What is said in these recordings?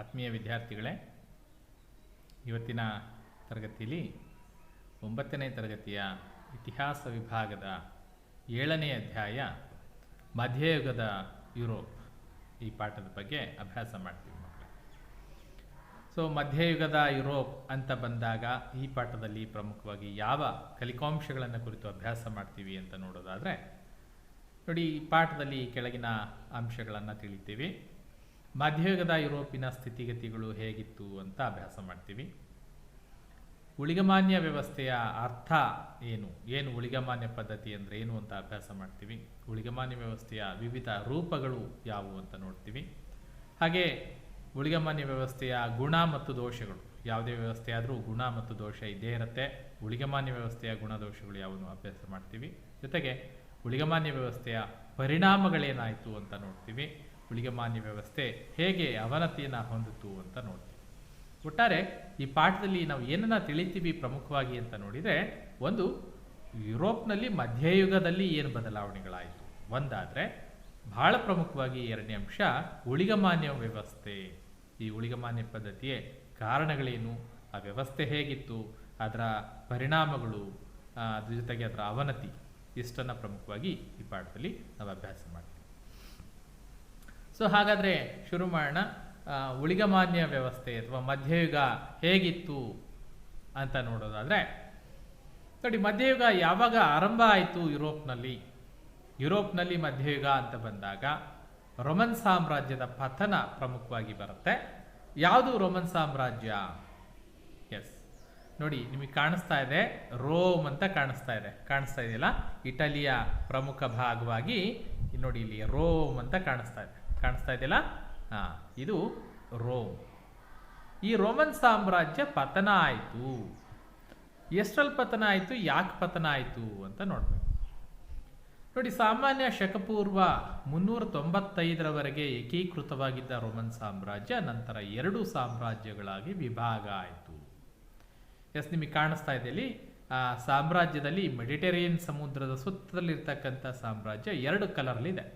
ಆತ್ಮೀಯ ವಿದ್ಯಾರ್ಥಿಗಳೇ, ಇವತ್ತಿನ ತರಗತಿಯಲ್ಲಿ 9ನೇ ತರಗತಿಯ ಇತಿಹಾಸ ವಿಭಾಗದ 7ನೇ ಅಧ್ಯಾಯ ಮಧ್ಯಯುಗದ ಯುರೋಪ್ ಈ ಪಾಠದ ಬಗ್ಗೆ ಅಭ್ಯಾಸ ಮಾಡ್ತೀವಿ ಮಕ್ಕಳೇ. ಮಧ್ಯಯುಗದ ಯುರೋಪ್ ಅಂತ ಬಂದಾಗ ಈ ಪಾಠದಲ್ಲಿ ಪ್ರಮುಖವಾಗಿ ಯಾವ ಕಲಿಕಾಂಶಗಳನ್ನು ಕುರಿತು ಅಭ್ಯಾಸ ಮಾಡ್ತೀವಿ ಅಂತ ನೋಡೋದಾದರೆ ನೋಡಿ, ಈ ಪಾಠದಲ್ಲಿ ಕೆಳಗಿನ ಅಂಶಗಳನ್ನು ತಿಳಿತೀವಿ. ಮಧ್ಯಯುಗದ ಯುರೋಪಿನ ಸ್ಥಿತಿಗತಿಗಳು ಹೇಗಿತ್ತು ಅಂತ ಅಭ್ಯಾಸ ಮಾಡ್ತೀವಿ. ಉಳಿಗಮಾನ್ಯ ವ್ಯವಸ್ಥೆಯ ಅರ್ಥ ಏನು ಉಳಿಗಮಾನ್ಯ ಪದ್ಧತಿ ಅಂದರೆ ಏನು ಅಂತ ಅಭ್ಯಾಸ ಮಾಡ್ತೀವಿ. ಉಳಿಗಮಾನ್ಯ ವ್ಯವಸ್ಥೆಯ ವಿವಿಧ ರೂಪಗಳು ಯಾವುವು ಅಂತ ನೋಡ್ತೀವಿ. ಹಾಗೆ ಉಳಿಗಮಾನ್ಯ ವ್ಯವಸ್ಥೆಯ ಗುಣ ಮತ್ತು ದೋಷಗಳು, ಯಾವುದೇ ವ್ಯವಸ್ಥೆ ಆದರೂ ಗುಣ ಮತ್ತು ದೋಷ ಇದ್ದೇ ಇರುತ್ತೆ. ಉಳಿಗಮಾನ್ಯ ವ್ಯವಸ್ಥೆಯ ಗುಣದೋಷಗಳು ಯಾವುವು ಅಭ್ಯಾಸ ಮಾಡ್ತೀವಿ. ಜೊತೆಗೆ ಉಳಿಗಮಾನ್ಯ ವ್ಯವಸ್ಥೆಯ ಪರಿಣಾಮಗಳೇನಾಯಿತು ಅಂತ ನೋಡ್ತೀವಿ. ಉಳಿಗಮಾನ್ಯ ವ್ಯವಸ್ಥೆ ಹೇಗೆ ಅವನತಿಯನ್ನು ಹೊಂದಿತು ಅಂತ ನೋಡ್ತೀವಿ. ಒಟ್ಟಾರೆ ಈ ಪಾಠದಲ್ಲಿ ನಾವು ಏನನ್ನ ತಿಳಿತೀವಿ ಪ್ರಮುಖವಾಗಿ ಅಂತ ನೋಡಿದರೆ, ಒಂದು, ಯುರೋಪ್ನಲ್ಲಿ ಮಧ್ಯಯುಗದಲ್ಲಿ ಏನು ಬದಲಾವಣೆಗಳಾಯಿತು ಒಂದಾದರೆ, ಬಹಳ ಪ್ರಮುಖವಾಗಿ ಎರಡನೇ ಅಂಶ ಉಳಿಗಮಾನ್ಯ ವ್ಯವಸ್ಥೆ. ಈ ಉಳಿಗಮಾನ್ಯ ಪದ್ಧತಿಯ ಕಾರಣಗಳೇನು, ಆ ವ್ಯವಸ್ಥೆ ಹೇಗಿತ್ತು, ಅದರ ಪರಿಣಾಮಗಳು, ಅದ್ರ ಜೊತೆಗೆ ಅದರ ಅವನತಿ, ಇಷ್ಟನ್ನು ಪ್ರಮುಖವಾಗಿ ಈ ಪಾಠದಲ್ಲಿ ನಾವು ಅಭ್ಯಾಸ ಮಾಡ್ತೀವಿ. ಹಾಗಾದರೆ ಶುರು ಮಾಡೋಣ. ಉಳಿಗಮಾನ್ಯ ವ್ಯವಸ್ಥೆ ಅಥವಾ ಮಧ್ಯಯುಗ ಹೇಗಿತ್ತು ಅಂತ ನೋಡೋದಾದರೆ ನೋಡಿ, ಮಧ್ಯಯುಗ ಯಾವಾಗ ಆರಂಭ ಆಯಿತು ಯುರೋಪ್ನಲ್ಲಿ ಮಧ್ಯಯುಗ ಅಂತ ಬಂದಾಗ ರೋಮನ್ ಸಾಮ್ರಾಜ್ಯದ ಪತನ ಪ್ರಮುಖವಾಗಿ ಬರುತ್ತೆ. ಯಾವುದು ರೋಮನ್ ಸಾಮ್ರಾಜ್ಯ? ಎಸ್, ನೋಡಿ ನಿಮಗೆ ಕಾಣಿಸ್ತಾ ಇದೆ, ರೋಮ್ ಅಂತ ಕಾಣಿಸ್ತಾ ಇದೆಯಲ್ಲ, ಇಟಲಿಯ ಪ್ರಮುಖ ಭಾಗವಾಗಿ ನೋಡಿ ಇಲ್ಲಿ ರೋಮ್ ಅಂತ ಕಾಣಿಸ್ತಾ ಇದೆಯಲ್ಲ, ಇದು ರೋಮ್. ಈ ರೋಮನ್ ಸಾಮ್ರಾಜ್ಯ ಪತನ ಆಯಿತು. ಎಷ್ಟರಲ್ಲಿ ಪತನ ಆಯಿತು, ಯಾಕೆ ಪತನ ಆಯಿತು ಅಂತ ನೋಡ್ಬೇಕು. ನೋಡಿ, ಸಾಮಾನ್ಯ ಶಕಪೂರ್ವ 395ರವರೆಗೆ ಏಕೀಕೃತವಾಗಿದ್ದ ರೋಮನ್ ಸಾಮ್ರಾಜ್ಯ ನಂತರ 2 ಸಾಮ್ರಾಜ್ಯಗಳಾಗಿ ವಿಭಾಗ ಆಯಿತು. ನಿಮಗೆ ಕಾಣಿಸ್ತಾ ಇದೆಯಲ್ಲಿ ಸಾಮ್ರಾಜ್ಯದಲ್ಲಿ ಮೆಡಿಟರೇನಿಯನ್ ಸಮುದ್ರದ ಸುತ್ತದಲ್ಲಿರ್ತಕ್ಕಂಥ ಸಾಮ್ರಾಜ್ಯ 2 ಕಲರ್ಲಿದೆ.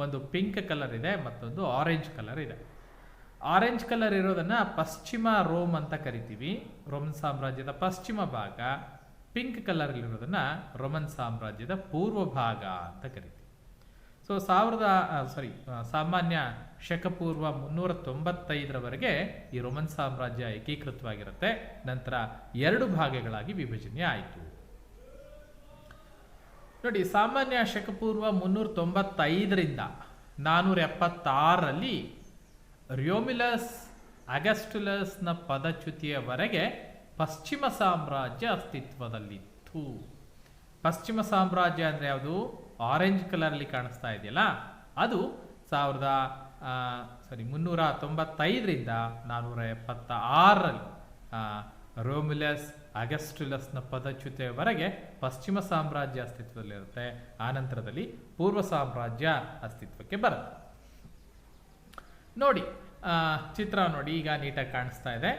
ಒಂದು ಪಿಂಕ್ ಕಲರ್ ಇದೆ, ಮತ್ತೊಂದು ಆರೆಂಜ್ ಕಲರ್ ಇದೆ. ಆರೆಂಜ್ ಕಲರ್ ಇರೋದನ್ನ ಪಶ್ಚಿಮ ರೋಮ್ ಅಂತ ಕರಿತೀವಿ, ರೋಮನ್ ಸಾಮ್ರಾಜ್ಯದ ಪಶ್ಚಿಮ ಭಾಗ. ಪಿಂಕ್ ಕಲರ್ ಇರೋದನ್ನ ರೋಮನ್ ಸಾಮ್ರಾಜ್ಯದ ಪೂರ್ವ ಭಾಗ ಅಂತ ಕರಿತೀವಿ. ಸಾಮಾನ್ಯ ಶಕಪೂರ್ವ 395ರವರೆಗೆ ಈ ರೋಮನ್ ಸಾಮ್ರಾಜ್ಯ ಏಕೀಕೃತವಾಗಿರುತ್ತೆ. ನಂತರ 2 ಭಾಗಗಳಾಗಿ ವಿಭಜನೆ ಆಯಿತು. ನೋಡಿ, ಸಾಮಾನ್ಯ ಶಕಪೂರ್ವ 395ರಿಂದ 476ರಲ್ಲಿ ರಿಯೋಮಿಲಸ್ ಅಗಸ್ಟುಲಸ್ನ ಪದಚ್ಯುತಿಯವರೆಗೆ ಪಶ್ಚಿಮ ಸಾಮ್ರಾಜ್ಯ ಅಸ್ತಿತ್ವದಲ್ಲಿತ್ತು. ಪಶ್ಚಿಮ ಸಾಮ್ರಾಜ್ಯ ಅಂದರೆ ಯಾವುದು? ಆರೆಂಜ್ ಕಲರ್ಲಿ ಕಾಣಿಸ್ತಾ ಇದೆಯಲ್ಲ, ಅದು 395ರಿಂದ 476ರಲ್ಲಿ ರೋಮಿಲಸ್ ಅಗಸ್ಟುಲಸ್ನ ಪದಚ್ಯುತಿಯವರೆಗೆ ಪಶ್ಚಿಮ ಸಾಮ್ರಾಜ್ಯ ಅಸ್ತಿತ್ವದಲ್ಲಿರುತ್ತೆ. ಆ ನಂತರದಲ್ಲಿ ಪೂರ್ವ ಸಾಮ್ರಾಜ್ಯ ಅಸ್ತಿತ್ವಕ್ಕೆ ಬರುತ್ತೆ. ನೋಡಿ, ಚಿತ್ರ ನೋಡಿ, ಈಗ ನೀಟಾಗಿ ಕಾಣಿಸ್ತಾ ಇದೆ.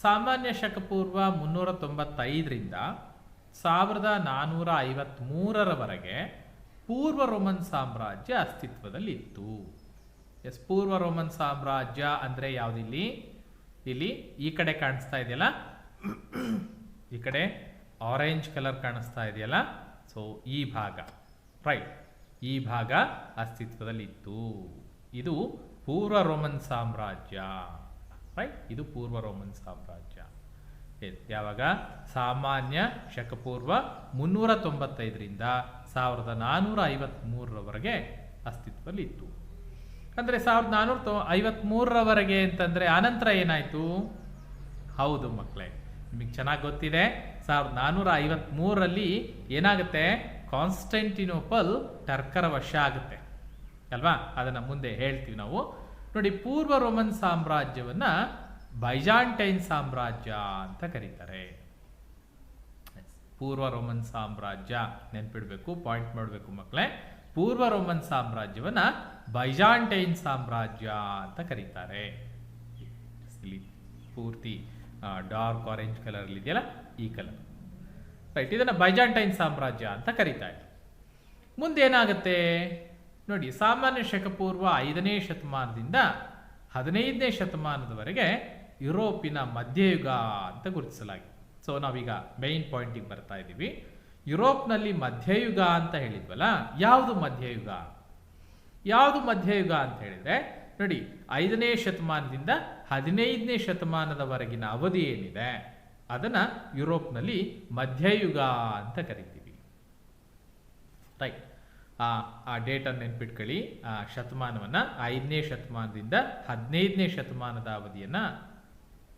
ಸಾಮಾನ್ಯ ಶಕಪೂರ್ವ 395ರಿಂದ 1453ರವರೆಗೆ ಪೂರ್ವ ರೋಮನ್ ಸಾಮ್ರಾಜ್ಯ ಅಸ್ತಿತ್ವದಲ್ಲಿತ್ತು. ಪೂರ್ವ ರೋಮನ್ ಸಾಮ್ರಾಜ್ಯ ಅಂದರೆ ಯಾವುದಿಲ್ಲಿ? ಇಲ್ಲಿ ಈ ಕಡೆ ಕಾಣಿಸ್ತಾ ಇದೆಯಲ್ಲ, ಈ ಕಡೆ ಆರೆಂಜ್ ಕಲರ್ ಕಾಣಿಸ್ತಾ ಇದೆಯಲ್ಲ, ಈ ಭಾಗ, ರೈಟ್, ಈ ಭಾಗ ಅಸ್ತಿತ್ವದಲ್ಲಿತ್ತು. ಇದು ಪೂರ್ವ ರೋಮನ್ ಸಾಮ್ರಾಜ್ಯ, ರೈಟ್, ಇದು ಪೂರ್ವ ರೋಮನ್ ಸಾಮ್ರಾಜ್ಯ. ಯಾವಾಗ? ಸಾಮಾನ್ಯ ಶಕಪೂರ್ವ 395ರಿಂದ 1453ರವರೆಗೆ ಅಸ್ತಿತ್ವದಲ್ಲಿತ್ತು. ಅಂದರೆ 1453ರವರೆಗೆ ಅಂತಂದರೆ ಆನಂತರ ಏನಾಯಿತು? ಹೌದು ಮಕ್ಕಳೇ, ನಿಮಗೆ ಚೆನ್ನಾಗಿ ಗೊತ್ತಿದೆ. 1453ರಲ್ಲಿ ಏನಾಗುತ್ತೆ? ಕಾನ್ಸ್ಟಂಟಿನೋಪಲ್ ಟರ್ಕರ ವಶ ಆಗುತ್ತೆ ಅಲ್ವಾ? ಅದನ್ನು ಮುಂದೆ ಹೇಳ್ತೀವಿ ನಾವು. ನೋಡಿ, ಪೂರ್ವ ರೋಮನ್ ಸಾಮ್ರಾಜ್ಯವನ್ನ ಬೈಜಾಂಟೈನ್ ಸಾಮ್ರಾಜ್ಯ ಅಂತ ಕರೀತಾರೆ. ಪೂರ್ವ ರೋಮನ್ ಸಾಮ್ರಾಜ್ಯ ನೆನ್ಪಿಡ್ಬೇಕು, ಪಾಯಿಂಟ್ ಮಾಡಬೇಕು ಮಕ್ಕಳೇ. ಪೂರ್ವ ರೋಮನ್ ಸಾಮ್ರಾಜ್ಯವನ್ನ ಬೈಜಾಂಟೈನ್ ಸಾಮ್ರಾಜ್ಯ ಅಂತ ಕರೀತಾರೆ. ಇಲ್ಲಿ ಪೂರ್ತಿ ಡಾರ್ಕ್ ಆರೆಂಜ್ ಕಲರ್ ಇದೆಯಲ್ಲ, ಈ ಕಲರ್, ರೈಟ್, ಇದನ್ನ ಬೈಜಾಂಟೈನ್ ಸಾಮ್ರಾಜ್ಯ ಅಂತ ಕರೀತಾರೆ. ಮುಂದೇನಾಗುತ್ತೆ ನೋಡಿ, ಸಾಮಾನ್ಯ ಶಕಪೂರ್ವ 5ನೇ ಶತಮಾನದಿಂದ 15ನೇ ಶತಮಾನದವರೆಗೆ ಯುರೋಪಿನ ಮಧ್ಯಯುಗ ಅಂತ ಗುರುತಿಸಲಾಗಿದೆ. ಸೊ ನಾವೀಗ ಮೇನ್ ಪಾಯಿಂಟಿಗೆ ಬರ್ತಾ ಇದ್ದೀವಿ. ಯುರೋಪ್ನಲ್ಲಿ ಮಧ್ಯಯುಗ ಅಂತ ಹೇಳಿದ್ವಲ್ಲ, ಯಾವುದು ಮಧ್ಯಯುಗ? ಯಾವುದು ಮಧ್ಯಯುಗ ಅಂತ ಹೇಳಿದ್ರೆ ನೋಡಿ, 5ನೇ ಶತಮಾನದಿಂದ 15ನೇ ಶತಮಾನದವರೆಗಿನ ಅವಧಿ ಏನಿದೆ ಅದನ್ನ ಯುರೋಪ್ನಲ್ಲಿ ಮಧ್ಯಯುಗ ಅಂತ ಕರಿತೀವಿ. ರೈಟ್, ಆ ಡೇಟನ್ನು ನೆನ್ಪಿಟ್ಕೊಳ್ಳಿ. ಆ ಶತಮಾನವನ್ನ 5ನೇ ಶತಮಾನದಿಂದ 15ನೇ ಶತಮಾನದ ಅವಧಿಯನ್ನ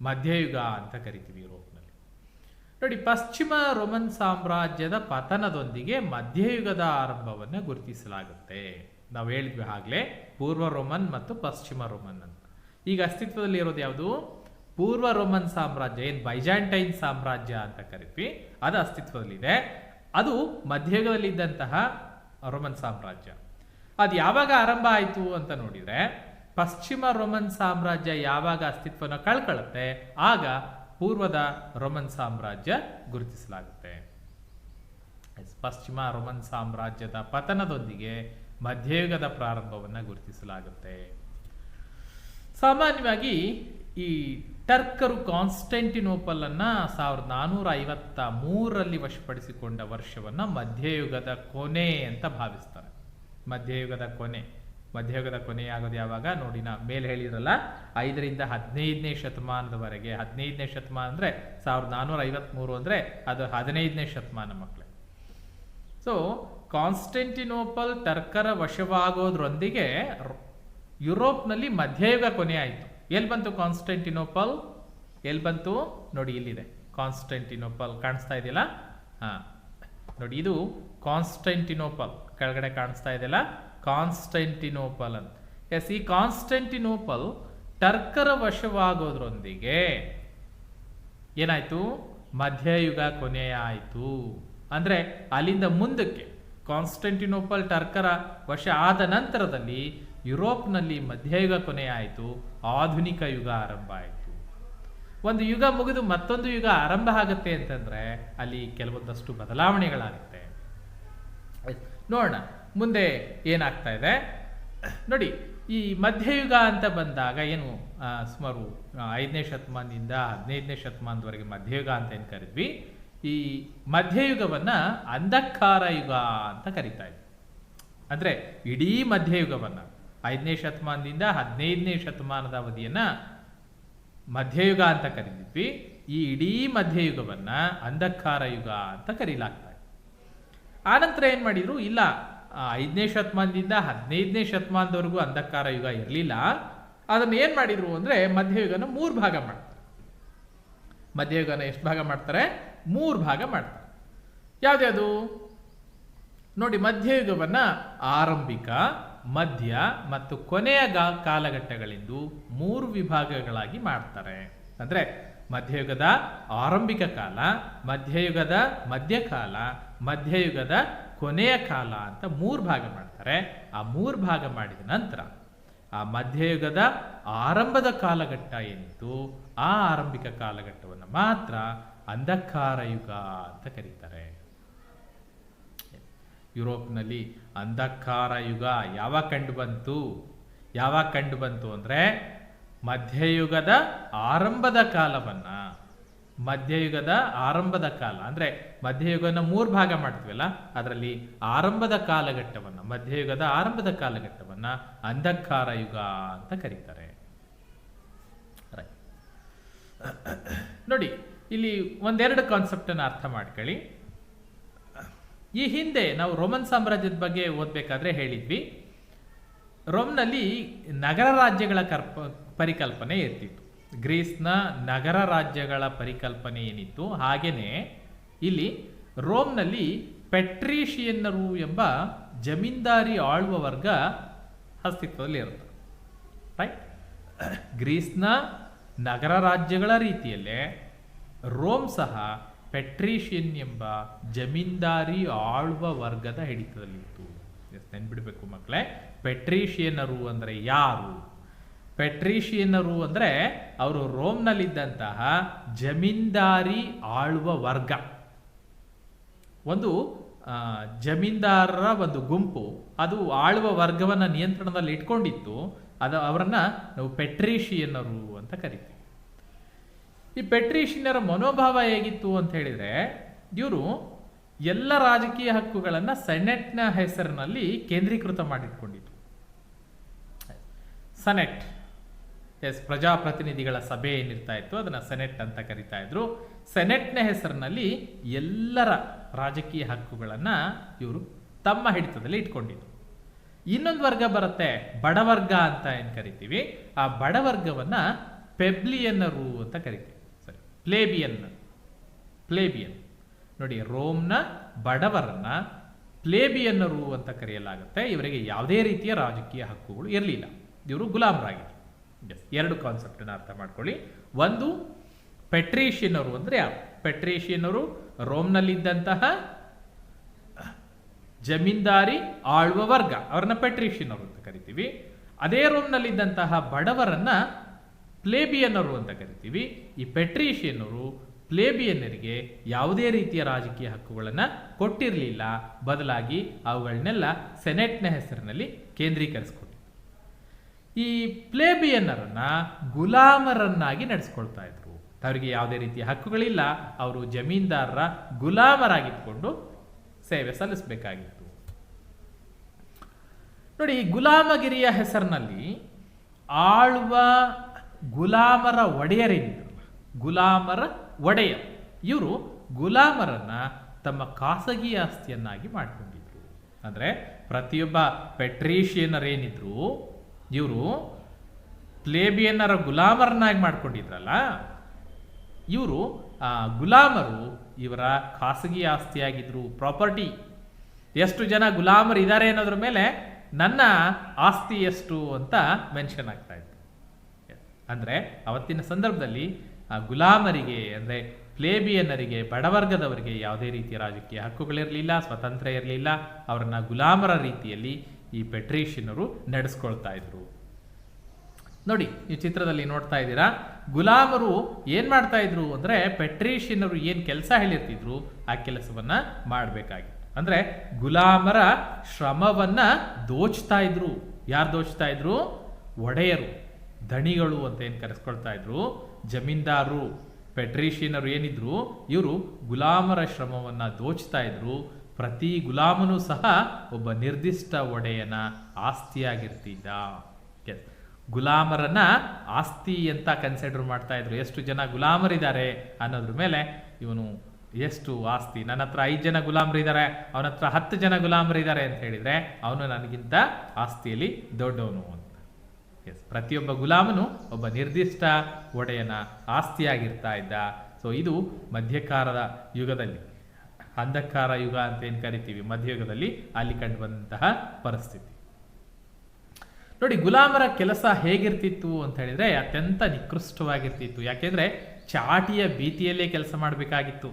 ಮಧ್ಯಯುಗ ಅಂತ ಕರಿತೀವಿ ಯುರೋಪ್ನಲ್ಲಿ. ನೋಡಿ, ಪಶ್ಚಿಮ ರೋಮನ್ ಸಾಮ್ರಾಜ್ಯದ ಪತನದೊಂದಿಗೆ ಮಧ್ಯಯುಗದ ಆರಂಭವನ್ನು ಗುರುತಿಸಲಾಗುತ್ತೆ. ನಾವು ಹೇಳಿದ್ವಿ ಆಗಲೇ, ಪೂರ್ವ ರೋಮನ್ ಮತ್ತು ಪಶ್ಚಿಮ ರೋಮನ್ ಅಂತ. ಈಗ ಅಸ್ತಿತ್ವದಲ್ಲಿ ಇರೋದು ಯಾವುದು? ಪೂರ್ವ ರೋಮನ್ ಸಾಮ್ರಾಜ್ಯ, ಏನು ಬೈಜಾಂಟೈನ್ ಸಾಮ್ರಾಜ್ಯ ಅಂತ ಕರಿತೀವಿ, ಅದು ಅಸ್ತಿತ್ವದಲ್ಲಿದೆ. ಅದು ಮಧ್ಯಯುಗದಲ್ಲಿದ್ದಂತಹ ರೋಮನ್ ಸಾಮ್ರಾಜ್ಯ. ಅದು ಯಾವಾಗ ಆರಂಭ ಆಯಿತು ಅಂತ ನೋಡಿದ್ರೆ, ಪಶ್ಚಿಮ ರೋಮನ್ ಸಾಮ್ರಾಜ್ಯ ಯಾವಾಗ ಅಸ್ತಿತ್ವನ ಕಳ್ಕೊಳ್ಳುತ್ತೆ ಆಗ ಪೂರ್ವದ ರೋಮನ್ ಸಾಮ್ರಾಜ್ಯ ಗುರುತಿಸಲಾಗುತ್ತೆ. ಪಶ್ಚಿಮ ರೋಮನ್ ಸಾಮ್ರಾಜ್ಯದ ಪತನದೊಂದಿಗೆ ಮಧ್ಯಯುಗದ ಪ್ರಾರಂಭವನ್ನು ಗುರುತಿಸಲಾಗುತ್ತೆ. ಸಾಮಾನ್ಯವಾಗಿ ಈ ಟರ್ಕರು ಕಾನ್ಸ್ಟಂಟಿನೋಪಲ್ ಅನ್ನ 1453ರಲ್ಲಿ ವಶಪಡಿಸಿಕೊಂಡ ವರ್ಷವನ್ನ ಮಧ್ಯಯುಗದ ಕೊನೆ ಅಂತ ಭಾವಿಸ್ತಾರೆ. ಮಧ್ಯಯುಗದ ಕೊನೆ ಆಗೋದು ಯಾವಾಗ ನೋಡಿ, ನಾ ಮೇಲೆ ಹೇಳಿರಲ್ಲ, 5ರಿಂದ 15ನೇ ಶತಮಾನದವರೆಗೆ. 15ನೇ ಶತಮಾನ ಅಂದ್ರೆ 1453 ಅಂದ್ರೆ ಅದು 15ನೇ ಶತಮಾನ ಮಕ್ಕಳೇ. ಸೊ ಕಾನ್ಸ್ಟಂಟಿನೋಪಲ್ ಟರ್ಕರ ವಶವಾಗೋದ್ರೊಂದಿಗೆ ಯುರೋಪ್ನಲ್ಲಿ ಮಧ್ಯಯುಗ ಕೊನೆ ಆಯಿತು. ಎಲ್ಲಿ ಬಂತು ಕಾನ್ಸ್ಟಂಟಿನೋಪಲ್? ಎಲ್ಲಿ ಬಂತು ನೋಡಿ, ಇಲ್ಲಿದೆ ಕಾನ್ಸ್ಟಂಟಿನೋಪಲ್, ಕಾಣಿಸ್ತಾ ಇದೆಯಲ್ಲ? ನೋಡಿ, ಇದು ಕಾನ್ಸ್ಟಂಟಿನೋಪಲ್, ಕೆಳಗಡೆ ಕಾಣಿಸ್ತಾ ಇದೆಯಲ್ಲ, ಕಾನ್ಸ್ಟಂಟಿನೋಪಲ್ ಅಂತ. ಎಸ್, ಈ ಕಾನ್ಸ್ಟಂಟಿನೋಪಲ್ ಟರ್ಕರ ವಶವಾಗೋದ್ರೊಂದಿಗೆ ಏನಾಯ್ತು? ಮಧ್ಯಯುಗ ಕೊನೆಯ ಆಯಿತು. ಅಂದ್ರೆ ಅಲ್ಲಿಂದ ಮುಂದಕ್ಕೆ ಕಾನ್ಸ್ಟಂಟಿನೋಪಲ್ ಟರ್ಕರ ವಶ ಆದ ನಂತರದಲ್ಲಿ ಯುರೋಪ್ನಲ್ಲಿ ಮಧ್ಯಯುಗ ಕೊನೆ ಆಯಿತು, ಆಧುನಿಕ ಯುಗ ಆರಂಭ ಆಯಿತು. ಒಂದು ಯುಗ ಮುಗಿದು ಮತ್ತೊಂದು ಯುಗ ಆರಂಭ ಆಗುತ್ತೆ ಅಂತಂದ್ರೆ ಅಲ್ಲಿ ಕೆಲವೊಂದಷ್ಟು ಬದಲಾವಣೆಗಳಾಗುತ್ತೆ. ನೋಡೋಣ ಮುಂದೆ ಏನಾಗ್ತಾ ಇದೆ ನೋಡಿ. ಈ ಮಧ್ಯಯುಗ ಅಂತ ಬಂದಾಗ ಏನು ಸುಮಾರು 5ನೇ ಶತಮಾನದಿಂದ 15ನೇ ಶತಮಾನದವರೆಗೆ ಮಧ್ಯಯುಗ ಅಂತ ಏನು ಕರಿದ್ವಿ. ಈ ಮಧ್ಯಯುಗವನ್ನ ಅಂಧಕಾರ ಯುಗ ಅಂತ ಕರಿತಾ ಇದ್ವಿ. ಅಂದ್ರೆ ಇಡೀ ಮಧ್ಯಯುಗವನ್ನ 5ನೇ ಶತಮಾನದಿಂದ 15ನೇ ಶತಮಾನದ ಅವಧಿಯನ್ನ ಮಧ್ಯಯುಗ ಅಂತ ಕರೀತಿದ್ವಿ. ಈ ಇಡೀ ಮಧ್ಯಯುಗವನ್ನ ಅಂಧಕಾರ ಯುಗ ಅಂತ ಕರೀಲಾಗ್ತಾ ಇದೆ. ಆನಂತರ ಏನ್ ಮಾಡಿದ್ರು, ಇಲ್ಲ 5ನೇ ಶತಮಾನದಿಂದ 15ನೇ ಶತಮಾನದವರೆಗೂ ಅಂಧಕಾರ ಯುಗ ಇರಲಿಲ್ಲ. ಅದನ್ನ ಏನ್ ಮಾಡಿದ್ರು ಅಂದ್ರೆ ಮಧ್ಯಯುಗನ 3 ಭಾಗ ಮಾಡ್ತಾರೆ. ಮಧ್ಯಯುಗನ ಎಷ್ಟು ಭಾಗ ಮಾಡ್ತಾರೆ? 3 ಭಾಗ ಮಾಡ್ತಾರೆ. ಯಾವ್ದ್ಯಾವುದು ನೋಡಿ, ಮಧ್ಯಯುಗವನ್ನ ಆರಂಭಿಕ, ಮಧ್ಯ ಮತ್ತು ಕೊನೆಯ ಕಾಲಘಟ್ಟಗಳೆಂದು 3 ವಿಭಾಗಗಳಾಗಿ ಮಾಡ್ತಾರೆ. ಅಂದ್ರೆ ಮಧ್ಯಯುಗದ ಆರಂಭಿಕ ಕಾಲ, ಮಧ್ಯಯುಗದ ಮಧ್ಯಕಾಲ, ಮಧ್ಯಯುಗದ ಕೊನೆಯ ಕಾಲ ಅಂತ 3 ಭಾಗ ಮಾಡ್ತಾರೆ. ಆ 3 ಭಾಗ ಮಾಡಿದ ನಂತರ ಆ ಮಧ್ಯಯುಗದ ಆರಂಭದ ಕಾಲಘಟ್ಟ ಏನಿತ್ತು, ಆ ಆರಂಭಿಕ ಕಾಲಘಟ್ಟವನ್ನು ಮಾತ್ರ ಅಂಧಕಾರ ಯುಗ ಅಂತ ಕರೀತಾರೆ. ಯುರೋಪ್ನಲ್ಲಿ ಅಂಧಕಾರ ಯುಗ ಯಾವಾಗ ಕಂಡು ಬಂತು ಅಂದ್ರೆ ಮಧ್ಯಯುಗದ ಆರಂಭದ ಕಾಲವನ್ನ, ಮಧ್ಯಯುಗದ ಆರಂಭದ ಕಾಲ ಅಂದ್ರೆ ಮಧ್ಯಯುಗನ 3 ಭಾಗ ಮಾಡ್ತೀವಲ್ಲ, ಅದರಲ್ಲಿ ಆರಂಭದ ಕಾಲಘಟ್ಟವನ್ನ, ಮಧ್ಯಯುಗದ ಆರಂಭದ ಕಾಲಘಟ್ಟವನ್ನ ಅಂಧಕಾರ ಯುಗ ಅಂತ ಕರೀತಾರೆ. ನೋಡಿ, ಇಲ್ಲಿ ಒಂದೆರಡು ಕಾನ್ಸೆಪ್ಟ್ ಅನ್ನು ಅರ್ಥ ಮಾಡ್ಕೊಳ್ಳಿ. ಈ ಹಿಂದೆ ನಾವು ರೋಮನ್ ಸಾಮ್ರಾಜ್ಯದ ಬಗ್ಗೆ ಓದ್ಬೇಕಾದ್ರೆ ಹೇಳಿದ್ವಿ, ರೋಮ್ನಲ್ಲಿ ನಗರ ರಾಜ್ಯಗಳ ಪರಿಕಲ್ಪನೆ ಇರ್ತಿತ್ತು. ಗ್ರೀಸ್ನ ನಗರ ರಾಜ್ಯಗಳ ಪರಿಕಲ್ಪನೆ ಏನಿತ್ತು, ಹಾಗೇನೆ ಇಲ್ಲಿ ರೋಮ್ನಲ್ಲಿ ಪೆಟ್ರೀಷಿಯನ್ನರು ಎಂಬ ಜಮೀನ್ದಾರಿ ಆಳುವ ವರ್ಗ ಅಸ್ತಿತ್ವದಲ್ಲಿ ಇರುತ್ತೆ. ರೈಟ್, ಗ್ರೀಸ್ನ ನಗರ ರಾಜ್ಯಗಳ ರೀತಿಯಲ್ಲೇ ರೋಮ್ ಸಹ ಪೆಟ್ರೀಷಿಯನ್ ಎಂಬ ಜಮೀನ್ದಾರಿ ಆಳುವ ವರ್ಗದ ಹಿಡಿತದಲ್ಲಿತ್ತು. ನೆನ್ಬಿಡ್ಬೇಕು ಮಕ್ಕಳೇ, ಪೆಟ್ರೀಷಿಯನ್ನರು ಅಂದ್ರೆ ಯಾರು? ಪೆಟ್ರೀಷಿಯನ್ನರು ಅಂದ್ರೆ ಅವರು ರೋಮ್ನಲ್ಲಿದ್ದಂತಹ ಜಮೀನ್ದಾರಿ ಆಳುವ ವರ್ಗ. ಒಂದು ಜಮೀನ್ದಾರರ ಒಂದು ಗುಂಪು ಅದು ಆಳುವ ವರ್ಗವನ್ನ ನಿಯಂತ್ರಣದಲ್ಲಿ ಇಟ್ಕೊಂಡಿತ್ತು. ಅವರನ್ನ ನಾವು ಪೆಟ್ರೀಷಿಯನ್ನರು ಅಂತ ಕರಿತೀವಿ. ಈ ಪೆಟ್ರೀಷಿಯನ್ನರ ಮನೋಭಾವ ಹೇಗಿತ್ತು ಅಂತ ಹೇಳಿದ್ರೆ, ಇವರು ಎಲ್ಲ ರಾಜಕೀಯ ಹಕ್ಕುಗಳನ್ನು ಸೆನೆಟ್ನ ಹೆಸರಿನಲ್ಲಿ ಕೇಂದ್ರೀಕೃತ ಮಾಡಿಟ್ಕೊಂಡಿದ್ರು. ಸೆನೆಟ್, ಪ್ರಜಾಪ್ರತಿನಿಧಿಗಳ ಸಭೆ ಏನಿರ್ತಾ ಇತ್ತು ಅದನ್ನ ಸೆನೆಟ್ ಅಂತ ಕರಿತಾ ಇದ್ರು. ಸೆನೆಟ್ನ ಹೆಸರಿನಲ್ಲಿ ಎಲ್ಲರ ರಾಜಕೀಯ ಹಕ್ಕುಗಳನ್ನ ಇವರು ತಮ್ಮ ಹಿಡಿತದಲ್ಲಿ ಇಟ್ಕೊಂಡಿದ್ರು. ಇನ್ನೊಂದು ವರ್ಗ ಬರುತ್ತೆ, ಬಡವರ್ಗ ಅಂತ ಏನ್ ಕರಿತೀವಿ. ಆ ಬಡವರ್ಗವನ್ನ ಪೆಬ್ಲಿಯನ್ನರು ಅಂತ ಕರಿತೀವಿ. ಸರಿ, ಪ್ಲೇಬಿಯನ್ ನೋಡಿ, ರೋಮ್ನ ಬಡವರನ್ನ ಪ್ಲೇಬಿಯನ್ನರು ಅಂತ ಕರೆಯಲಾಗುತ್ತೆ. ಇವರಿಗೆ ಯಾವುದೇ ರೀತಿಯ ರಾಜಕೀಯ ಹಕ್ಕುಗಳು ಇರಲಿಲ್ಲ, ಇವರು ಗುಲಾಮರಾಗಿದ್ರು. ಎರಡು ಕಾನ್ಸೆಪ್ಟನ್ನು ಅರ್ಥ ಮಾಡ್ಕೊಳ್ಳಿ. ಒಂದು, ಪೆಟ್ರೀಷಿಯನ್ನರು ಅಂದ್ರೆ ಯಾರು? ಪೆಟ್ರೀಷಿಯನ್ನರು ರೋಮ್ನಲ್ಲಿದ್ದಂತಹ ಜಮೀನ್ದಾರಿ ಆಳುವ ವರ್ಗ, ಅವ್ರನ್ನ ಪೆಟ್ರೀಷಿಯನ್ನರು ಅಂತ ಕರಿತೀವಿ. ಅದೇ ರೋಮ್ನಲ್ಲಿದ್ದಂತಹ ಬಡವರನ್ನ ಪ್ಲೇಬಿಯನ್ನರು ಅಂತ ಕರಿತೀವಿ. ಈ ಪೆಟ್ರೀಷಿಯನ್ನರು ಪ್ಲೇಬಿಯನ್ನರಿಗೆ ಯಾವುದೇ ರೀತಿಯ ರಾಜಕೀಯ ಹಕ್ಕುಗಳನ್ನು ಕೊಟ್ಟಿರಲಿಲ್ಲ, ಬದಲಾಗಿ ಅವುಗಳನ್ನೆಲ್ಲ ಸೆನೆಟ್ನ ಹೆಸರಿನಲ್ಲಿ ಕೇಂದ್ರೀಕರಿಸಿಕೊಂಡಿದ್ರು. ಈ ಪ್ಲೇಬಿಯನ್ನರನ್ನ ಗುಲಾಮರನ್ನಾಗಿ ನಡೆಸ್ಕೊಳ್ತಾ ಇದ್ರು. ಅವರಿಗೆ ಯಾವುದೇ ರೀತಿಯ ಹಕ್ಕುಗಳಿಲ್ಲ, ಅವರು ಜಮೀನ್ದಾರರ ಗುಲಾಮರಾಗಿದ್ದುಕೊಂಡು ಸೇವೆ ಸಲ್ಲಿಸಬೇಕಾಗಿತ್ತು. ನೋಡಿ, ಈ ಗುಲಾಮಗಿರಿಯ ಹೆಸರಿನಲ್ಲಿ ಆಳುವ ಗುಲಾಮರ ಒಡೆಯರೇನಿದ್ರಲ್ಲ, ಗುಲಾಮರ ಒಡೆಯ, ಇವರು ಗುಲಾಮರನ್ನ ತಮ್ಮ ಖಾಸಗಿ ಆಸ್ತಿಯನ್ನಾಗಿ ಮಾಡಿಕೊಂಡಿದ್ರು. ಅಂದ್ರೆ ಪ್ರತಿಯೊಬ್ಬ ಪೆಟ್ರೀಷಿಯನ್ನರೇನಿದ್ರು ಇವರು ಪ್ಲೇಬಿಯನ್ನರ ಗುಲಾಮರನ್ನಾಗಿ ಮಾಡ್ಕೊಂಡಿದ್ರಲ್ಲ, ಇವರು ಆ ಗುಲಾಮರು ಇವರ ಖಾಸಗಿ ಆಸ್ತಿಯಾಗಿದ್ರು, ಪ್ರಾಪರ್ಟಿ. ಎಷ್ಟು ಜನ ಗುಲಾಮರು ಇದ್ದಾರೆ ಅನ್ನೋದ್ರ ಮೇಲೆ ನನ್ನ ಆಸ್ತಿ ಎಷ್ಟು ಅಂತ ಮೆನ್ಷನ್ ಆಗ್ತಾ ಇತ್ತು. ಅಂದ್ರೆ ಅವತ್ತಿನ ಸಂದರ್ಭದಲ್ಲಿ ಆ ಗುಲಾಮರಿಗೆ ಅಂದ್ರೆ ಪ್ಲೇಬಿಯನ್ನರಿಗೆ, ಬಡವರ್ಗದವರಿಗೆ ಯಾವುದೇ ರೀತಿಯ ರಾಜಕೀಯ ಹಕ್ಕುಗಳಿರಲಿಲ್ಲ, ಸ್ವತಂತ್ರ ಇರಲಿಲ್ಲ. ಅವರನ್ನ ಗುಲಾಮರ ರೀತಿಯಲ್ಲಿ ಈ ಪೆಟ್ರೀಷಿಯನ್ನರು ನಡೆಸ್ಕೊಳ್ತಾ ಇದ್ರು. ನೋಡಿ, ಈ ಚಿತ್ರದಲ್ಲಿ ನೋಡ್ತಾ ಇದ್ದೀರಾ, ಗುಲಾಮರು ಏನ್ ಮಾಡ್ತಾ ಇದ್ರು ಅಂದ್ರೆ ಪೆಟ್ರೀಷಿಯನ್ನರು ಏನ್ ಕೆಲಸ ಹೇಳಿರ್ತಿದ್ರು ಆ ಕೆಲಸವನ್ನ ಮಾಡಬೇಕಾಗಿತ್ತು. ಅಂದ್ರೆ ಗುಲಾಮರ ಶ್ರಮವನ್ನ ದೋಚ್ತಾ ಇದ್ರು. ಯಾರು ದೋಚ್ತಾ ಇದ್ರು? ಒಡೆಯರು, ಧಣಿಗಳು ಅಂತ ಏನ್ ಕರೆಸ್ಕೊಳ್ತಾ ಇದ್ರು, ಜಮೀನ್ದಾರರು. ಪೆಟ್ರೀಷಿಯನ್ನರು ಏನಿದ್ರು ಇವರು ಗುಲಾಮರ ಶ್ರಮವನ್ನ ದೋಚ್ತಾ ಇದ್ರು. ಪ್ರತಿ ಗುಲಾಮನೂ ಸಹ ಒಬ್ಬ ನಿರ್ದಿಷ್ಟ ಒಡೆಯನ ಆಸ್ತಿಯಾಗಿರ್ತಿದ್ದ. ಗುಲಾಮರನ್ನ ಆಸ್ತಿ ಅಂತ ಕನ್ಸಿಡರ್ ಮಾಡ್ತಾ ಇದ್ರು. ಎಷ್ಟು ಜನ ಗುಲಾಮರಿದ್ದಾರೆ ಅನ್ನೋದ್ರ ಮೇಲೆ ಇವನು ಎಷ್ಟು ಆಸ್ತಿ, ನನ್ನ ಹತ್ರ 5 ಜನ ಗುಲಾಮರಿದ್ದಾರೆ, ಅವನ ಹತ್ರ 10 ಜನ ಗುಲಾಮರಿದ್ದಾರೆ ಅಂತ ಹೇಳಿದ್ರೆ ಅವನು ನನಗಿಂತ ಆಸ್ತಿಯಲ್ಲಿ ದೊಡ್ಡವನು ಅಂತ. ಪ್ರತಿಯೊಬ್ಬ ಗುಲಾಮನು ಒಬ್ಬ ನಿರ್ದಿಷ್ಟ ಒಡೆಯನ ಆಸ್ತಿಯಾಗಿರ್ತಾ ಇದ್ದ. ಸೊ ಇದು ಮಧ್ಯಕಾಲದ ಯುಗದಲ್ಲಿ, ಅಂಧಕಾರ ಯುಗ ಅಂತ ಏನು ಕರಿತೀವಿ, ಮಧ್ಯಯುಗದಲ್ಲಿ ಅಲ್ಲಿ ಕಂಡು ಬಂದಂತಹ ಪರಿಸ್ಥಿತಿ. ನೋಡಿ, ಗುಲಾಮರ ಕೆಲಸ ಹೇಗಿರ್ತಿತ್ತು ಅಂತ ಹೇಳಿದ್ರೆ ಅತ್ಯಂತ ನಿಕೃಷ್ಟವಾಗಿರ್ತಿತ್ತು. ಯಾಕೆಂದ್ರೆ ಚಾಟಿಯ ಭೀತಿಯಲ್ಲೇ ಕೆಲಸ ಮಾಡಬೇಕಾಗಿತ್ತು,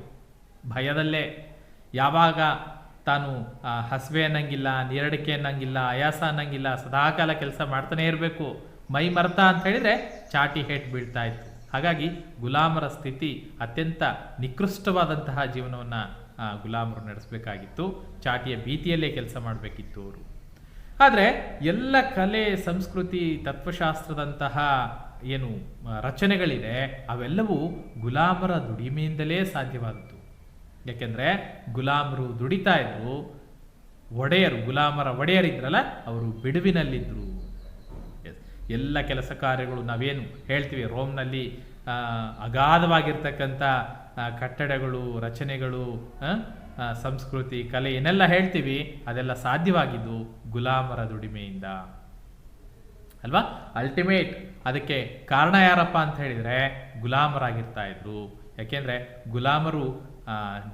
ಭಯದಲ್ಲೇ. ಯಾವಾಗ ತಾನು ಹಸಿವೆ ಅನ್ನಂಗಿಲ್ಲ, ನೀರಡಿಕೆ ಅನ್ನಂಗಿಲ್ಲ, ಆಯಾಸ ಅನ್ನಂಗಿಲ್ಲ, ಸದಾಕಾಲ ಕೆಲಸ ಮಾಡ್ತಾನೆ ಇರಬೇಕು. ಮೈ ಮರ್ತ ಅಂತ ಹೇಳಿದ್ರೆ ಚಾಟಿ ಹೇಟ್ ಬೀಳ್ತಾ ಇತ್ತು. ಹಾಗಾಗಿ ಗುಲಾಮರ ಸ್ಥಿತಿ ಅತ್ಯಂತ ನಿಕೃಷ್ಟವಾದಂತಹ ಜೀವನವನ್ನ ಗುಲಾಮರು ನಡೆಸಬೇಕಾಗಿತ್ತು. ಚಾಟಿಯ ಭೀತಿಯಲ್ಲೇ ಕೆಲಸ ಮಾಡಬೇಕಿತ್ತು ಅವರು. ಆದರೆ ಎಲ್ಲ ಕಲೆ, ಸಂಸ್ಕೃತಿ, ತತ್ವಶಾಸ್ತ್ರದಂತಹ ಏನು ರಚನೆಗಳಿದೆ ಅವೆಲ್ಲವೂ ಗುಲಾಮರ ದುಡಿಮೆಯಿಂದಲೇ ಸಾಧ್ಯವಾದದ್ದು. ಯಾಕೆಂದ್ರೆ ಗುಲಾಮರು ದುಡಿತಾ ಇದ್ರು, ಒಡೆಯರು, ಗುಲಾಮರ ಒಡೆಯರಿದ್ರಲ್ಲ ಅವರು ಬಿಡುವಿನಲ್ಲಿದ್ದರು. ಎಲ್ಲ ಕೆಲಸ ಕಾರ್ಯಗಳು ನಾವೇನು ಹೇಳ್ತೀವಿ, ರೋಮ್ನಲ್ಲಿ ಅಗಾಧವಾಗಿರ್ತಕ್ಕಂಥ ಕಟ್ಟಡಗಳು, ರಚನೆಗಳು, ಸಂಸ್ಕೃತಿ, ಕಲೆ ಏನೆಲ್ಲ ಹೇಳ್ತೀವಿ ಅದೆಲ್ಲ ಸಾಧ್ಯವಾಗಿದ್ದು ಗುಲಾಮರ ದುಡಿಮೆಯಿಂದ ಅಲ್ವಾ. ಅಲ್ಟಿಮೇಟ್ ಅದಕ್ಕೆ ಕಾರಣ ಯಾರಪ್ಪ ಅಂತ ಹೇಳಿದ್ರೆ ಗುಲಾಮರಾಗಿರ್ತಾ ಇದ್ರು. ಯಾಕೆಂದ್ರೆ ಗುಲಾಮರು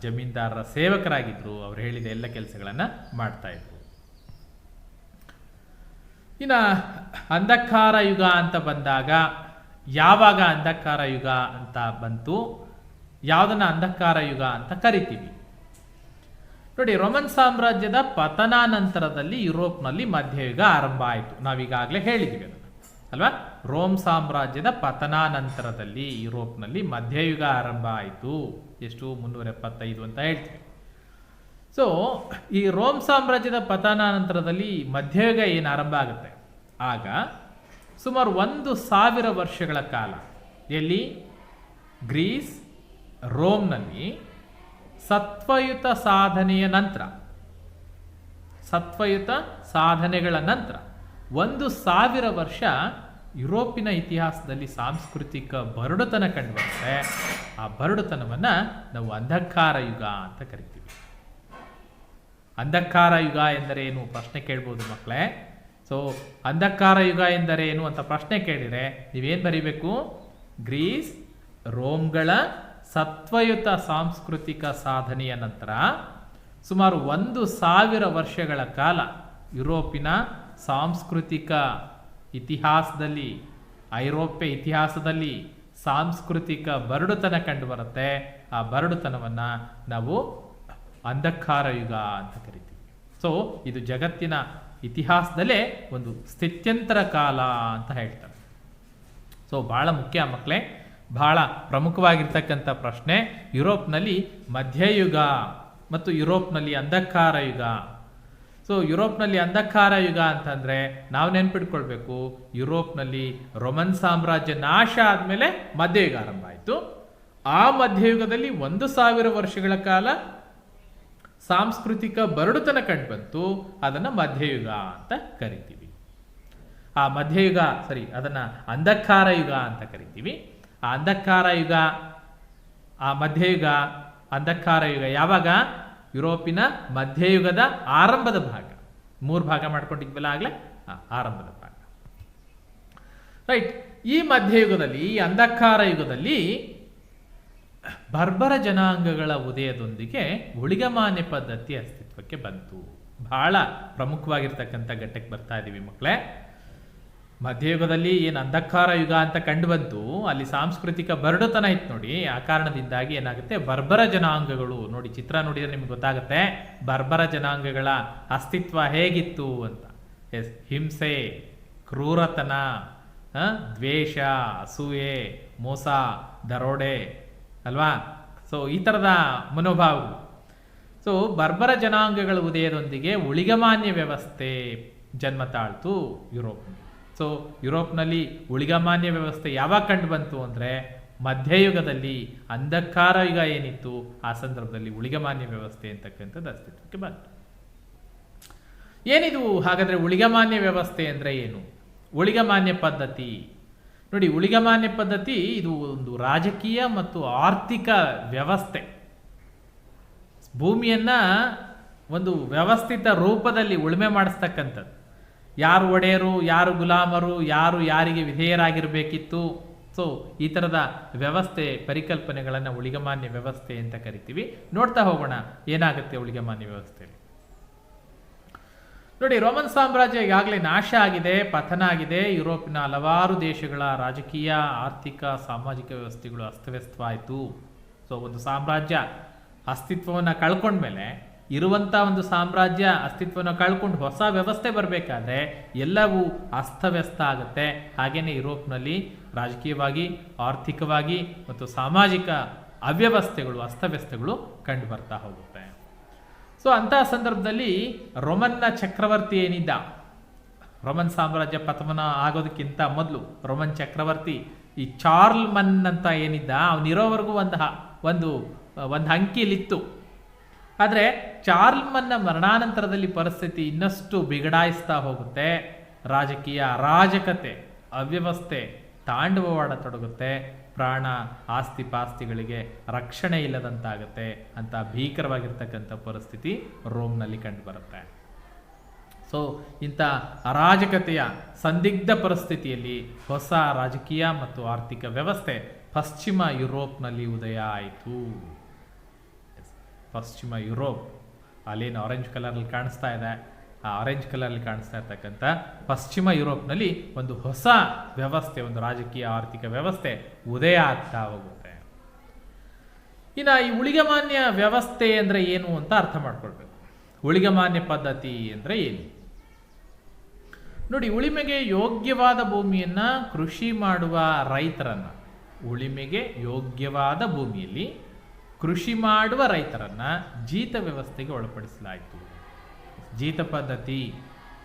ಜಮೀನ್ದಾರರ ಸೇವಕರಾಗಿದ್ರು, ಅವ್ರು ಹೇಳಿದ ಎಲ್ಲ ಕೆಲಸಗಳನ್ನ ಮಾಡ್ತಾ ಇದ್ರು. ಇನ್ನ ಅಂಧಕಾರ ಯುಗ ಅಂತ ಬಂದಾಗ, ಯಾವಾಗ ಅಂಧಕಾರ ಯುಗ ಅಂತ ಬಂತು, ಯಾವುದನ್ನ ಅಂಧಕಾರ ಯುಗ ಅಂತ ಕರಿತೀವಿ? ನೋಡಿ, ರೋಮನ್ ಸಾಮ್ರಾಜ್ಯದ ಪತನಾನಂತರದಲ್ಲಿ ಯುರೋಪ್ನಲ್ಲಿ ಮಧ್ಯಯುಗ ಆರಂಭ ಆಯಿತು. ನಾವೀಗಾಗಲೇ ಹೇಳಿದ್ದೀವಿ ಅದನ್ನು ಅಲ್ವಾ. ರೋಮ್ ಸಾಮ್ರಾಜ್ಯದ ಪತನಾನಂತರದಲ್ಲಿ ಯುರೋಪ್ನಲ್ಲಿ ಮಧ್ಯಯುಗ ಆರಂಭ ಆಯಿತು. ಎಷ್ಟು? 375 ಅಂತ ಹೇಳ್ತೀವಿ. ಸೊ ಈ ರೋಮ್ ಸಾಮ್ರಾಜ್ಯದ ಪತನಾನಂತರದಲ್ಲಿ ಮಧ್ಯಯುಗ ಏನು ಆರಂಭ ಆಗುತ್ತೆ, ಆಗ ಸುಮಾರು 1,000 ವರ್ಷಗಳ ಕಾಲ ಎಲ್ಲಿ ಗ್ರೀಸ್ ರೋಮ್ನಲ್ಲಿ ಸತ್ವಯುತ ಸಾಧನೆಯ ನಂತರ, ಸತ್ವಯುತ ಸಾಧನೆಗಳ ನಂತರ 1,000 ವರ್ಷ ಯುರೋಪಿನ ಇತಿಹಾಸದಲ್ಲಿ ಸಾಂಸ್ಕೃತಿಕ ಬರಡುತನ ಕಂಡುಬರುತ್ತೆ. ಆ ಬರಡುತನವನ್ನು ನಾವು ಅಂಧಕಾರ ಯುಗ ಅಂತ ಕರಿತೀವಿ. ಅಂಧಕಾರ ಯುಗ ಎಂದರೇನು ಪ್ರಶ್ನೆ ಕೇಳ್ಬೋದು ಮಕ್ಕಳೇ. ಸೊ ಅಂಧಕಾರ ಯುಗ ಎಂದರೇನು ಅಂತ ಪ್ರಶ್ನೆ ಕೇಳಿದರೆ ನೀವೇನು ಬರೀಬೇಕು? ಗ್ರೀಸ್ ರೋಮ್ಗಳ ಸತ್ವಯುತ ಸಾಂಸ್ಕೃತಿಕ ಸಾಧನೆಯ ನಂತರ ಸುಮಾರು 1,000 ವರ್ಷಗಳ ಕಾಲ ಯುರೋಪಿನ ಸಾಂಸ್ಕೃತಿಕ ಇತಿಹಾಸದಲ್ಲಿ, ಐರೋಪ್ಯ ಇತಿಹಾಸದಲ್ಲಿ ಸಾಂಸ್ಕೃತಿಕ ಬರಡುತನ ಕಂಡುಬರುತ್ತೆ. ಆ ಬರಡುತನವನ್ನು ನಾವು ಅಂಧಕಾರ ಯುಗ ಅಂತ ಕರಿತೀವಿ. ಸೊ ಇದು ಜಗತ್ತಿನ ಇತಿಹಾಸದಲ್ಲೇ ಒಂದು ಸ್ಥಿತ್ಯಂತರ ಕಾಲ ಅಂತ ಹೇಳ್ತಾರೆ. ಸೊ ಭಾಳ ಮುಖ್ಯ ಮಕ್ಕಳೇ, ಬಹಳ ಪ್ರಮುಖವಾಗಿರ್ತಕ್ಕಂಥ ಪ್ರಶ್ನೆ. ಯುರೋಪ್ನಲ್ಲಿ ಮಧ್ಯಯುಗ ಮತ್ತು ಯುರೋಪ್ನಲ್ಲಿ ಅಂಧಕಾರ ಯುಗ. ಸೊ ಯುರೋಪ್ನಲ್ಲಿ ಅಂಧಕಾರ ಯುಗ ಅಂತಂದರೆ ನಾವು ನೆನ್ಪಿಟ್ಕೊಳ್ಬೇಕು, ಯುರೋಪ್ನಲ್ಲಿ ರೋಮನ್ ಸಾಮ್ರಾಜ್ಯ ನಾಶ ಆದಮೇಲೆ ಮಧ್ಯಯುಗ ಆರಂಭ ಆಯಿತು. ಆ ಮಧ್ಯಯುಗದಲ್ಲಿ 1,000 ವರ್ಷಗಳ ಕಾಲ ಸಾಂಸ್ಕೃತಿಕ ಬರಡುತನ ಕಂಡುಬಂತು. ಅದನ್ನು ಮಧ್ಯಯುಗ ಅಂತ ಕರಿತೀವಿ. ಆ ಮಧ್ಯಯುಗ ಅದನ್ನು ಅಂಧಕಾರ ಯುಗ ಅಂತ ಕರಿತೀವಿ. ಆ ಅಂಧಕಾರ ಯುಗ, ಆ ಮಧ್ಯಯುಗ, ಅಂಧಕಾರ ಯುಗ ಯಾವಾಗ? ಯುರೋಪಿನ ಮಧ್ಯಯುಗದ ಆರಂಭದ ಭಾಗ. 3 ಭಾಗ ಮಾಡ್ಕೊಂಡಿದ್ವಲ್ಲ ಆಗಲೇ, ಆರಂಭದ ಭಾಗ. ರೈಟ್. ಈ ಮಧ್ಯಯುಗದಲ್ಲಿ, ಈ ಅಂಧಕಾರ ಯುಗದಲ್ಲಿ ಬರ್ಬರ ಜನಾಂಗಗಳ ಉದಯದೊಂದಿಗೆ ಊಳಿಗಮಾನ್ಯ ಪದ್ಧತಿ ಅಸ್ತಿತ್ವಕ್ಕೆ ಬಂತು. ಬಹಳ ಪ್ರಮುಖವಾಗಿರ್ತಕ್ಕಂಥ ಘಟ್ಟಕ್ಕೆ ಬರ್ತಾ ಇದ್ದೀವಿ ಮಕ್ಕಳೇ. ಮಧ್ಯಯುಗದಲ್ಲಿ ಏನು ಅಂಧಕಾರ ಯುಗ ಅಂತ ಕಂಡು ಬಂತು, ಅಲ್ಲಿ ಸಾಂಸ್ಕೃತಿಕ ಬರಡುತನ ಇತ್ತು ನೋಡಿ. ಆ ಕಾರಣದಿಂದಾಗಿ ಏನಾಗುತ್ತೆ, ಬರ್ಬರ ಜನಾಂಗಗಳು ನೋಡಿ, ಚಿತ್ರ ನೋಡಿದರೆ ನಿಮ್ಗೆ ಗೊತ್ತಾಗುತ್ತೆ ಬರ್ಬರ ಜನಾಂಗಗಳ ಅಸ್ತಿತ್ವ ಹೇಗಿತ್ತು ಅಂತ. ಹಿಂಸೆ, ಕ್ರೂರತನ, ದ್ವೇಷ, ಅಸೂಯೆ, ಮೋಸ, ದರೋಡೆ ಅಲ್ವಾ. ಸೊ ಈ ಥರದ ಮನೋಭಾವಗಳು. ಸೊ ಬರ್ಬರ ಜನಾಂಗಗಳ ಉದಯದೊಂದಿಗೆ ಊಳಿಗಮಾನ್ಯ ವ್ಯವಸ್ಥೆ ಜನ್ಮ ತಾಳ್ತು ಯುರೋಪ್ನಲ್ಲಿ. ಸೊ ಯುರೋಪ್ನಲ್ಲಿ ಊಳಿಗಮಾನ್ಯ ವ್ಯವಸ್ಥೆ ಯಾವಾಗ ಕಂಡು ಬಂತು ಅಂದರೆ ಮಧ್ಯಯುಗದಲ್ಲಿ. ಅಂಧಕಾರ ಯುಗ ಏನಿತ್ತು ಆ ಸಂದರ್ಭದಲ್ಲಿ ಊಳಿಗಮಾನ್ಯ ವ್ಯವಸ್ಥೆ ಅಂತಕ್ಕಂಥದ್ದು ಅಸ್ತಿತ್ವಕ್ಕೆ ಬಂತು. ಏನಿದು ಹಾಗಾದರೆ ಊಳಿಗಮಾನ್ಯ ವ್ಯವಸ್ಥೆ ಅಂದರೆ ಏನು? ಊಳಿಗಮಾನ್ಯ ಪದ್ಧತಿ ನೋಡಿ, ಊಳಿಗಮಾನ್ಯ ಪದ್ಧತಿ ಇದು ಒಂದು ರಾಜಕೀಯ ಮತ್ತು ಆರ್ಥಿಕ ವ್ಯವಸ್ಥೆ. ಭೂಮಿಯನ್ನ ಒಂದು ವ್ಯವಸ್ಥಿತ ರೂಪದಲ್ಲಿ ಉಳುಮೆ ಮಾಡಿಸ್ತಕ್ಕಂಥದ್ದು. ಯಾರು ಒಡೆಯರು, ಯಾರು ಗುಲಾಮರು, ಯಾರು ಯಾರಿಗೆ ವಿಧೇಯರಾಗಿರಬೇಕಿತ್ತು. ಸೊ ಈ ಥರದ ವ್ಯವಸ್ಥೆ, ಪರಿಕಲ್ಪನೆಗಳನ್ನು ಊಳಿಗಮಾನ್ಯ ವ್ಯವಸ್ಥೆ ಅಂತ ಕರಿತೀವಿ. ನೋಡ್ತಾ ಹೋಗೋಣ ಏನಾಗುತ್ತೆ ಊಳಿಗಮಾನ್ಯ ವ್ಯವಸ್ಥೆಯಲ್ಲಿ. ನೋಡಿ, ರೋಮನ್ ಸಾಮ್ರಾಜ್ಯ ಈಗಾಗಲೇ ನಾಶ ಆಗಿದೆ, ಪತನ ಆಗಿದೆ. ಯುರೋಪಿನ ಹಲವಾರು ದೇಶಗಳ ರಾಜಕೀಯ, ಆರ್ಥಿಕ, ಸಾಮಾಜಿಕ ವ್ಯವಸ್ಥೆಗಳು ಅಸ್ತವ್ಯಸ್ತವಾಯಿತು. ಸೊ ಒಂದು ಸಾಮ್ರಾಜ್ಯ ಅಸ್ತಿತ್ವವನ್ನು ಕಳ್ಕೊಂಡ್ಮೇಲೆ, ಇರುವಂಥ ಒಂದು ಸಾಮ್ರಾಜ್ಯ ಅಸ್ತಿತ್ವವನ್ನು ಕಳ್ಕೊಂಡು ಹೊಸ ವ್ಯವಸ್ಥೆ ಬರಬೇಕಾದ್ರೆ ಎಲ್ಲವೂ ಅಸ್ತವ್ಯಸ್ತ ಆಗುತ್ತೆ. ಹಾಗೆಯೇ ಯುರೋಪ್ನಲ್ಲಿ ರಾಜಕೀಯವಾಗಿ, ಆರ್ಥಿಕವಾಗಿ ಮತ್ತು ಸಾಮಾಜಿಕ ಅವ್ಯವಸ್ಥೆಗಳು, ಅಸ್ತವ್ಯಸ್ತಗಳು ಕಂಡು ಬರ್ತಾ ಹೋಗುತ್ತೆ. ಸೊ ಅಂತಹ ಸಂದರ್ಭದಲ್ಲಿ ರೋಮನ್ನ ಚಕ್ರವರ್ತಿ ಏನಿದ್ದ, ರೋಮನ್ ಸಾಮ್ರಾಜ್ಯ ಪತನ ಆಗೋದಕ್ಕಿಂತ ಮೊದಲು ರೋಮನ್ ಚಕ್ರವರ್ತಿ ಈ ಚಾರ್ಲ್ಮನ್ ಅಂತ ಏನಿದ್ದ, ಅವನಿರೋವರೆಗೂ ಒಂದು ಅಂಕಿಲಿತ್ತು. ಆದರೆ ಚಾರ್ಲ್ಮನ್ನ ಮರಣಾನಂತರದಲ್ಲಿ ಪರಿಸ್ಥಿತಿ ಇನ್ನಷ್ಟು ಬಿಗಡಾಯಿಸ್ತಾ ಹೋಗುತ್ತೆ. ರಾಜಕೀಯ ಅರಾಜಕತೆ, ಅವ್ಯವಸ್ಥೆ ತಾಂಡವವಾಡತೊಡಗುತ್ತೆ. ಪ್ರಾಣ, ಆಸ್ತಿ ಪಾಸ್ತಿಗಳಿಗೆ ರಕ್ಷಣೆ ಇಲ್ಲದಂತಾಗುತ್ತೆ ಅಂತ ಭೀಕರವಾಗಿರ್ತಕ್ಕಂಥ ಪರಿಸ್ಥಿತಿ ರೋಮ್ನಲ್ಲಿ ಕಂಡುಬರುತ್ತೆ. ಸೊ ಇಂಥ ಅರಾಜಕತೆಯ ಸಂದಿಗ್ಧ ಪರಿಸ್ಥಿತಿಯಲ್ಲಿ ಹೊಸ ರಾಜಕೀಯ ಮತ್ತು ಆರ್ಥಿಕ ವ್ಯವಸ್ಥೆ ಪಶ್ಚಿಮ ಯುರೋಪ್ನಲ್ಲಿ ಉದಯ ಆಯಿತು. ಪಶ್ಚಿಮ ಯುರೋಪ್, ಅಲ್ಲೇನು ಆರೆಂಜ್ ಕಲರಲ್ಲಿ ಕಾಣಿಸ್ತಾ ಇದೆ, ಆ ಆರೆಂಜ್ ಕಲರಲ್ಲಿ ಕಾಣಿಸ್ತಾ ಇರ್ತಕ್ಕಂಥ ಪಶ್ಚಿಮ ಯುರೋಪ್ನಲ್ಲಿ ಒಂದು ಹೊಸ ವ್ಯವಸ್ಥೆ, ಒಂದು ರಾಜಕೀಯ ಆರ್ಥಿಕ ವ್ಯವಸ್ಥೆ ಉದಯ ಆಗ್ತಾ ಹೋಗುತ್ತೆ. ಇನ್ನು ಈ ಊಳಿಗಮಾನ್ಯ ವ್ಯವಸ್ಥೆ ಅಂದರೆ ಏನು ಅಂತ ಅರ್ಥ ಮಾಡ್ಕೊಳ್ಬೇಕು. ಊಳಿಗಮಾನ್ಯ ಪದ್ಧತಿ ಅಂದರೆ ಏನು ನೋಡಿ. ಉಳಿಮೆಗೆ ಯೋಗ್ಯವಾದ ಭೂಮಿಯನ್ನ ಕೃಷಿ ಮಾಡುವ ರೈತರನ್ನ, ಉಳಿಮೆಗೆ ಯೋಗ್ಯವಾದ ಭೂಮಿಯಲ್ಲಿ ಕೃಷಿ ಮಾಡುವ ರೈತರನ್ನ ಜೀತ ವ್ಯವಸ್ಥೆಗೆ ಒಳಪಡಿಸಲಾಯಿತು. ಜೀತ ಪದ್ಧತಿ,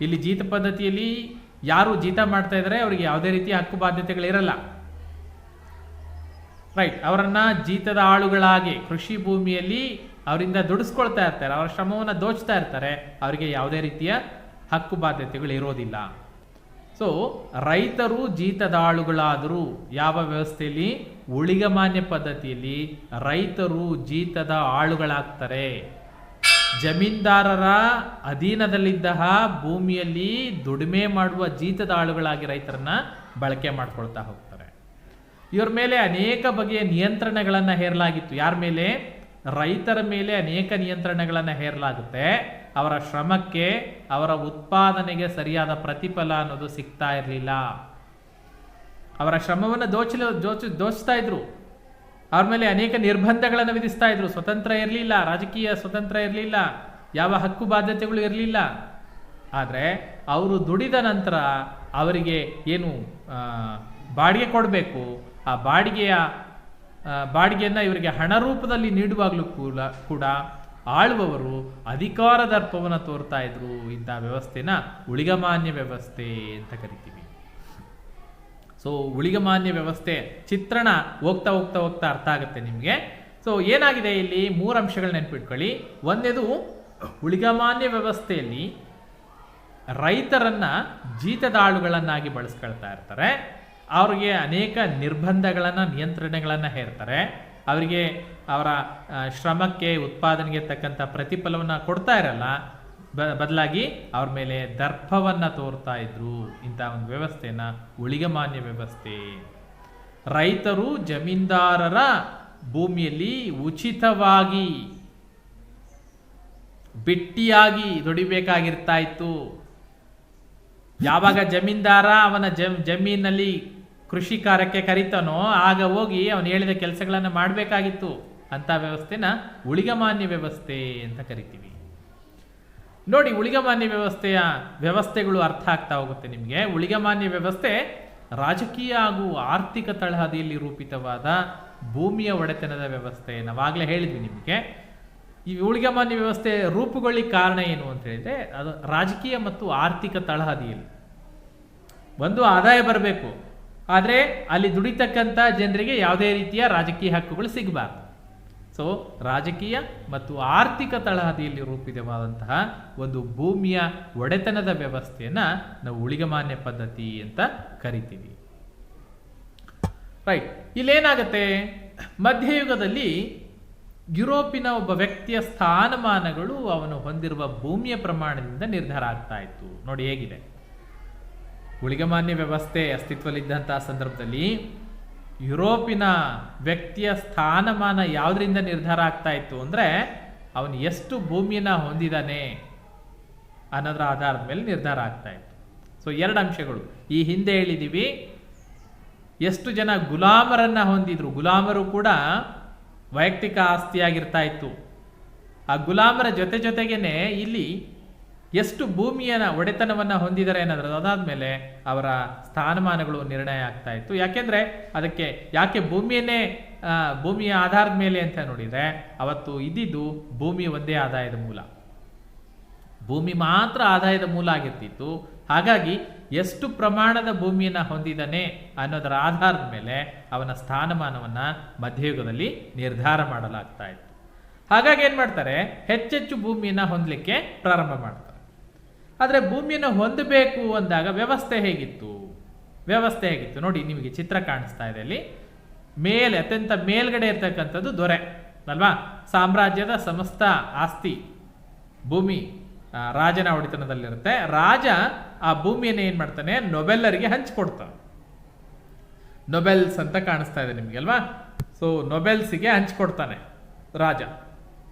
ಇಲ್ಲಿ ಜೀತ ಪದ್ಧತಿಯಲ್ಲಿ ಯಾರು ಜೀತ ಮಾಡ್ತಾ ಇದ್ದಾರೆ ಅವರಿಗೆ ಯಾವುದೇ ರೀತಿಯ ಹಕ್ಕು ಬಾಧ್ಯತೆಗಳಿರಲ್ಲ. ರೈಟ್, ಅವರನ್ನ ಜೀತದ ಆಳುಗಳಾಗಿ ಕೃಷಿ ಭೂಮಿಯಲ್ಲಿ ಅವರಿಂದ ದುಡಿಸ್ಕೊಳ್ತಾ ಇರ್ತಾರೆ, ಅವರ ಶ್ರಮವನ್ನು ದೋಚ್ತಾ ಇರ್ತಾರೆ, ಅವರಿಗೆ ಯಾವುದೇ ರೀತಿಯ ಹಕ್ಕು ಬಾಧ್ಯತೆಗಳು ಇರೋದಿಲ್ಲ. ಸೊ ರೈತರು ಜೀತದಾಳುಗಳಾದರೂ ಯಾವ ವ್ಯವಸ್ಥೆಯಲ್ಲಿ? ಊಳಿಗಮಾನ್ಯ ಪದ್ಧತಿಯಲ್ಲಿ ರೈತರು ಜೀತದ ಆಳುಗಳಾಗ್ತಾರೆ. ಜಮೀನ್ದಾರರ ಅಧೀನದಲ್ಲಿದ್ದ ಭೂಮಿಯಲ್ಲಿ ದುಡಿಮೆ ಮಾಡುವ ಜೀತದ ಆಳುಗಳಾಗಿ ರೈತರನ್ನ ಬಳಕೆ ಮಾಡ್ಕೊಳ್ತಾ ಹೋಗ್ತಾರೆ. ಇವರ ಮೇಲೆ ಅನೇಕ ಬಗೆಯ ನಿಯಂತ್ರಣಗಳನ್ನು ಹೇರಲಾಗಿತ್ತು. ಯಾರ ಮೇಲೆ? ರೈತರ ಮೇಲೆ ಅನೇಕ ನಿಯಂತ್ರಣಗಳನ್ನು ಹೇರಲಾಗುತ್ತೆ. ಅವರ ಶ್ರಮಕ್ಕೆ, ಅವರ ಉತ್ಪಾದನೆಗೆ ಸರಿಯಾದ ಪ್ರತಿಫಲ ಅನ್ನೋದು ಸಿಗ್ತಾ ಇರಲಿಲ್ಲ. ಅವರ ಶ್ರಮವನ್ನು ದೋಚ್ತಾ ಇದ್ರು. ಅವ್ರ ಮೇಲೆ ಅನೇಕ ನಿರ್ಬಂಧಗಳನ್ನು ವಿಧಿಸ್ತಾ ಇದ್ರು. ಸ್ವತಂತ್ರ ಇರಲಿಲ್ಲ, ರಾಜಕೀಯ ಸ್ವತಂತ್ರ ಇರಲಿಲ್ಲ, ಯಾವ ಹಕ್ಕು ಬಾಧ್ಯತೆಗಳು ಇರಲಿಲ್ಲ. ಆದರೆ ಅವರು ದುಡಿದ ನಂತರ ಅವರಿಗೆ ಏನು ಬಾಡಿಗೆ ಕೊಡಬೇಕು, ಆ ಬಾಡಿಗೆಯನ್ನು ಇವರಿಗೆ ಹಣ ರೂಪದಲ್ಲಿ ನೀಡುವಾಗಲೂ ಕೂಡ ಆಳುವವರು ಅಧಿಕಾರ ದರ್ಪವನ್ನು ತೋರ್ತಾ ಇದ್ರು. ಇಂಥ ವ್ಯವಸ್ಥೆನ ಊಳಿಗಮಾನ್ಯ ವ್ಯವಸ್ಥೆ ಅಂತ ಕರಿತೀವಿ. ಸೊ ಊಳಿಗಮಾನ್ಯ ವ್ಯವಸ್ಥೆ ಚಿತ್ರಣ ಹೋಗ್ತಾ ಹೋಗ್ತಾ ಹೋಗ್ತಾ ಅರ್ಥ ಆಗುತ್ತೆ ನಿಮಗೆ. ಸೊ ಏನಾಗಿದೆ ಇಲ್ಲಿ? 3 ಅಂಶಗಳು ನೆನ್ಪಿಟ್ಕೊಳ್ಳಿ. ಒಂದೇದು, ಊಳಿಗಮಾನ್ಯ ವ್ಯವಸ್ಥೆಯಲ್ಲಿ ರೈತರನ್ನ ಜೀತದಾಳುಗಳನ್ನಾಗಿ ಬಳಸ್ಕೊಳ್ತಾ ಇರ್ತಾರೆ. ಅವ್ರಿಗೆ ಅನೇಕ ನಿರ್ಬಂಧಗಳನ್ನು, ನಿಯಂತ್ರಣಗಳನ್ನು ಹೇರ್ತಾರೆ. ಅವರಿಗೆ ಅವರ ಶ್ರಮಕ್ಕೆ, ಉತ್ಪಾದನೆಗೆ ತಕ್ಕಂಥ ಪ್ರತಿಫಲವನ್ನು ಕೊಡ್ತಾ ಇರಲ್ಲ, ಬದಲಾಗಿ ಅವ್ರ ಮೇಲೆ ದರ್ಪವನ್ನು ತೋರ್ತಾ ಇದ್ರು. ಇಂಥ ಒಂದು ವ್ಯವಸ್ಥೆನ ಊಳಿಗಮಾನ್ಯ ವ್ಯವಸ್ಥೆ. ರೈತರು ಜಮೀನ್ದಾರರ ಭೂಮಿಯಲ್ಲಿ ಉಚಿತವಾಗಿ ಬಿಟ್ಟಿಯಾಗಿ ದುಡಿಬೇಕಾಗಿರ್ತಾ ಇತ್ತು. ಯಾವಾಗ ಜಮೀನ್ದಾರ ಅವನ ಜಮೀನಲ್ಲಿ ಕೃಷಿ ಕಾರ್ಯಕ್ಕೆ ಕರೀತಾನೋ ಆಗ ಹೋಗಿ ಅವನು ಹೇಳಿದ ಕೆಲಸಗಳನ್ನು ಮಾಡಬೇಕಾಗಿತ್ತು. ಅಂತ ವ್ಯವಸ್ಥೆನ ಊಳಿಗಮಾನ್ಯ ವ್ಯವಸ್ಥೆ ಅಂತ ಕರಿತೀವಿ. ನೋಡಿ, ಊಳಿಗಮಾನ್ಯ ವ್ಯವಸ್ಥೆಗಳು ಅರ್ಥ ಆಗ್ತಾ ಹೋಗುತ್ತೆ ನಿಮಗೆ. ಊಳಿಗಮಾನ್ಯ ವ್ಯವಸ್ಥೆ ರಾಜಕೀಯ ಹಾಗೂ ಆರ್ಥಿಕ ತಳಹದಿಯಲ್ಲಿ ರೂಪಿತವಾದ ಭೂಮಿಯ ಒಡೆತನದ ವ್ಯವಸ್ಥೆ. ನಾವಾಗಲೇ ಹೇಳಿದ್ವಿ ನಿಮಗೆ. ಈ ಊಳಿಗಮಾನ್ಯ ವ್ಯವಸ್ಥೆ ರೂಪುಗೊಳ್ಳಿಕ್ಕೆ ಕಾರಣ ಏನು ಅಂತ ಹೇಳಿದ್ರೆ, ಅದು ರಾಜಕೀಯ ಮತ್ತು ಆರ್ಥಿಕ ತಳಹದಿಯಲ್ಲಿ ಒಂದು ಆದಾಯ ಬರಬೇಕು, ಆದರೆ ಅಲ್ಲಿ ದುಡಿತಕ್ಕಂಥ ಜನರಿಗೆ ಯಾವುದೇ ರೀತಿಯ ರಾಜಕೀಯ ಹಕ್ಕುಗಳು ಸಿಗಬಾರ್ದು. ಸೊ ರಾಜಕೀಯ ಮತ್ತು ಆರ್ಥಿಕ ತಳಹದಿಯಲ್ಲಿ ರೂಪಿತವಾದಂತಹ ಒಂದು ಭೂಮಿಯ ಒಡೆತನದ ವ್ಯವಸ್ಥೆಯನ್ನು ನಾವು ಊಳಿಗಮಾನ್ಯ ಪದ್ಧತಿ ಅಂತ ಕರಿತೀವಿ. ರೈಟ್, ಇಲ್ಲೇನಾಗತ್ತೆ? ಮಧ್ಯಯುಗದಲ್ಲಿ ಯುರೋಪಿನ ಒಬ್ಬ ವ್ಯಕ್ತಿಯ ಸ್ಥಾನಮಾನಗಳು ಅವನು ಹೊಂದಿರುವ ಭೂಮಿಯ ಪ್ರಮಾಣದಿಂದ ನಿರ್ಧಾರ ಆಗ್ತಾ ಇತ್ತು. ನೋಡಿ ಹೇಗಿದೆ. ಊಳಿಗಮಾನ್ಯ ವ್ಯವಸ್ಥೆ ಅಸ್ತಿತ್ವದಲ್ಲಿದ್ದಂತಹ ಸಂದರ್ಭದಲ್ಲಿ ಯುರೋಪಿನ ವ್ಯಕ್ತಿಯ ಸ್ಥಾನಮಾನ ಯಾವುದರಿಂದ ನಿರ್ಧಾರ ಆಗ್ತಾ ಇತ್ತು ಅಂದರೆ, ಅವನು ಎಷ್ಟು ಭೂಮಿಯನ್ನು ಹೊಂದಿದ್ದಾನೆ ಅನ್ನೋದರ ಆಧಾರದ ಮೇಲೆ ನಿರ್ಧಾರ ಆಗ್ತಾ ಇತ್ತು. ಸೊ 2 ಅಂಶಗಳು ಈ ಹಿಂದೆ ಹೇಳಿದ್ದೀವಿ. ಎಷ್ಟು ಜನ ಗುಲಾಮರನ್ನ ಹೊಂದಿದ್ರು, ಗುಲಾಮರು ಕೂಡ ವೈಯಕ್ತಿಕ ಆಸ್ತಿಯಾಗಿರ್ತಾ ಇತ್ತು. ಆ ಗುಲಾಮರ ಜೊತೆಗೇನೆ ಇಲ್ಲಿ ಎಷ್ಟು ಭೂಮಿಯ ಒಡೆತನವನ್ನು ಹೊಂದಿದ್ದಾರೆ ಅನ್ನೋದ್ರ ಅದಾದ್ಮೇಲೆ ಅವರ ಸ್ಥಾನಮಾನಗಳು ನಿರ್ಣಯ ಆಗ್ತಾ ಇತ್ತು. ಯಾಕೆಂದ್ರೆ ಅದಕ್ಕೆ ಯಾಕೆ ಭೂಮಿಯ ಆಧಾರದ ಮೇಲೆ ಅಂತ ನೋಡಿದ್ರೆ, ಅವತ್ತು ಇದ್ದಿದ್ದು ಭೂಮಿ ಒಂದೇ ಆದಾಯದ ಮೂಲ, ಭೂಮಿ ಮಾತ್ರ ಆದಾಯದ ಮೂಲ ಆಗಿರ್ತಿತ್ತು. ಹಾಗಾಗಿ ಎಷ್ಟು ಪ್ರಮಾಣದ ಭೂಮಿಯನ್ನು ಹೊಂದಿದ್ದಾನೆ ಅನ್ನೋದರ ಆಧಾರದ ಮೇಲೆ ಅವನ ಸ್ಥಾನಮಾನವನ್ನ ಮಧ್ಯಯುಗದಲ್ಲಿ ನಿರ್ಧಾರ ಮಾಡಲಾಗ್ತಾ ಇತ್ತು. ಹಾಗಾಗಿ ಏನ್ ಮಾಡ್ತಾರೆ, ಹೆಚ್ಚೆಚ್ಚು ಭೂಮಿಯನ್ನು ಹೊಂದಲಿಕ್ಕೆ ಪ್ರಾರಂಭ ಮಾಡ್ತಾರೆ. ಆದರೆ ಭೂಮಿಯನ್ನು ಹೊಂದಬೇಕು ಅಂದಾಗ ವ್ಯವಸ್ಥೆ ಹೇಗಿತ್ತು ನೋಡಿ, ನಿಮಗೆ ಚಿತ್ರ ಕಾಣಿಸ್ತಾ ಇದೆ ಅಲ್ಲಿ. ಅತ್ಯಂತ ಮೇಲ್ಗಡೆ ಇರ್ತಕ್ಕಂಥದ್ದು ದೊರೆ ಅಲ್ವಾ? ಸಾಮ್ರಾಜ್ಯದ ಸಮಸ್ತ ಆಸ್ತಿ ಭೂಮಿ ರಾಜನ ಒಡೆತನದಲ್ಲಿರುತ್ತೆ. ರಾಜ ಆ ಭೂಮಿಯನ್ನು ಏನ್ ಮಾಡ್ತಾನೆ, ನೊಬೆಲ್ಲರಿಗೆ ಹಂಚಿಕೊಡ್ತಾನೆ. ನೊಬೆಲ್ಸ್ ಅಂತ ಕಾಣಿಸ್ತಾ ಇದೆ ನಿಮ್ಗೆ ಅಲ್ವಾ? ಸೊ ನೊಬೆಲ್ಸ್ಗೆ ಹಂಚಿಕೊಡ್ತಾನೆ ರಾಜ.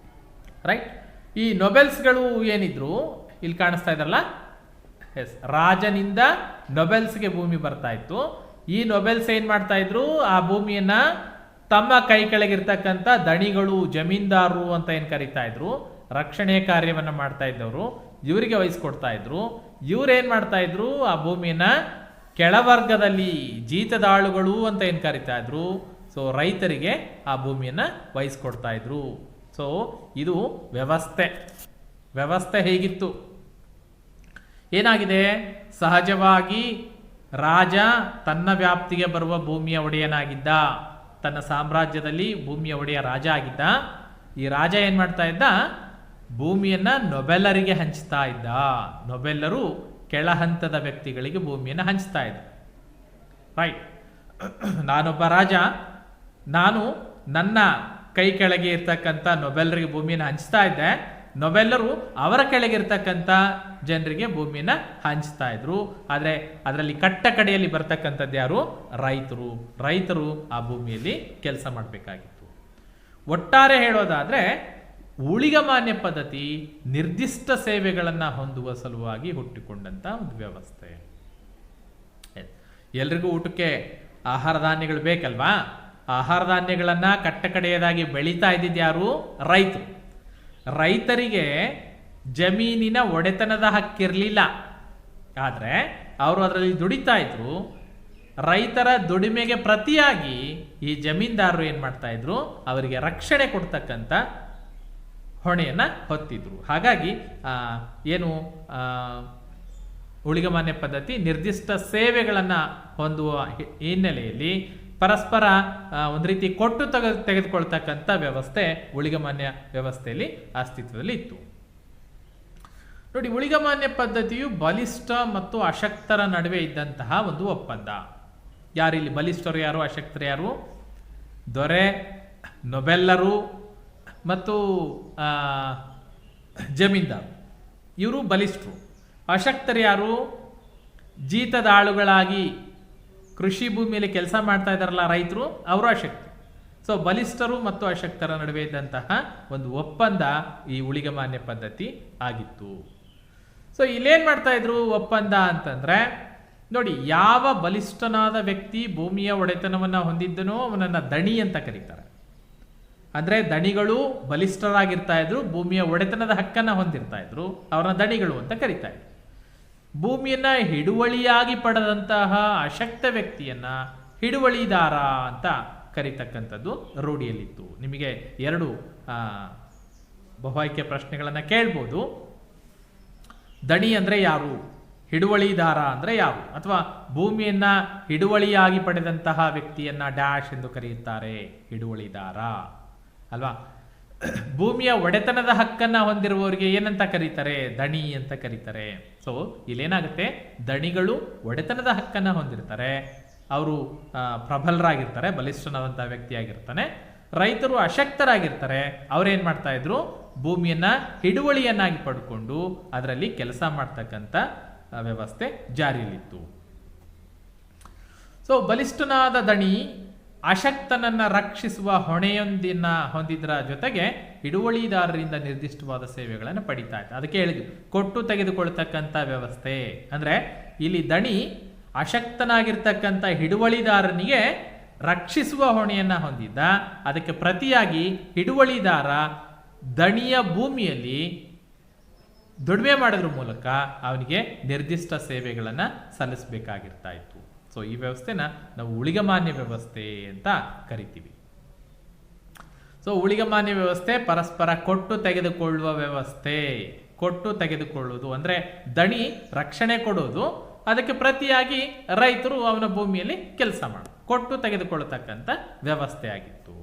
ರೈಟ್, ಈ ನೊಬೆಲ್ಸ್ಗಳು ಏನಿದ್ರು ಇಲ್ಲಿ ಕಾಣಿಸ್ತಾ ಇದ್ರಲ್ಲ, ಎಸ್, ರಾಜನಿಂದ ನೊಬೆಲ್ಸ್ಗೆ ಭೂಮಿ ಬರ್ತಾ ಇತ್ತು. ಈ ನೊಬೆಲ್ಸ್ ಏನ್ ಮಾಡ್ತಾ ಇದ್ರು, ಆ ಭೂಮಿಯನ್ನ ತಮ್ಮ ಕೈ ಕೆಳಗಿರ್ತಕ್ಕಂಥ ದಣಿಗಳು, ಜಮೀನ್ದಾರರು ಅಂತ ಏನ್ ಕರೀತಾ ಇದ್ರು, ರಕ್ಷಣೆ ಕಾರ್ಯವನ್ನ ಮಾಡ್ತಾ ಇದ್ದವರು, ಇವರಿಗೆ ವಹಿಸ್ಕೊಡ್ತಾ ಇದ್ರು. ಇವ್ರೇನ್ ಮಾಡ್ತಾ ಇದ್ರು, ಆ ಭೂಮಿಯನ್ನ ಕೆಳವರ್ಗದಲ್ಲಿ ಜೀತದಾಳುಗಳು ಅಂತ ಏನ್ ಕರೀತಾ ಇದ್ರು, ಸೊ ರೈತರಿಗೆ ಆ ಭೂಮಿಯನ್ನ ವಹಿಸ್ಕೊಡ್ತಾ ಇದ್ರು. ಸೊ ಇದು ವ್ಯವಸ್ಥೆ ಹೇಗಿತ್ತು. ಏನಾಗಿದೆ, ಸಹಜವಾಗಿ ರಾಜ ತನ್ನ ವ್ಯಾಪ್ತಿಗೆ ಬರುವ ಭೂಮಿಯ ಒಡೆಯನಾಗಿದ್ದ, ತನ್ನ ಸಾಮ್ರಾಜ್ಯದಲ್ಲಿ ಭೂಮಿಯ ಒಡೆಯ ರಾಜ ಆಗಿದ್ದ. ಈ ರಾಜ ಏನ್ ಮಾಡ್ತಾ ಇದ್ದ, ಭೂಮಿಯನ್ನ ನೊಬೆಲ್ಲರಿಗೆ ಹಂಚ್ತಾ ಇದ್ದ. ನೊಬೆಲ್ಲರು ಕೆಳ ಹಂತದ ವ್ಯಕ್ತಿಗಳಿಗೆ ಭೂಮಿಯನ್ನು ಹಂಚ್ತಾ ಇದ್ದ. ರೈಟ್, ನಾನೊಬ್ಬ ರಾಜ, ನಾನು ನನ್ನ ಕೈ ಕೆಳಗೆ ಇರ್ತಕ್ಕಂಥ ನೊಬೆಲ್ಲರಿಗೆ ಭೂಮಿಯನ್ನು ಹಂಚ್ತಾ ಇದ್ದೆ. ನೊಬೆಲ್ಲರು ಅವರ ಕೆಳಗೆ ಇರ್ತಕ್ಕಂಥ ಜನರಿಗೆ ಭೂಮಿಯನ್ನು ಹಂಚ್ತಾ ಇದ್ರು. ಆದರೆ ಅದರಲ್ಲಿ ಕಟ್ಟ ಕಡೆಯಲ್ಲಿ ಬರ್ತಕ್ಕಂಥದ್ದು ಯಾರು, ರೈತರು. ರೈತರು ಆ ಭೂಮಿಯಲ್ಲಿ ಕೆಲಸ ಮಾಡಬೇಕಾಗಿತ್ತು. ಒಟ್ಟಾರೆ ಹೇಳೋದಾದ್ರೆ ಊಳಿಗಮಾನ್ಯ ಪದ್ಧತಿ ನಿರ್ದಿಷ್ಟ ಸೇವೆಗಳನ್ನು ಹೊಂದುವ ಸಲುವಾಗಿ ಹುಟ್ಟಿಕೊಂಡಂತ ಒಂದು ವ್ಯವಸ್ಥೆ. ಎಲ್ರಿಗೂ ಊಟಕ್ಕೆ ಆಹಾರ ಧಾನ್ಯಗಳು ಬೇಕಲ್ವಾ? ಆಹಾರ ಧಾನ್ಯಗಳನ್ನ ಕಟ್ಟ ಕಡೆಯದಾಗಿ ಬೆಳೀತಾ ಇದ್ದಿದ್ಯಾರು, ರೈತರು. ರೈತರಿಗೆ ಜಮೀನಿನ ಒಡೆತನದ ಹಕ್ಕಿರಲಿಲ್ಲ, ಆದರೆ ಅವರು ಅದರಲ್ಲಿ ದುಡಿತಾ ಇದ್ರು. ರೈತರ ದುಡಿಮೆಗೆ ಪ್ರತಿಯಾಗಿ ಈ ಜಮೀನ್ದಾರರು ಏನ್ ಮಾಡ್ತಾ ಇದ್ರು, ಅವರಿಗೆ ರಕ್ಷಣೆ ಕೊಡ್ತಕ್ಕಂಥ ಹೊಣೆಯನ್ನ ಹೊತ್ತಿದ್ರು. ಹಾಗಾಗಿ ಏನು ಊಳಿಗಮಾನ್ಯ ಪದ್ಧತಿ ನಿರ್ದಿಷ್ಟ ಸೇವೆಗಳನ್ನ ಹೊಂದುವ ಹಿನ್ನೆಲೆಯಲ್ಲಿ ಪರಸ್ಪರ ಒಂದು ರೀತಿ ಕೊಟ್ಟು ತೆಗೆದುಕೊಳ್ತಕ್ಕಂಥ ವ್ಯವಸ್ಥೆ ಊಳಿಗಮಾನ್ಯ ವ್ಯವಸ್ಥೆಯಲ್ಲಿ ಅಸ್ತಿತ್ವದಲ್ಲಿ ಇತ್ತು. ನೋಡಿ, ಊಳಿಗಮಾನ್ಯ ಪದ್ಧತಿಯು ಬಲಿಷ್ಠ ಮತ್ತು ಅಶಕ್ತರ ನಡುವೆ ಇದ್ದಂತಹ ಒಂದು ಒಪ್ಪಂದ. ಯಾರಿಲ್ಲಿ ಬಲಿಷ್ಠರು ಯಾರು, ಅಶಕ್ತರು ಯಾರು? ದೊರೆ, ನೊಬೆಲ್ಲರು ಮತ್ತು ಜಮೀನ್ದಾರ್, ಇವರು ಬಲಿಷ್ಠರು. ಅಶಕ್ತರು ಯಾರು? ಜೀತದ ಆಳುಗಳಾಗಿ ಕೃಷಿ ಭೂಮಿಯಲ್ಲಿ ಕೆಲಸ ಮಾಡ್ತಾ ಇದ್ದಾರಲ್ಲ ರೈತರು, ಅವರು ಅಶಕ್ತರು. ಸೊ ಬಲಿಷ್ಠರು ಮತ್ತು ಅಶಕ್ತರ ನಡುವೆ ಇದ್ದಂತಹ ಒಂದು ಒಪ್ಪಂದ ಈ ಊಳಿಗಮಾನ್ಯ ಪದ್ಧತಿ ಆಗಿತ್ತು. ಸೊ ಇಲ್ಲೇನ್ ಮಾಡ್ತಾ ಇದ್ರು ಒಪ್ಪಂದ ಅಂತಂದ್ರೆ, ನೋಡಿ, ಯಾವ ಬಲಿಷ್ಠನಾದ ವ್ಯಕ್ತಿ ಭೂಮಿಯ ಒಡೆತನವನ್ನ ಹೊಂದಿದ್ದನೋ ಅವನನ್ನ ದಣಿ ಅಂತ ಕರೀತಾರೆ. ಅಂದ್ರೆ ದಣಿಗಳು ಬಲಿಷ್ಠರಾಗಿರ್ತಾ ಇದ್ರು, ಭೂಮಿಯ ಒಡೆತನದ ಹಕ್ಕನ್ನ ಹೊಂದಿರ್ತಾ ಇದ್ರು, ಅವರನ್ನ ದಣಿಗಳು ಅಂತ ಕರೀತಾ ಇದ್ರು. ಭೂಮಿಯನ್ನ ಹಿಡುವಳಿಯಾಗಿ ಪಡೆದಂತಹ ಅಶಕ್ತ ವ್ಯಕ್ತಿಯನ್ನ ಹಿಡುವಳಿದಾರ ಅಂತ ಕರೀತಕ್ಕಂಥದ್ದು ರೂಢಿಯಲ್ಲಿತ್ತು. ನಿಮಗೆ 2 ಬಹುಆಯ್ಕೆ ಪ್ರಶ್ನೆಗಳನ್ನ ಕೇಳ್ಬೋದು. ದಣಿ ಅಂದ್ರೆ ಯಾರು, ಹಿಡುವಳಿದಾರ ಅಂದ್ರೆ ಯಾರು, ಅಥವಾ ಭೂಮಿಯನ್ನ ಹಿಡುವಳಿಯಾಗಿ ಪಡೆದಂತಹ ವ್ಯಕ್ತಿಯನ್ನ ಡ್ಯಾಶ್ ಎಂದು ಕರೆಯುತ್ತಾರೆ, ಹಿಡುವಳಿದಾರ ಅಲ್ವಾ. ಭೂಮಿಯ ಒಡೆತನದ ಹಕ್ಕನ್ನ ಹೊಂದಿರುವವರಿಗೆ ಏನಂತ ಕರೀತಾರೆ, ದಣಿ ಅಂತ ಕರೀತಾರೆ. ಸೊ ಇಲ್ಲೇನಾಗುತ್ತೆ, ದಣಿಗಳು ಒಡೆತನದ ಹಕ್ಕನ್ನ ಹೊಂದಿರ್ತಾರೆ, ಅವರು ಪ್ರಬಲರಾಗಿರ್ತಾರೆ, ಬಲಿಷ್ಠನಾದಂತಹ ವ್ಯಕ್ತಿಯಾಗಿರ್ತಾನೆ. ರೈತರು ಅಶಕ್ತರಾಗಿರ್ತಾರೆ, ಅವ್ರೇನ್ ಮಾಡ್ತಾ ಇದ್ರು, ಭೂಮಿಯನ್ನ ಹಿಡುವಳಿಯನ್ನಾಗಿ ಪಡ್ಕೊಂಡು ಅದರಲ್ಲಿ ಕೆಲಸ ಮಾಡ್ತಕ್ಕಂಥ ವ್ಯವಸ್ಥೆ ಜಾರಿಯಲ್ಲಿತ್ತು. ಸೊ ಬಲಿಷ್ಠನಾದ ದಣಿ ಅಶಕ್ತನನ್ನ ರಕ್ಷಿಸುವ ಹೊಂದಿದ್ರ ಜೊತೆಗೆ ಹಿಡುವಳಿದಾರರಿಂದ ನಿರ್ದಿಷ್ಟವಾದ ಸೇವೆಗಳನ್ನು ಪಡಿತಾ ಇತ್ತು. ಅದಕ್ಕೆ ಹೇಳಿದ್ವಿ, ಕೊಟ್ಟು ತೆಗೆದುಕೊಳ್ತಕ್ಕಂಥ ವ್ಯವಸ್ಥೆ. ಅಂದ್ರೆ ಇಲ್ಲಿ ದಣಿ ಅಶಕ್ತನಾಗಿರ್ತಕ್ಕಂಥ ಹಿಡುವಳಿದಾರನಿಗೆ ರಕ್ಷಿಸುವ ಹೊಣೆಯನ್ನ ಹೊಂದಿದ್ದ. ಅದಕ್ಕೆ ಪ್ರತಿಯಾಗಿ ಹಿಡುವಳಿದಾರ ದಣಿಯ ಭೂಮಿಯಲ್ಲಿ ದುಡಿಮೆ ಮಾಡೋದ್ರ ಮೂಲಕ ಅವನಿಗೆ ನಿರ್ದಿಷ್ಟ ಸೇವೆಗಳನ್ನು ಸಲ್ಲಿಸಬೇಕಾಗಿರ್ತಾ ಇತ್ತು. ಸೊ ಈ ವ್ಯವಸ್ಥೆನ ನಾವು ಊಳಿಗಮಾನ್ಯ ವ್ಯವಸ್ಥೆ ಅಂತ ಕರಿತೀವಿ. ಸೊ ಊಳಿಗಮಾನ್ಯ ವ್ಯವಸ್ಥೆ ಪರಸ್ಪರ ಕೊಟ್ಟು ತೆಗೆದುಕೊಳ್ಳುವ ವ್ಯವಸ್ಥೆ. ಕೊಟ್ಟು ತೆಗೆದುಕೊಳ್ಳುವುದು ಅಂದ್ರೆ ದಣಿ ರಕ್ಷಣೆ ಕೊಡೋದು, ಅದಕ್ಕೆ ಪ್ರತಿಯಾಗಿ ರೈತರು ಅವನ ಭೂಮಿಯಲ್ಲಿ ಕೆಲಸ ಮಾಡೋದು, ಕೊಟ್ಟು ತೆಗೆದುಕೊಳ್ಳತಕ್ಕಂಥ ವ್ಯವಸ್ಥೆ ಆಗಿತ್ತು.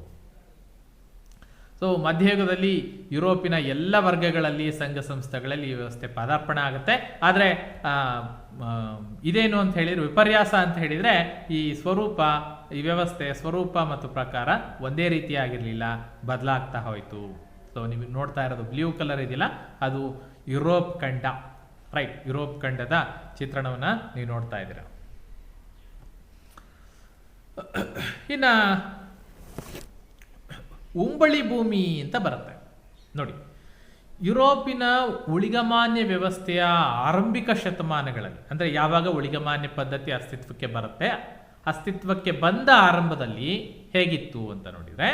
ಸೊ ಮಧ್ಯಯುಗದಲ್ಲಿ ಯುರೋಪಿನ ಎಲ್ಲ ವರ್ಗಗಳಲ್ಲಿ ಸಂಘ ಸಂಸ್ಥೆಗಳಲ್ಲಿ ಈ ವ್ಯವಸ್ಥೆ ಪದಾರ್ಪಣೆ ಆಗುತ್ತೆ. ಆದರೆ ಇದೇನು ಅಂತ ಹೇಳಿದ್ರೆ, ವಿಪರ್ಯಾಸ ಅಂತ ಹೇಳಿದ್ರೆ, ಈ ವ್ಯವಸ್ಥೆ ಸ್ವರೂಪ ಮತ್ತು ಪ್ರಕಾರ ಒಂದೇ ರೀತಿಯಾಗಿರ್ಲಿಲ್ಲ, ಬದಲಾಗ್ತಾ ಹೋಯ್ತು. ಸೊ ನೀವು ನೋಡ್ತಾ ಇರೋದು ಬ್ಲೂ ಕಲರ್ ಇದೆಯಲ್ಲ, ಅದು ಯುರೋಪ್ ಖಂಡ. ರೈಟ್, ಯುರೋಪ್ ಖಂಡದ ಚಿತ್ರಣವನ್ನ ನೀವು ನೋಡ್ತಾ ಇದ್ದೀರಾ. ಇನ್ನ ಉಂಬಳಿ ಭೂಮಿ ಅಂತ ಬರುತ್ತೆ ನೋಡಿ. ಯುರೋಪಿನ ಊಳಿಗಮಾನ್ಯ ವ್ಯವಸ್ಥೆಯ ಆರಂಭಿಕ ಶತಮಾನಗಳಲ್ಲಿ, ಅಂದ್ರೆ ಯಾವಾಗ ಊಳಿಗಮಾನ್ಯ ಪದ್ಧತಿ ಅಸ್ತಿತ್ವಕ್ಕೆ ಬಂದ ಆರಂಭದಲ್ಲಿ ಹೇಗಿತ್ತು ಅಂತ ನೋಡಿದ್ರೆ,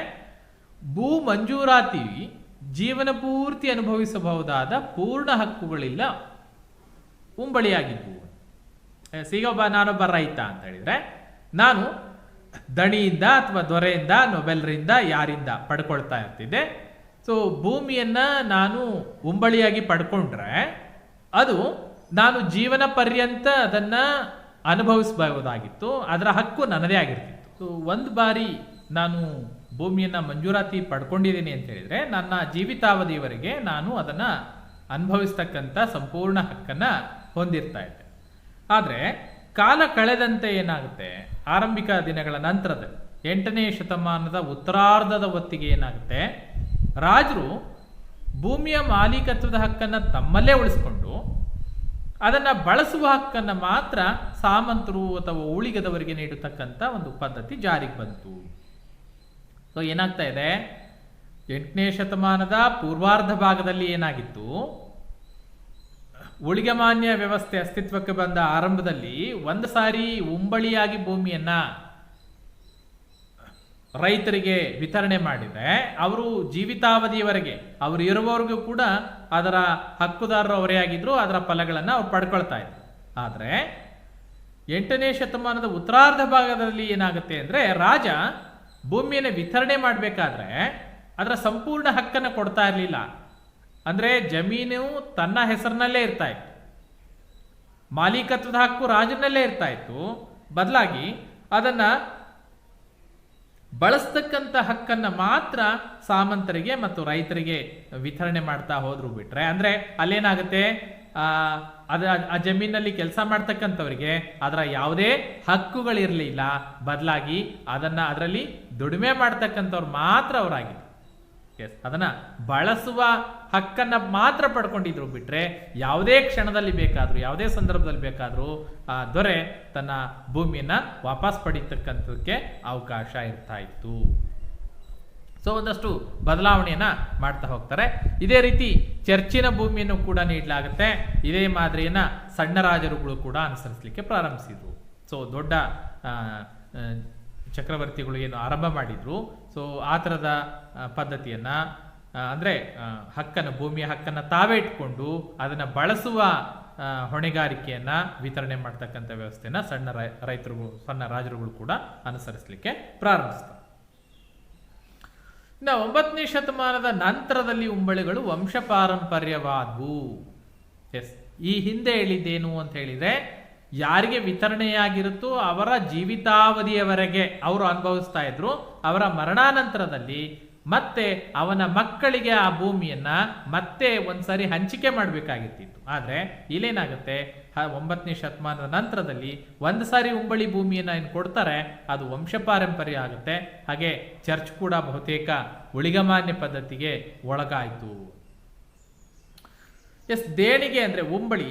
ಭೂ ಮಂಜೂರಾತಿ ಜೀವನ ಪೂರ್ತಿ ಅನುಭವಿಸಬಹುದಾದ ಪೂರ್ಣ ಹಕ್ಕುಗಳಿಲ್ಲ ಉಂಬಳಿಯಾಗಿದ್ವು. ಈಗ ನಾನೊಬ್ಬ ರೈತ ಅಂತ ಹೇಳಿದ್ರೆ, ನಾನು ದಣಿಯಿಂದ ಅಥವಾ ದೊರೆಯಿಂದ, ನೊಬೆಲ್ರಿಂದ, ಯಾರಿಂದ ಪಡ್ಕೊಳ್ತಾ ಇರ್ತಿದ್ದೆ. ಸೊ ಭೂಮಿಯನ್ನ ನಾನು ಉಂಬಳಿಯಾಗಿ ಪಡ್ಕೊಂಡ್ರೆ ಅದು ನಾನು ಜೀವನ ಪರ್ಯಂತ ಅದನ್ನ ಅನುಭವಿಸಬಹುದಾಗಿತ್ತು, ಅದರ ಹಕ್ಕು ನನ್ನದೇ ಆಗಿರ್ತಿತ್ತು. ಒಂದು ಬಾರಿ ನಾನು ಭೂಮಿಯನ್ನ ಮಂಜೂರಾತಿ ಪಡ್ಕೊಂಡಿದ್ದೀನಿ ಅಂತ ಹೇಳಿದ್ರೆ ನನ್ನ ಜೀವಿತಾವಧಿಯವರೆಗೆ ನಾನು ಅದನ್ನ ಅನುಭವಿಸ್ತಕ್ಕಂಥ ಸಂಪೂರ್ಣ ಹಕ್ಕನ್ನ ಹೊಂದಿರ್ತಾ ಇದ್ದೆ. ಆದರೆ ಕಾಲ ಕಳೆದಂತೆ ಏನಾಗುತ್ತೆ, ಆರಂಭಿಕ ದಿನಗಳ ನಂತರದಲ್ಲಿ 8ನೇ ಶತಮಾನದ ಉತ್ತರಾರ್ಧದ ಹೊತ್ತಿಗೆ ಏನಾಗುತ್ತೆ, ರಾಜರು ಭೂಮಿಯ ಮಾಲೀಕತ್ವದ ಹಕ್ಕನ್ನು ತಮ್ಮಲ್ಲೇ ಉಳಿಸ್ಕೊಂಡು ಅದನ್ನು ಬಳಸುವ ಹಕ್ಕನ್ನು ಮಾತ್ರ ಸಾಮಂತರು ಅಥವಾ ಉಳಿಗದವರಿಗೆ ನೀಡತಕ್ಕಂಥ ಒಂದು ಪದ್ಧತಿ ಜಾರಿಗೆ ಬಂತು. ಸೊ ಏನಾಗ್ತಾ ಇದೆ, 8ನೇ ಶತಮಾನದ ಪೂರ್ವಾರ್ಧ ಭಾಗದಲ್ಲಿ ಏನಾಗಿತ್ತು, ಉಳಿಗಮಾನ್ಯ ವ್ಯವಸ್ಥೆ ಅಸ್ತಿತ್ವಕ್ಕೆ ಬಂದ ಆರಂಭದಲ್ಲಿ ಒಂದು ಸಾರಿ ಉಂಬಳಿಯಾಗಿ ಭೂಮಿಯನ್ನ ರೈತರಿಗೆ ವಿತರಣೆ ಮಾಡಿದ್ರೆ ಅವರು ಜೀವಿತಾವಧಿಯವರೆಗೆ ಅವರು ಇರುವವರೆಗೂ ಕೂಡ ಅದರ ಹಕ್ಕುದಾರರು ಅವರೇ ಆಗಿದ್ರು, ಅದರ ಫಲಗಳನ್ನು ಅವ್ರು ಪಡ್ಕೊಳ್ತಾ ಇದ್ರು. ಆದರೆ 8ನೇ ಶತಮಾನದ ಉತ್ತರಾರ್ಧ ಭಾಗದಲ್ಲಿ ಏನಾಗುತ್ತೆ ಅಂದರೆ, ರಾಜ ಭೂಮಿಯನ್ನು ವಿತರಣೆ ಮಾಡಬೇಕಾದ್ರೆ ಅದರ ಸಂಪೂರ್ಣ ಹಕ್ಕನ್ನು ಕೊಡ್ತಾ ಇರಲಿಲ್ಲ. ಅಂದರೆ ಜಮೀನು ತನ್ನ ಹೆಸರಿನಲ್ಲೇ ಇರ್ತಾ ಇತ್ತು, ಮಾಲೀಕತ್ವದ ಹಕ್ಕು ರಾಜನಲ್ಲೇ ಇರ್ತಾ ಇತ್ತು. ಬದಲಾಗಿ ಅದನ್ನ ಬಳಸ್ತಕ್ಕಂಥ ಹಕ್ಕನ್ನು ಮಾತ್ರ ಸಾಮಂತರಿಗೆ ಮತ್ತು ರೈತರಿಗೆ ವಿತರಣೆ ಮಾಡ್ತಾ ಹೋದ್ರು ಬಿಟ್ರೆ, ಅಂದ್ರೆ ಅಲ್ಲೇನಾಗುತ್ತೆ, ಆ ಜಮೀನಲ್ಲಿ ಕೆಲಸ ಮಾಡ್ತಕ್ಕಂಥವ್ರಿಗೆ ಅದರ ಯಾವುದೇ ಹಕ್ಕುಗಳಿರಲಿಲ್ಲ. ಬದಲಾಗಿ ಅದರಲ್ಲಿ ದುಡಿಮೆ ಮಾಡ್ತಕ್ಕಂಥವ್ರು ಮಾತ್ರ ಅವರಾಗಿದ್ರು. ಅದನ್ನ ಬಳಸುವ ಹಕ್ಕನ್ನ ಮಾತ್ರ ಪಡ್ಕೊಂಡಿದ್ರು ಬಿಟ್ರೆ ಯಾವುದೇ ಕ್ಷಣದಲ್ಲಿ ಬೇಕಾದ್ರೂ ಯಾವುದೇ ಸಂದರ್ಭದಲ್ಲಿ ಬೇಕಾದ್ರೂ ಆ ದೊರೆ ತನ್ನ ಭೂಮಿಯನ್ನ ವಾಪಸ್ ಪಡೀತಕ್ಕಂಥದಕ್ಕೆ ಅವಕಾಶ ಇರ್ತಾ ಇತ್ತು. ಸೊ ಒಂದಷ್ಟು ಬದಲಾವಣೆಯನ್ನ ಮಾಡ್ತಾ ಹೋಗ್ತಾರೆ. ಇದೇ ರೀತಿ ಚರ್ಚಿನ ಭೂಮಿಯನ್ನು ಕೂಡ ನೀಡಲಾಗುತ್ತೆ. ಇದೇ ಮಾದರಿಯನ್ನ ಸಣ್ಣ ರಾಜರುಗಳು ಕೂಡ ಅನುಸರಿಸಲಿಕ್ಕೆ ಪ್ರಾರಂಭಿಸಿದ್ರು. ಸೊ ದೊಡ್ಡ ಚಕ್ರವರ್ತಿಗಳು ಏನು ಆರಂಭ ಮಾಡಿದ್ರು, ಸೊ ಆ ಥರದ ಪದ್ಧತಿಯನ್ನ ಅಂದರೆ ಭೂಮಿಯ ಹಕ್ಕನ್ನು ತಾವೇ ಇಟ್ಕೊಂಡು ಅದನ್ನು ಬಳಸುವ ಹೊಣೆಗಾರಿಕೆಯನ್ನ ವಿತರಣೆ ಮಾಡ್ತಕ್ಕಂಥ ವ್ಯವಸ್ಥೆನ ಸಣ್ಣ ರಾಜರುಗಳು ಕೂಡ ಅನುಸರಿಸಲಿಕ್ಕೆ ಪ್ರಾರಂಭಿಸ್ತಾರೆ. ಇನ್ನು 9ನೇ ಶತಮಾನದ ನಂತರದಲ್ಲಿ ಉಂಬಳಿಗಳು ವಂಶ ಪಾರಂಪರ್ಯವಾದವು. ಈ ಹಿಂದೆ ಹೇಳಿದ್ದೇನು ಅಂತ ಹೇಳಿದ್ರೆ, ಯಾರಿಗೆ ವಿತರಣೆಯಾಗಿರುತ್ತೋ ಅವರ ಜೀವಿತಾವಧಿಯವರೆಗೆ ಅವರು ಅನುಭವಿಸ್ತಾ ಇದ್ರು. ಅವರ ಮರಣಾನಂತರದಲ್ಲಿ ಮತ್ತೆ ಅವನ ಮಕ್ಕಳಿಗೆ ಆ ಭೂಮಿಯನ್ನ ಮತ್ತೆ ಒಂದ್ಸರಿ ಹಂಚಿಕೆ ಮಾಡಬೇಕಾಗಿರ್ತಿತ್ತು. ಆದ್ರೆ ಇಲ್ಲೇನಾಗುತ್ತೆ, 9ನೇ ಶತಮಾನದ ನಂತರದಲ್ಲಿ ಒಂದು ಸಾರಿ ಉಂಬಳಿ ಭೂಮಿಯನ್ನ ಏನು ಕೊಡ್ತಾರೆ, ಅದು ವಂಶ ಪಾರಂಪರ್ಯ ಆಗುತ್ತೆ. ಹಾಗೆ ಚರ್ಚ್ ಕೂಡ ಬಹುತೇಕ ಉಳಿಗಮಾನ್ಯ ಪದ್ಧತಿಗೆ ಒಳಗಾಯಿತು. ದೇಣಿಗೆ ಅಂದ್ರೆ ಉಂಬಳಿ,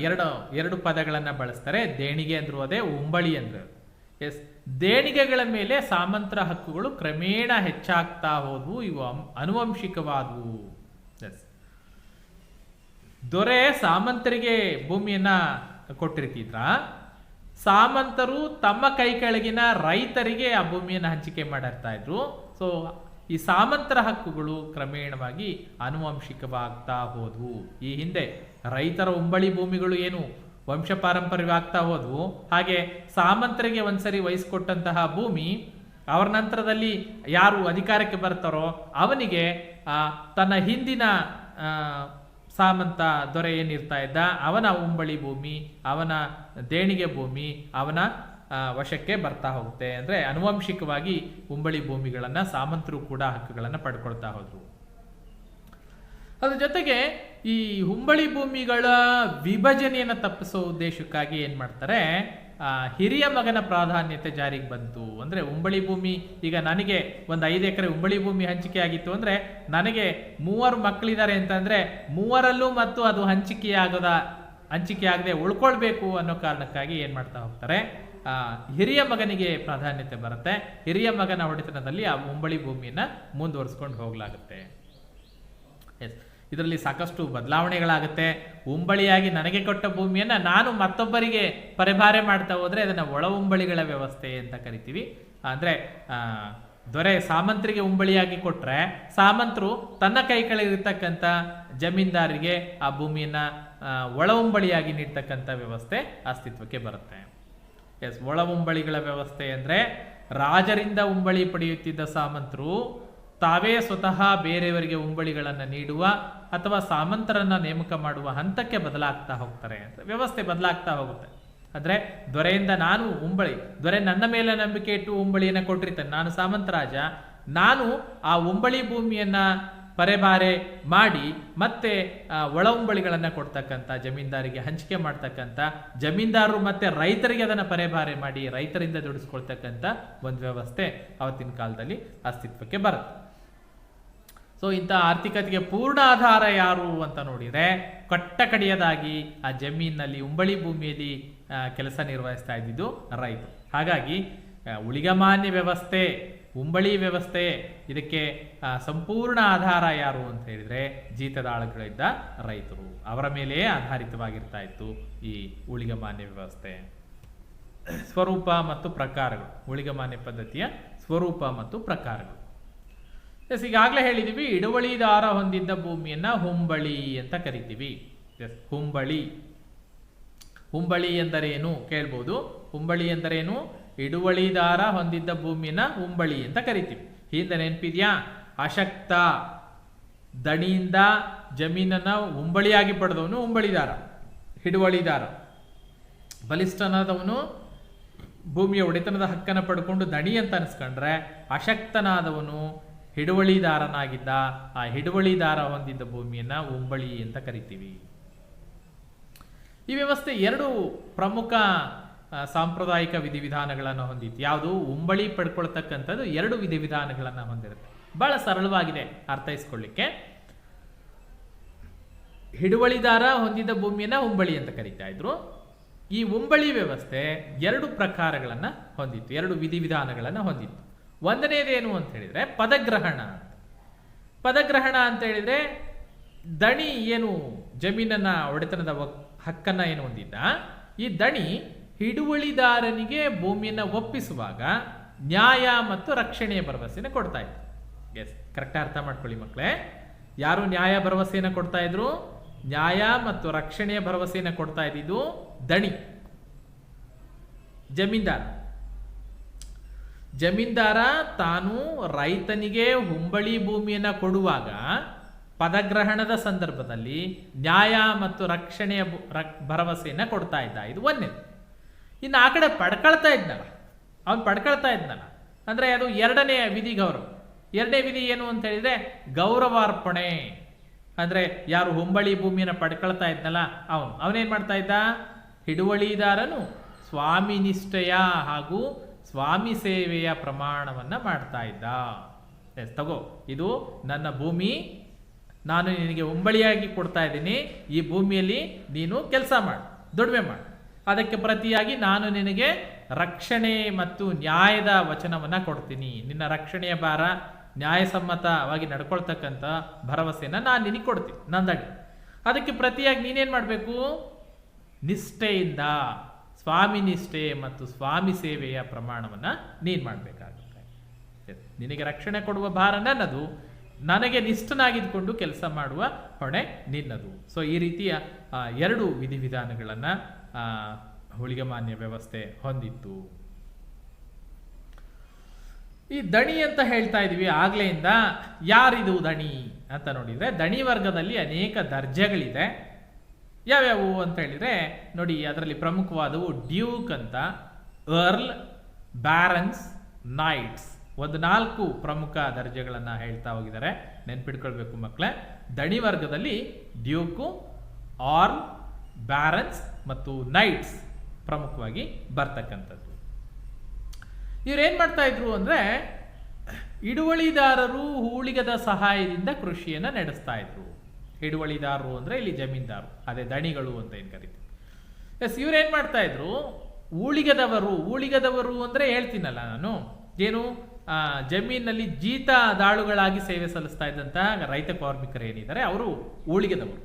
ಎರಡು ಪದಗಳನ್ನ ಬಳಸ್ತಾರೆ. ದೇಣಿಗೆ ಅಂದ್ರೂ ಅದೇ, ಉಂಬಳಿ ಅಂದ್ರೆ ದೇಣಿಗೆಗಳ ಮೇಲೆ ಸಾಮಂತರ ಹಕ್ಕುಗಳು ಕ್ರಮೇಣ ಹೆಚ್ಚಾಗ್ತಾ ಹೋದ್ವು. ಇವು ಅನುವಂಶಿಕವಾದವು. ದೊರೆ ಸಾಮಂತರಿಗೆ ಭೂಮಿಯನ್ನ ಕೊಟ್ಟಿರ್ತಿದ್ರ, ಸಾಮಂತರು ತಮ್ಮ ಕೈ ಕೆಳಗಿನ ರೈತರಿಗೆ ಆ ಭೂಮಿಯನ್ನು ಹಂಚಿಕೆ ಮಾಡಿರ್ತಾ ಇದ್ರು. ಸೊ ಈ ಸಾಮಂತರ ಹಕ್ಕುಗಳು ಕ್ರಮೇಣವಾಗಿ ಅನುವಂಶಿಕವಾಗ್ತಾ ಹೋದ್ವು. ಈ ಹಿಂದೆ ರೈತರ ಉಂಬಳಿ ಭೂಮಿಗಳು ಏನು ವಂಶ ಪಾರಂಪರ್ಯವಾಗ್ತಾ ಹೋದ್ವು, ಹಾಗೆ ಸಾಮಂತರಿಗೆ ಒಂದ್ಸರಿ ವಹಿಸ್ಕೊಟ್ಟಂತಹ ಭೂಮಿ ಅವರ ನಂತರದಲ್ಲಿ ಯಾರು ಅಧಿಕಾರಕ್ಕೆ ಬರ್ತಾರೋ ಅವನಿಗೆ ತನ್ನ ಹಿಂದಿನ ಸಾಮಂತ ದೊರೆ ಏನಿರ್ತಾ ಇದ್ದ ಅವನ ಉಂಬಳಿ ಭೂಮಿ, ಅವನ ದೇಣಿಗೆ ಭೂಮಿ ಅವನ ವಶಕ್ಕೆ ಬರ್ತಾ ಹೋಗುತ್ತೆ. ಅಂದ್ರೆ ಅನುವಂಶಿಕವಾಗಿ ಉಂಬಳಿ ಭೂಮಿಗಳನ್ನ ಸಾಮಂತರು ಕೂಡ ಹಕ್ಕುಗಳನ್ನ ಪಡ್ಕೊಳ್ತಾ ಹೋದ್ರು. ಅದ್ರ ಜೊತೆಗೆ ಈ ಉಂಬಳಿ ಭೂಮಿಗಳ ವಿಭಜನೆಯನ್ನು ತಪ್ಪಿಸೋ ಉದ್ದೇಶಕ್ಕಾಗಿ ಏನ್ ಮಾಡ್ತಾರೆ, ಹಿರಿಯ ಮಗನ ಪ್ರಾಧಾನ್ಯತೆ ಜಾರಿಗೆ ಬಂತು. ಅಂದ್ರೆ ಉಂಬಳಿ ಭೂಮಿ, ಈಗ ನನಗೆ ಒಂದು 5 ಎಕರೆ ಉಂಬಳಿ ಭೂಮಿ ಹಂಚಿಕೆ ಆಗಿತ್ತು ಅಂದ್ರೆ ನನಗೆ 3 ಮಕ್ಕಳಿದ್ದಾರೆ ಅಂತಂದ್ರೆ 3ರಲ್ಲೂ ಮತ್ತು ಅದು ಹಂಚಿಕೆ ಆಗದೆ ಉಳ್ಕೊಳ್ಬೇಕು ಅನ್ನೋ ಕಾರಣಕ್ಕಾಗಿ ಏನ್ ಮಾಡ್ತಾ ಹೋಗ್ತಾರೆ, ಹಿರಿಯ ಮಗನಿಗೆ ಪ್ರಾಧಾನ್ಯತೆ ಬರುತ್ತೆ. ಹಿರಿಯ ಮಗನ ಹೊಡೆತನದಲ್ಲಿ ಆ ಉಂಬಳಿ ಭೂಮಿಯನ್ನ ಮುಂದುವರಿಸ್ಕೊಂಡು ಹೋಗ್ಲಾಗುತ್ತೆ. ಇದರಲ್ಲಿ ಸಾಕಷ್ಟು ಬದಲಾವಣೆಗಳಾಗುತ್ತೆ. ಉಂಬಳಿಯಾಗಿ ನನಗೆ ಕೊಟ್ಟ ಭೂಮಿಯನ್ನ ನಾನು ಮತ್ತೊಬ್ಬರಿಗೆ ಪರಭಾರೆ ಮಾಡ್ತಾ ಹೋದ್ರೆ ಅದನ್ನ ಒಳ ಉಂಬಳಿಗಳ ವ್ಯವಸ್ಥೆ ಅಂತ ಕರಿತೀವಿ. ಅಂದ್ರೆ ದೊರೆ ಸಾಮಂತರಿಗೆ ಉಂಬಳಿಯಾಗಿ ಕೊಟ್ರೆ ಸಾಮಂತರು ತನ್ನ ಕೈ ಕೆಳಗಿರ್ತಕ್ಕಂಥ ಜಮೀನ್ದಾರಿಗೆ ಆ ಭೂಮಿಯನ್ನ ಒಳ ಉಂಬಳಿಯಾಗಿ ನೀಡ್ತಕ್ಕಂಥ ವ್ಯವಸ್ಥೆ ಅಸ್ತಿತ್ವಕ್ಕೆ ಬರುತ್ತೆ. ಒಳ ಉಂಬಳಿಗಳ ವ್ಯವಸ್ಥೆ ಅಂದ್ರೆ ರಾಜರಿಂದ ಉಂಬಳಿ ಪಡೆಯುತ್ತಿದ್ದ ಸಾಮಂತರು ತಾವೇ ಸ್ವತಃ ಬೇರೆಯವರಿಗೆ ಉಂಬಳಿಗಳನ್ನು ನೀಡುವ ಅಥವಾ ಸಾಮಂತರನ್ನ ನೇಮಕ ಮಾಡುವ ಹಂತಕ್ಕೆ ಬದಲಾಗ್ತಾ ಹೋಗ್ತಾರೆ ಅಂತ. ವ್ಯವಸ್ಥೆ ಬದಲಾಗ್ತಾ ಹೋಗುತ್ತೆ. ಅಂದರೆ ದೊರೆಯಿಂದ ನಾನು ಉಂಬಳಿ, ದೊರೆ ನನ್ನ ಮೇಲೆ ನಂಬಿಕೆ ಇಟ್ಟು ಉಂಬಳಿಯನ್ನು ಕೊಟ್ಟಿರ್ತಾನೆ, ನಾನು ಸಾಮಂತರಾಜ, ನಾನು ಆ ಉಂಬಳಿ ಭೂಮಿಯನ್ನ ಪರೆಬಾರೆ ಮಾಡಿ ಮತ್ತೆ ಒಳ ಉಂಬಳಿಗಳನ್ನು ಕೊಡ್ತಕ್ಕಂಥ, ಜಮೀನ್ದಾರಿಗೆ ಹಂಚಿಕೆ ಮಾಡ್ತಕ್ಕಂಥ, ಜಮೀನ್ದಾರರು ಮತ್ತೆ ರೈತರಿಗೆ ಅದನ್ನು ಪರೆಬಾರೆ ಮಾಡಿ ರೈತರಿಂದ ದುಡಿಸ್ಕೊಳ್ತಕ್ಕಂಥ ಒಂದು ವ್ಯವಸ್ಥೆ ಅವತ್ತಿನ ಕಾಲದಲ್ಲಿ ಅಸ್ತಿತ್ವಕ್ಕೆ ಬರುತ್ತೆ. ಸೊ ಇಂಥ ಆರ್ಥಿಕತೆಗೆ ಪೂರ್ಣ ಆಧಾರ ಯಾರು ಅಂತ ನೋಡಿದರೆ ಕಟ್ಟ ಕಡೆಯದಾಗಿ ಆ ಜಮೀನಿನಲ್ಲಿ ಉಂಬಳಿ ಭೂಮಿಯಲ್ಲಿ ಕೆಲಸ ನಿರ್ವಹಿಸ್ತಾ ಇದ್ದಿದ್ದು ರೈತರು. ಹಾಗಾಗಿ ಉಳಿಗಮಾನ್ಯ ವ್ಯವಸ್ಥೆ, ಉಂಬಳಿ ವ್ಯವಸ್ಥೆ, ಇದಕ್ಕೆ ಸಂಪೂರ್ಣ ಆಧಾರ ಯಾರು ಅಂತ ಹೇಳಿದ್ರೆ ಜೀತದಾಳುಗಳಿದ್ದ ರೈತರು, ಅವರ ಮೇಲೆಯೇ ಆಧಾರಿತವಾಗಿರ್ತಾ ಇತ್ತು ಈ ಉಳಿಗಮಾನ್ಯ ವ್ಯವಸ್ಥೆ. ಸ್ವರೂಪ ಮತ್ತು ಪ್ರಕಾರಗಳು, ಉಳಿಗಮಾನ್ಯ ಪದ್ಧತಿಯ ಸ್ವರೂಪ ಮತ್ತು ಪ್ರಕಾರಗಳು. ಎಸ್, ಈಗಾಗಲೇ ಹೇಳಿದೀವಿ, ಹಿಡುವಳಿದಾರ ಹೊಂದಿದ್ದ ಭೂಮಿಯನ್ನ ಹುಂಬಳಿ ಅಂತ ಕರಿತೀವಿ. ಎಸ್, ಹುಂಬಳಿ. ಹುಂಬಳಿ ಎಂದರೇನು ಕೇಳ್ಬೋದು. ಹುಂಬಳಿ ಎಂದರೇನು? ಹಿಡುವಳಿದಾರ ಹೊಂದಿದ್ದ ಭೂಮಿಯನ್ನ ಹುಂಬಳಿ ಅಂತ ಕರಿತೀವಿ. ಹಿಂದೆ ನೆನಪಿದ್ಯಾ? ಅಶಕ್ತ ದಣಿಯಿಂದ ಜಮೀನನ್ನ ಹುಂಬಳಿಯಾಗಿ ಪಡೆದವನು ಹುಂಬಳಿದಾರ, ಹಿಡುವಳಿದಾರ. ಬಲಿಷ್ಠನಾದವನು ಭೂಮಿಯ ಒಡೆತನದ ಹಕ್ಕನ್ನು ಪಡ್ಕೊಂಡು ದಣಿ ಅಂತ ಅನಿಸ್ಕೊಂಡ್ರೆ, ಅಶಕ್ತನಾದವನು ಹಿಡುವಳಿದಾರನಾಗಿದ್ದ, ಆ ಹಿಡುವಳಿದಾರ ಹೊಂದಿದ್ದ ಭೂಮಿಯನ್ನ ಉಂಬಳಿ ಅಂತ ಕರಿತೀವಿ. ಈ ವ್ಯವಸ್ಥೆ ಎರಡು ಪ್ರಮುಖ ಸಾಂಪ್ರದಾಯಿಕ ವಿಧಿವಿಧಾನಗಳನ್ನು ಹೊಂದಿತ್ತು. ಯಾವುದು? ಉಂಬಳಿ ಪಡ್ಕೊಳ್ತಕ್ಕಂಥದ್ದು ಎರಡು ವಿಧಿವಿಧಾನಗಳನ್ನು ಹೊಂದಿರುತ್ತೆ. ಬಹಳ ಸರಳವಾಗಿದೆ ಅರ್ಥೈಸ್ಕೊಳ್ಳಿಕ್ಕೆ. ಹಿಡುವಳಿದಾರ ಹೊಂದಿದ್ದ ಭೂಮಿಯನ್ನ ಉಂಬಳಿ ಅಂತ ಕರೀತಾ ಇದ್ರು. ಈ ಉಂಬಳಿ ವ್ಯವಸ್ಥೆ ಎರಡು ಪ್ರಕಾರಗಳನ್ನು ಹೊಂದಿತ್ತು, ಎರಡು ವಿಧಿವಿಧಾನಗಳನ್ನು ಹೊಂದಿತ್ತು. ಒಂದನೇದೇನು ಅಂತ ಹೇಳಿದ್ರೆ ಪದಗ್ರಹಣ. ಪದಗ್ರಹಣ ಅಂತ ಹೇಳಿದ್ರೆ ದಣಿ ಏನು ಜಮೀನನ್ನ ಒಡೆತನದ ಹಕ್ಕನ್ನ ಏನು ಹೊಂದಿದ್ದ, ಈ ದಣಿ ಹಿಡುವಳಿದಾರನಿಗೆ ಭೂಮಿಯನ್ನ ಒಪ್ಪಿಸುವಾಗ ನ್ಯಾಯ ಮತ್ತು ರಕ್ಷಣೆಯ ಭರವಸೆಯನ್ನು ಕೊಡ್ತಾ ಇದ್ರು. ಎಸ್, ಕರೆಕ್ಟ್ ಅರ್ಥ ಮಾಡ್ಕೊಳ್ಳಿ ಮಕ್ಕಳೇ. ಯಾರು ನ್ಯಾಯ ಭರವಸೆಯನ್ನು ಕೊಡ್ತಾ ಇದ್ರು? ನ್ಯಾಯ ಮತ್ತು ರಕ್ಷಣೆಯ ಭರವಸೆಯನ್ನು ಕೊಡ್ತಾ ಇದ್ದಿದ್ದು ದಣಿ, ಜಮೀನ್ದಾರ. ಜಮೀನ್ದಾರ ತಾನು ರೈತನಿಗೆ ಹುಂಬಳಿ ಭೂಮಿಯನ್ನ ಕೊಡುವಾಗ ಪದಗ್ರಹಣದ ಸಂದರ್ಭದಲ್ಲಿ ನ್ಯಾಯ ಮತ್ತು ರಕ್ಷಣೆಯ ಭರವಸೆಯನ್ನ ಕೊಡ್ತಾ ಇದ್ದ. ಇದು ಒಂದನೇದು. ಇನ್ನು ಆ ಕಡೆ ಪಡ್ಕೊಳ್ತಾ ಇದ್ನಲ್ಲ, ಅವನು ಪಡ್ಕೊಳ್ತಾ ಇದ್ನಲ್ಲ ಅಂದ್ರೆ ಅದು ಎರಡನೇ ವಿಧಿ, ಗೌರವ. ಎರಡನೇ ವಿಧಿ ಏನು ಅಂತ ಹೇಳಿದ್ರೆ ಗೌರವಾರ್ಪಣೆ. ಅಂದ್ರೆ ಯಾರು ಹುಂಬಳಿ ಭೂಮಿಯನ್ನು ಪಡ್ಕೊಳ್ತಾ ಇದ್ನಲ್ಲ ಅವನೇನ್ ಮಾಡ್ತಾ ಇದ್ದ? ಹಿಡುವಳಿದಾರನು ಸ್ವಾಮಿ ನಿಷ್ಠೆಯ ಹಾಗೂ ಸ್ವಾಮಿ ಸೇವೆಯ ಪ್ರಮಾಣವನ್ನ ಮಾಡ್ತಾ ಇದ್ದ. ಎಸ್, ತಗೋ, ಇದು ನನ್ನ ಭೂಮಿ, ನಾನು ನಿನಗೆ ಉಂಬಳಿಯಾಗಿ ಕೊಡ್ತಾ ಇದ್ದೀನಿ, ಈ ಭೂಮಿಯಲ್ಲಿ ನೀನು ಕೆಲಸ ಮಾಡು, ದುಡಿಮೆ ಮಾಡು, ಅದಕ್ಕೆ ಪ್ರತಿಯಾಗಿ ನಾನು ನಿನಗೆ ರಕ್ಷಣೆ ಮತ್ತು ನ್ಯಾಯದ ವಚನವನ್ನ ಕೊಡ್ತೀನಿ. ನಿನ್ನ ರಕ್ಷಣೆಯ ಭಾರ, ನ್ಯಾಯಸಮ್ಮತವಾಗಿ ನಡ್ಕೊಳ್ತಕ್ಕಂಥ ಭರವಸೆನ ನಾನು ನಿನಗೆ ಕೊಡ್ತೀನಿ, ನಂದಡಿ. ಅದಕ್ಕೆ ಪ್ರತಿಯಾಗಿ ನೀನೇನ್ ಮಾಡಬೇಕು? ನಿಷ್ಠೆಯಿಂದ ಸ್ವಾಮಿ ನಿಷ್ಠೆ ಮತ್ತು ಸ್ವಾಮಿ ಸೇವೆಯ ಪ್ರಮಾಣವನ್ನ ನೀನ್ ಮಾಡಬೇಕಾಗುತ್ತೆ. ನಿನಗೆ ರಕ್ಷಣೆ ಕೊಡುವ ಭಾರ ನನ್ನದು, ನನಗೆ ನಿಷ್ಠನಾಗಿದ್ದುಕೊಂಡು ಕೆಲಸ ಮಾಡುವ ಹೊಣೆ ನಿನ್ನದು. ಸೊ ಈ ರೀತಿಯ ಎರಡು ವಿಧಿವಿಧಾನಗಳನ್ನ ಉಳಿಗಮಾನ್ಯ ವ್ಯವಸ್ಥೆ ಹೊಂದಿತ್ತು. ಈ ದಣಿ ಅಂತ ಹೇಳ್ತಾ ಇದೀವಿ ಆಗ್ಲೆಯಿಂದ. ಯಾರಿದು ದಣಿ ಅಂತ ನೋಡಿದ್ರೆ, ದಣಿ ವರ್ಗದಲ್ಲಿ ಅನೇಕ ದರ್ಜೆಗಳಿದೆ. ಯಾವ್ಯಾವು ಅಂತ ಹೇಳಿದ್ರೆ ನೋಡಿ, ಅದರಲ್ಲಿ ಪ್ರಮುಖವಾದವು ಡ್ಯೂಕ್ ಅಂತ, ಅರ್ಲ್, ಬ್ಯಾರನ್ಸ್, ನೈಟ್ಸ್. ಒಂದು 4 ಪ್ರಮುಖ ದರ್ಜೆಗಳನ್ನ ಹೇಳ್ತಾ ಹೋಗಿದ್ದಾರೆ, ನೆನ್ಪಿಟ್ಕೊಳ್ಬೇಕು ಮಕ್ಕಳೇ. ದಣಿ ವರ್ಗದಲ್ಲಿ ಡ್ಯೂಕು, ಆರ್ಲ್, ಬ್ಯಾರನ್ಸ್ ಮತ್ತು ನೈಟ್ಸ್ ಪ್ರಮುಖವಾಗಿ ಬರ್ತಕ್ಕಂಥದ್ದು. ಇವ್ರೇನ್ ಮಾಡ್ತಾ ಇದ್ರು ಅಂದ್ರೆ, ಹಿಡುವಳಿದಾರರು ಹೂಳಿಗದ ಸಹಾಯದಿಂದ ಕೃಷಿಯನ್ನ ನಡೆಸ್ತಾ ಇದ್ರು. ಹಿಡುವಳಿದಾರರು ಅಂದ್ರೆ ಇಲ್ಲಿ ಜಮೀನ್ದಾರು, ಅದೇ ದಣಿಗಳು ಅಂತ ಏನ್ ಕರಿತೀವಿ. ಎಸ್, ಇವ್ರೇನ್ ಮಾಡ್ತಾ ಇದ್ರು? ಊಳಿಗದವರು ಅಂದ್ರೆ ಹೇಳ್ತೀನಲ್ಲ ನಾನು, ಏನು ಜಮೀನಲ್ಲಿ ಜೀತದಾಳುಗಳಾಗಿ ಸೇವೆ ಸಲ್ಲಿಸ್ತಾ ಇದ್ದಂತ ರೈತ ಕಾರ್ಮಿಕರು ಏನಿದ್ದಾರೆ ಅವರು ಊಳಿಗದವರು.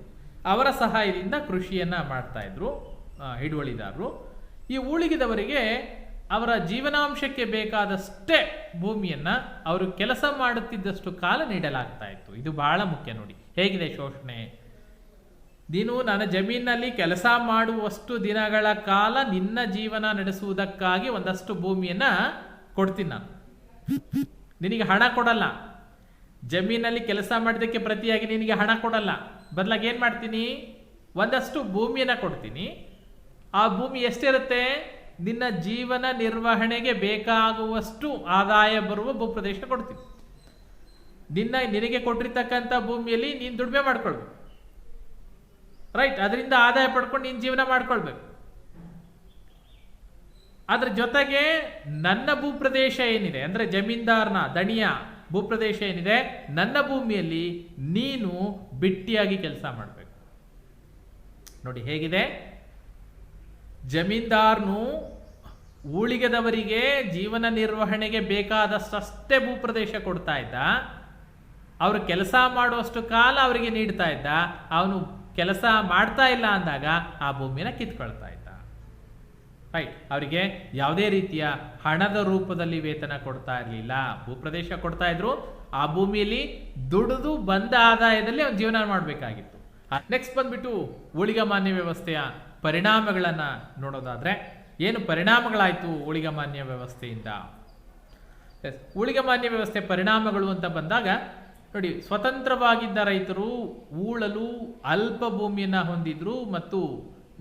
ಅವರ ಸಹಾಯದಿಂದ ಕೃಷಿಯನ್ನ ಮಾಡ್ತಾ ಇದ್ರು ಹಿಡುವಳಿದಾರರು. ಈ ಊಳಿಗದವರಿಗೆ ಅವರ ಜೀವನಾಂಶಕ್ಕೆ ಬೇಕಾದಷ್ಟೇ ಭೂಮಿಯನ್ನ ಅವರು ಕೆಲಸ ಮಾಡುತ್ತಿದ್ದಷ್ಟು ಕಾಲ ನೀಡಲಾಗ್ತಾ ಇತ್ತು. ಇದು ಬಹಳ ಮುಖ್ಯ ನೋಡಿ, ಹೇಗಿದೆ ಶೋಷಣೆ. ನೀನು ನನ್ನ ಜಮೀನಿನಲ್ಲಿ ಕೆಲಸ ಮಾಡುವಷ್ಟು ದಿನಗಳ ಕಾಲ ನಿನ್ನ ಜೀವನ ನಡೆಸುವುದಕ್ಕಾಗಿ ಒಂದಷ್ಟು ಭೂಮಿಯನ್ನ ಕೊಡ್ತೀನಿ ನಾನು, ನಿನಗೆ ಹಣ ಕೊಡಲ್ಲ. ಜಮೀನಲ್ಲಿ ಕೆಲಸ ಮಾಡಿದ್ದಕ್ಕೆ ಪ್ರತಿಯಾಗಿ ನಿನಗೆ ಹಣ ಕೊಡಲ್ಲ, ಬದಲಾಗಿ ಏನು ಮಾಡ್ತೀನಿ, ಒಂದಷ್ಟು ಭೂಮಿಯನ್ನು ಕೊಡ್ತೀನಿ. ಆ ಭೂಮಿ ಎಷ್ಟಿರುತ್ತೆ, ನಿನ್ನ ಜೀವನ ನಿರ್ವಹಣೆಗೆ ಬೇಕಾಗುವಷ್ಟು ಆದಾಯ ಬರುವ ಭೂಪ್ರದೇಶ ಕೊಡ್ತೀನಿ. ನಿನಗೆ ಕೊಟ್ಟಿರ್ತಕ್ಕಂಥ ಭೂಮಿಯಲ್ಲಿ ನೀನು ದುಡಿಮೆ ಮಾಡ್ಕೊಳ್ಬೇಕು, ರೈಟ್, ಅದರಿಂದ ಆದಾಯ ಪಡ್ಕೊಂಡು ನೀನು ಜೀವನ ಮಾಡ್ಕೊಳ್ಬೇಕು. ಅದ್ರ ಜೊತೆಗೆ ನನ್ನ ಭೂಪ್ರದೇಶ ಏನಿದೆ ಅಂದ್ರೆ ಜಮೀನ್ದಾರನ ದಣಿಯ ಭೂಪ್ರದೇಶ ಏನಿದೆ, ನನ್ನ ಭೂಮಿಯಲ್ಲಿ ನೀನು ಬಿಟ್ಟಿಯಾಗಿ ಕೆಲಸ ಮಾಡಬೇಕು. ನೋಡಿ ಹೇಗಿದೆ, ಜಮೀನ್ದಾರನು ಊಳಿಗದವರಿಗೆ ಜೀವನ ನಿರ್ವಹಣೆಗೆ ಬೇಕಾದಷ್ಟೇ ಭೂಪ್ರದೇಶ ಕೊಡ್ತಾ ಇದ್ದ, ಅವರು ಕೆಲಸ ಮಾಡುವಷ್ಟು ಕಾಲ ಅವರಿಗೆ ನೀಡ್ತಾ ಇದ್ದ. ಅವನು ಕೆಲಸ ಮಾಡ್ತಾ ಇಲ್ಲ ಅಂದಾಗ ಆ ಭೂಮಿನ ಕಿತ್ಕೊಳ್ತಾ ಇದ್ದ, ರೈಟ್. ಅವರಿಗೆ ಯಾವುದೇ ರೀತಿಯ ಹಣದ ರೂಪದಲ್ಲಿ ವೇತನ ಕೊಡ್ತಾ ಇರಲಿಲ್ಲ, ಭೂಪ್ರದೇಶ ಕೊಡ್ತಾ ಇದ್ರು. ಆ ಭೂಮಿಯಲ್ಲಿ ದುಡಿದು ಬಂದ ಆದಾಯದಲ್ಲಿ ಅವನು ಜೀವನ ಮಾಡಬೇಕಾಗಿತ್ತು. ನೆಕ್ಸ್ಟ್ ಬಂದ್ಬಿಟ್ಟು ಊಳಿಗಮಾನ್ಯ ವ್ಯವಸ್ಥೆಯ ಪರಿಣಾಮಗಳನ್ನ ನೋಡೋದಾದ್ರೆ, ಏನು ಪರಿಣಾಮಗಳಾಯ್ತು ಊಳಿಗಮಾನ್ಯ ವ್ಯವಸ್ಥೆಯಿಂದ? ಊಳಿಗಮಾನ್ಯ ವ್ಯವಸ್ಥೆ ಪರಿಣಾಮಗಳು ಅಂತ ಬಂದಾಗ ನೋಡಿ, ಸ್ವತಂತ್ರವಾಗಿದ್ದ ರೈತರು ಊಳಲು ಅಲ್ಪ ಭೂಮಿಯನ್ನ ಹೊಂದಿದ್ರು ಮತ್ತು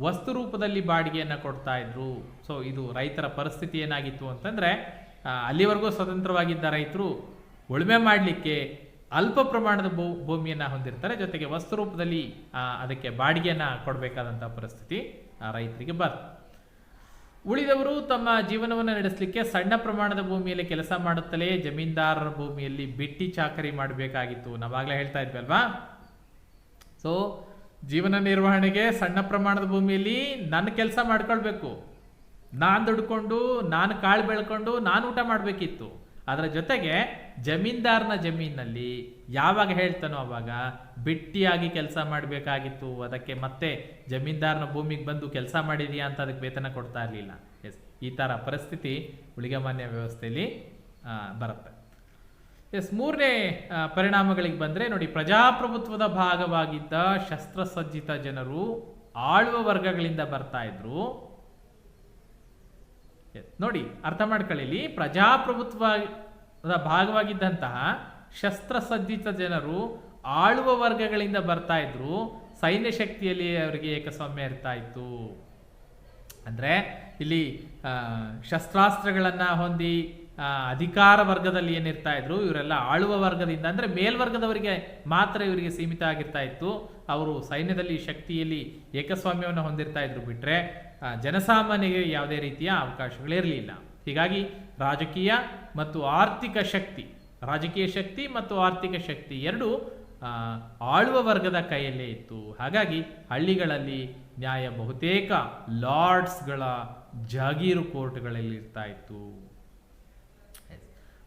ವಸ್ತು ರೂಪದಲ್ಲಿ ಬಾಡಿಗೆಯನ್ನ ಕೊಡ್ತಾ ಇದ್ರು. ಸೊ ಇದು ರೈತರ ಪರಿಸ್ಥಿತಿ ಏನಾಗಿತ್ತು ಅಂತಂದ್ರೆ, ಅಲ್ಲಿವರೆಗೂ ಸ್ವತಂತ್ರವಾಗಿದ್ದ ರೈತರು ಉಳುಮೆ ಮಾಡಲಿಕ್ಕೆ ಅಲ್ಪ ಪ್ರಮಾಣದ ಭೂಮಿಯನ್ನ ಹೊಂದಿರ್ತಾರೆ, ಜೊತೆಗೆ ವಸ್ತು ರೂಪದಲ್ಲಿ ಅದಕ್ಕೆ ಬಾಡಿಗೆಯನ್ನ ಕೊಡಬೇಕಾದಂಥ ಪರಿಸ್ಥಿತಿ ರೈತರಿಗೆ ಬರ್ತದೆ. ಉಳಿದವರು ತಮ್ಮ ಜೀವನವನ್ನು ನಡೆಸಲಿಕ್ಕೆ ಸಣ್ಣ ಪ್ರಮಾಣದ ಭೂಮಿಯಲ್ಲಿ ಕೆಲಸ ಮಾಡುತ್ತಲೇ ಜಮೀನ್ದಾರರ ಭೂಮಿಯಲ್ಲಿ ಬಿಟ್ಟಿ ಚಾಕರಿ ಮಾಡಬೇಕಾಗಿತ್ತು. ನಾವಾಗಲೇ ಹೇಳ್ತಾ ಇದ್ವಿ ಅಲ್ವಾ. ಸೊ ಜೀವನ ನಿರ್ವಹಣೆಗೆ ಸಣ್ಣ ಪ್ರಮಾಣದ ಭೂಮಿಯಲ್ಲಿ ನನ್ನ ಕೆಲಸ ಮಾಡ್ಕೊಳ್ಬೇಕು, ನಾನು ದುಡ್ಕೊಂಡು, ನಾನು ಕಾಳು ಬೆಳ್ಕೊಂಡು ನಾನು ಊಟ ಮಾಡಬೇಕಿತ್ತು. ಅದರ ಜೊತೆಗೆ ಜಮೀನ್ದಾರನ ಜಮೀನಲ್ಲಿ ಯಾವಾಗ ಹೇಳ್ತಾನೋ ಅವಾಗ ಬಿಟ್ಟಿಯಾಗಿ ಕೆಲಸ ಮಾಡಬೇಕಾಗಿತ್ತು. ಅದಕ್ಕೆ ಮತ್ತೆ ಜಮೀನ್ದಾರನ ಭೂಮಿಗೆ ಬಂದು ಕೆಲಸ ಮಾಡಿದೀಯಾ ಅಂತ ಅದಕ್ಕೆ ವೇತನ ಕೊಡ್ತಾ ಇರಲಿಲ್ಲ. ಎಸ್, ಈ ಥರ ಪರಿಸ್ಥಿತಿ ಊಳಿಗಮಾನ್ಯ ವ್ಯವಸ್ಥೆಯಲ್ಲಿ ಬರುತ್ತೆ. ಎಸ್, ಮೂರನೇ ಪರಿಣಾಮಗಳಿಗೆ ಬಂದರೆ ನೋಡಿ, ಪ್ರಜಾಪ್ರಭುತ್ವದ ಭಾಗವಾಗಿದ್ದ ಶಸ್ತ್ರಸಜ್ಜಿತ ಜನರು ಆಳುವ ವರ್ಗಗಳಿಂದ ಬರ್ತಾ ಇದ್ರು. ನೋಡಿ ಅರ್ಥ ಮಾಡ್ಕೊಳ್ಳಿ, ಪ್ರಜಾಪ್ರಭುತ್ವದ ಭಾಗವಾಗಿದ್ದಂತಹ ಶಸ್ತ್ರಸಜ್ಜಿತ ಜನರು ಆಳುವ ವರ್ಗಗಳಿಂದ ಬರ್ತಾ ಇದ್ರು. ಸೈನ್ಯ ಶಕ್ತಿಯಲ್ಲಿ ಅವರಿಗೆ ಏಕಸ್ವಾಮ್ಯ ಇರ್ತಾ ಇತ್ತು. ಅಂದ್ರೆ ಇಲ್ಲಿ ಶಸ್ತ್ರಾಸ್ತ್ರಗಳನ್ನ ಹೊಂದಿ ಅಧಿಕಾರ ವರ್ಗದಲ್ಲಿ ಏನಿರ್ತಾ ಇದ್ರು, ಇವರೆಲ್ಲ ಆಳುವ ವರ್ಗದಿಂದ ಅಂದ್ರೆ ಮೇಲ್ವರ್ಗದವರಿಗೆ ಮಾತ್ರ ಇವರಿಗೆ ಸೀಮಿತ ಆಗಿರ್ತಾ ಇತ್ತು. ಅವರು ಸೈನ್ಯದಲ್ಲಿ ಶಕ್ತಿಯಲ್ಲಿ ಏಕಸ್ವಾಮ್ಯವನ್ನು ಹೊಂದಿರ್ತಾ ಇದ್ರು, ಬಿಟ್ರೆ ಜನಸಾಮಾನ್ಯರಿಗೆ ಯಾವುದೇ ರೀತಿಯ ಅವಕಾಶಗಳಿರಲಿಲ್ಲ. ಹೀಗಾಗಿ ರಾಜಕೀಯ ಮತ್ತು ಆರ್ಥಿಕ ಶಕ್ತಿ ಮತ್ತು ಆರ್ಥಿಕ ಶಕ್ತಿ ಎರಡೂ ಆಳುವ ವರ್ಗದ ಕೈಯಲ್ಲೇ ಇತ್ತು. ಹಾಗಾಗಿ ಹಳ್ಳಿಗಳಲ್ಲಿ ನ್ಯಾಯ ಬಹುತೇಕ ಲಾರ್ಡ್ಸ್ಗಳ ಜಾಗೀರು ಕೋರ್ಟ್ಗಳಲ್ಲಿ ಇರ್ತಾ ಇತ್ತು.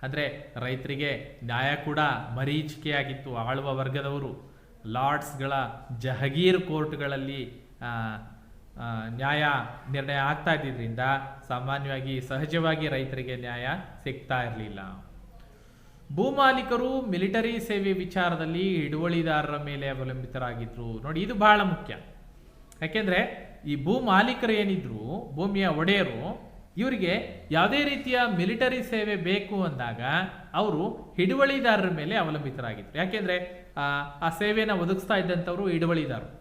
ಅಂದರೆ ರೈತರಿಗೆ ನ್ಯಾಯ ಕೂಡ ಮರೀಚಿಕೆಯಾಗಿತ್ತು. ಆಳುವ ವರ್ಗದವರು ಲಾರ್ಡ್ಸ್ಗಳ ಜಹಗೀರ್ ಕೋರ್ಟ್ಗಳಲ್ಲಿ ನ್ಯಾಯ ನಿರ್ಣಯ ಆಗ್ತಾ ಇದ್ದಿದ್ದರಿಂದ ಸಾಮಾನ್ಯವಾಗಿ ಸಹಜವಾಗಿ ರೈತರಿಗೆ ನ್ಯಾಯ ಸಿಗ್ತಾ ಇರಲಿಲ್ಲ. ಭೂಮಾಲೀಕರು ಮಿಲಿಟರಿ ಸೇವೆ ವಿಚಾರದಲ್ಲಿ ಹಿಡುವಳಿದಾರರ ಮೇಲೆ ಅವಲಂಬಿತರಾಗಿದ್ರು. ನೋಡಿ, ಇದು ಬಹಳ ಮುಖ್ಯ. ಯಾಕೆಂದ್ರೆ ಈ ಭೂಮಾಲೀಕರು ಏನಿದ್ರು, ಭೂಮಿಯ ಒಡೆಯರು, ಇವರಿಗೆ ಯಾವುದೇ ರೀತಿಯ ಮಿಲಿಟರಿ ಸೇವೆ ಬೇಕು ಅಂದಾಗ ಅವರು ಹಿಡುವಳಿದಾರರ ಮೇಲೆ ಅವಲಂಬಿತರಾಗಿದ್ರು. ಯಾಕೆಂದ್ರೆ ಆ ಸೇವೆಯನ್ನು ಒದಗಿಸ್ತಾ ಇದ್ದಂಥವ್ರು ಹಿಡುವಳಿದಾರರು.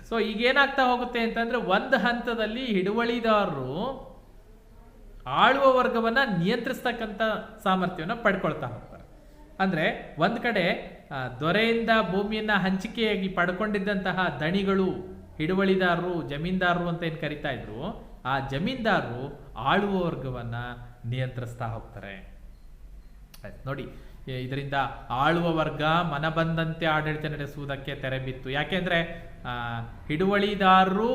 ಸೊ ಈಗೇನಾಗ್ತಾ ಹೋಗುತ್ತೆ ಅಂತಂದ್ರೆ, ಒಂದು ಹಂತದಲ್ಲಿ ಹಿಡುವಳಿದಾರರು ಆಳುವ ವರ್ಗವನ್ನ ನಿಯಂತ್ರಿಸ್ತಕ್ಕಂಥ ಸಾಮರ್ಥ್ಯವನ್ನು ಪಡ್ಕೊಳ್ತಾ ಹೋಗ್ತಾರೆ. ಅಂದ್ರೆ ಒಂದ್ ಕಡೆ ದೊರೆಯಿಂದ ಭೂಮಿಯನ್ನ ಹಂಚಿಕೆಯಾಗಿ ಪಡ್ಕೊಂಡಿದ್ದಂತಹ ದಣಿಗಳು, ಹಿಡುವಳಿದಾರರು, ಜಮೀನ್ದಾರರು ಅಂತ ಏನು ಕರಿತಾ ಇದ್ರು, ಆ ಜಮೀನ್ದಾರರು ಆಳುವ ವರ್ಗವನ್ನ ನಿಯಂತ್ರಿಸ್ತಾ ಹೋಗ್ತಾರೆ. ನೋಡಿ, ಇದರಿಂದ ಆಳುವ ವರ್ಗ ಮನಬಂದಂತೆ ಆಡಳಿತ ನಡೆಸುವುದಕ್ಕೆ ತೆರೆ ಬಿತ್ತು. ಯಾಕೆಂದ್ರೆ ಹಿಡುವಳಿದಾರರು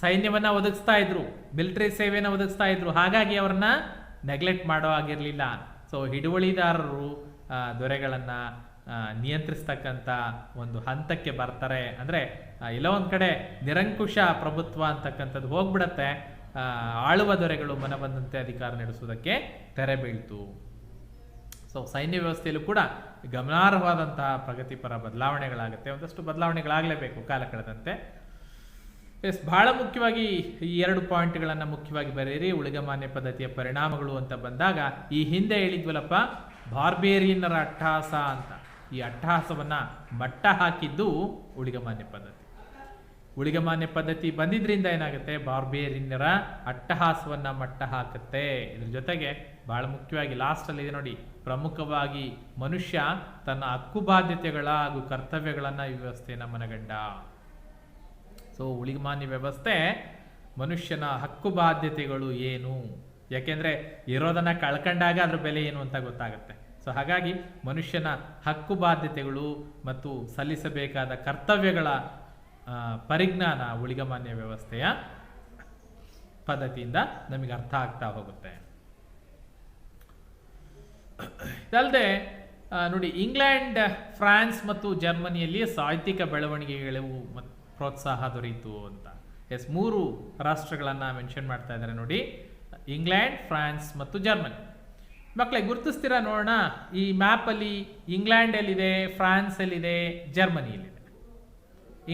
ಸೈನ್ಯವನ್ನ ಒದಗಿಸ್ತಾ ಇದ್ರು, ಮಿಲಿಟರಿ ಸೇವೆಯನ್ನು ಒದಗಿಸ್ತಾ ಇದ್ರು. ಹಾಗಾಗಿ ಅವ್ರನ್ನ ನೆಗ್ಲೆಕ್ಟ್ ಮಾಡೋ ಆಗಿರ್ಲಿಲ್ಲ. ಸೊ ಹಿಡುವಳಿದಾರರು ದೊರೆಗಳನ್ನ ನಿಯಂತ್ರಿಸ್ತಕ್ಕಂಥ ಒಂದು ಹಂತಕ್ಕೆ ಬರ್ತಾರೆ. ಅಂದ್ರೆ ಎಲ್ಲೋ ಒಂದ್ ಕಡೆ ನಿರಂಕುಶ ಪ್ರಭುತ್ವ ಅಂತಕ್ಕಂಥದ್ದು ಹೋಗ್ಬಿಡತ್ತೆ. ಆಳುವ ದೊರೆಗಳು ಮನಬಂದಂತೆ ಅಧಿಕಾರ ನಡೆಸುವುದಕ್ಕೆ ತೆರೆ ಬೀಳ್ತು. ಸೊ ಸೈನ್ಯ ವ್ಯವಸ್ಥೆಯಲ್ಲೂ ಕೂಡ ಗಮನಾರ್ಹವಾದಂತಹ ಪ್ರಗತಿಪರ ಬದಲಾವಣೆಗಳಾಗುತ್ತೆ. ಒಂದಷ್ಟು ಬದಲಾವಣೆಗಳಾಗಲೇಬೇಕು ಕಾಲ ಕಳೆದಂತೆ. ಬಹಳ ಮುಖ್ಯವಾಗಿ ಈ 2 ಪಾಯಿಂಟ್ಗಳನ್ನು ಮುಖ್ಯವಾಗಿ ಬರೆಯಿರಿ. ಊಳಿಗಮಾನ್ಯ ಪದ್ಧತಿಯ ಪರಿಣಾಮಗಳು ಅಂತ ಬಂದಾಗ, ಈ ಹಿಂದೆ ಹೇಳಿದ್ವಲ್ಲಪ್ಪ, ಬಾರ್ಬೇರಿಯನ್ನರ ಅಟ್ಟಹಾಸ ಅಂತ. ಈ ಅಟ್ಟಹಾಸವನ್ನು ಮಟ್ಟ ಹಾಕಿದ್ದು ಊಳಿಗಮಾನ್ಯ ಪದ್ಧತಿ. ಊಳಿಗಮಾನ್ಯ ಪದ್ಧತಿ ಬಂದಿದ್ರಿಂದ ಏನಾಗುತ್ತೆ, ಬಾರ್ಬೇರಿಯನ್ನರ ಅಟ್ಟಹಾಸವನ್ನು ಮಟ್ಟ ಹಾಕುತ್ತೆ. ಇದ್ರ ಜೊತೆಗೆ ಬಹಳ ಮುಖ್ಯವಾಗಿ ಲಾಸ್ಟಲ್ಲಿ ಇದೆ ನೋಡಿ, ಪ್ರಮುಖವಾಗಿ ಮನುಷ್ಯ ತನ್ನ ಹಕ್ಕು ಬಾಧ್ಯತೆಗಳ ಹಾಗೂ ಕರ್ತವ್ಯಗಳನ್ನು ಈ ವ್ಯವಸ್ಥೆಯನ್ನು ಮನಗಂಡ. ಸೊ ಊಳಿಗಮಾನ್ಯ ವ್ಯವಸ್ಥೆ ಮನುಷ್ಯನ ಹಕ್ಕು ಬಾಧ್ಯತೆಗಳು ಏನು, ಯಾಕೆಂದರೆ ಇರೋದನ್ನು ಕಳ್ಕೊಂಡಾಗ ಅದ್ರ ಬೆಲೆ ಏನು ಅಂತ ಗೊತ್ತಾಗುತ್ತೆ. ಸೊ ಹಾಗಾಗಿ ಮನುಷ್ಯನ ಹಕ್ಕು ಬಾಧ್ಯತೆಗಳು ಮತ್ತು ಸಲ್ಲಿಸಬೇಕಾದ ಕರ್ತವ್ಯಗಳ ಪರಿಜ್ಞಾನ ಊಳಿಗಮಾನ್ಯ ವ್ಯವಸ್ಥೆಯ ಪದ್ಧತಿಯಿಂದ ನಮಗೆ ಅರ್ಥ ಆಗ್ತಾ ಹೋಗುತ್ತೆ. ಇದಲ್ಲದೆ ನೋಡಿ, ಇಂಗ್ಲೆಂಡ್, ಫ್ರಾನ್ಸ್ ಮತ್ತು ಜರ್ಮನಿಯಲ್ಲಿ ಸಾಹಿತ್ಯಿಕ ಬೆಳವಣಿಗೆಗಳು ಪ್ರೋತ್ಸಾಹ ದೊರೆಯಿತು ಅಂತ. ಎಸ್, 3 ರಾಷ್ಟ್ರಗಳನ್ನು ಮೆನ್ಷನ್ ಮಾಡ್ತಾ ಇದ್ದಾರೆ ನೋಡಿ, ಇಂಗ್ಲೆಂಡ್, ಫ್ರಾನ್ಸ್ ಮತ್ತು ಜರ್ಮನಿ. ಮಕ್ಕಳಿಗೆ ಗುರುತಿಸ್ತೀರಾ ನೋಡೋಣ. ಈ ಮ್ಯಾಪಲ್ಲಿ ಇಂಗ್ಲೆಂಡ್ ಎಲ್ಲಿದೆ, ಫ್ರಾನ್ಸ್ ಎಲ್ಲಿದೆ, ಜರ್ಮನಿ ಎಲ್ಲಿದೆ?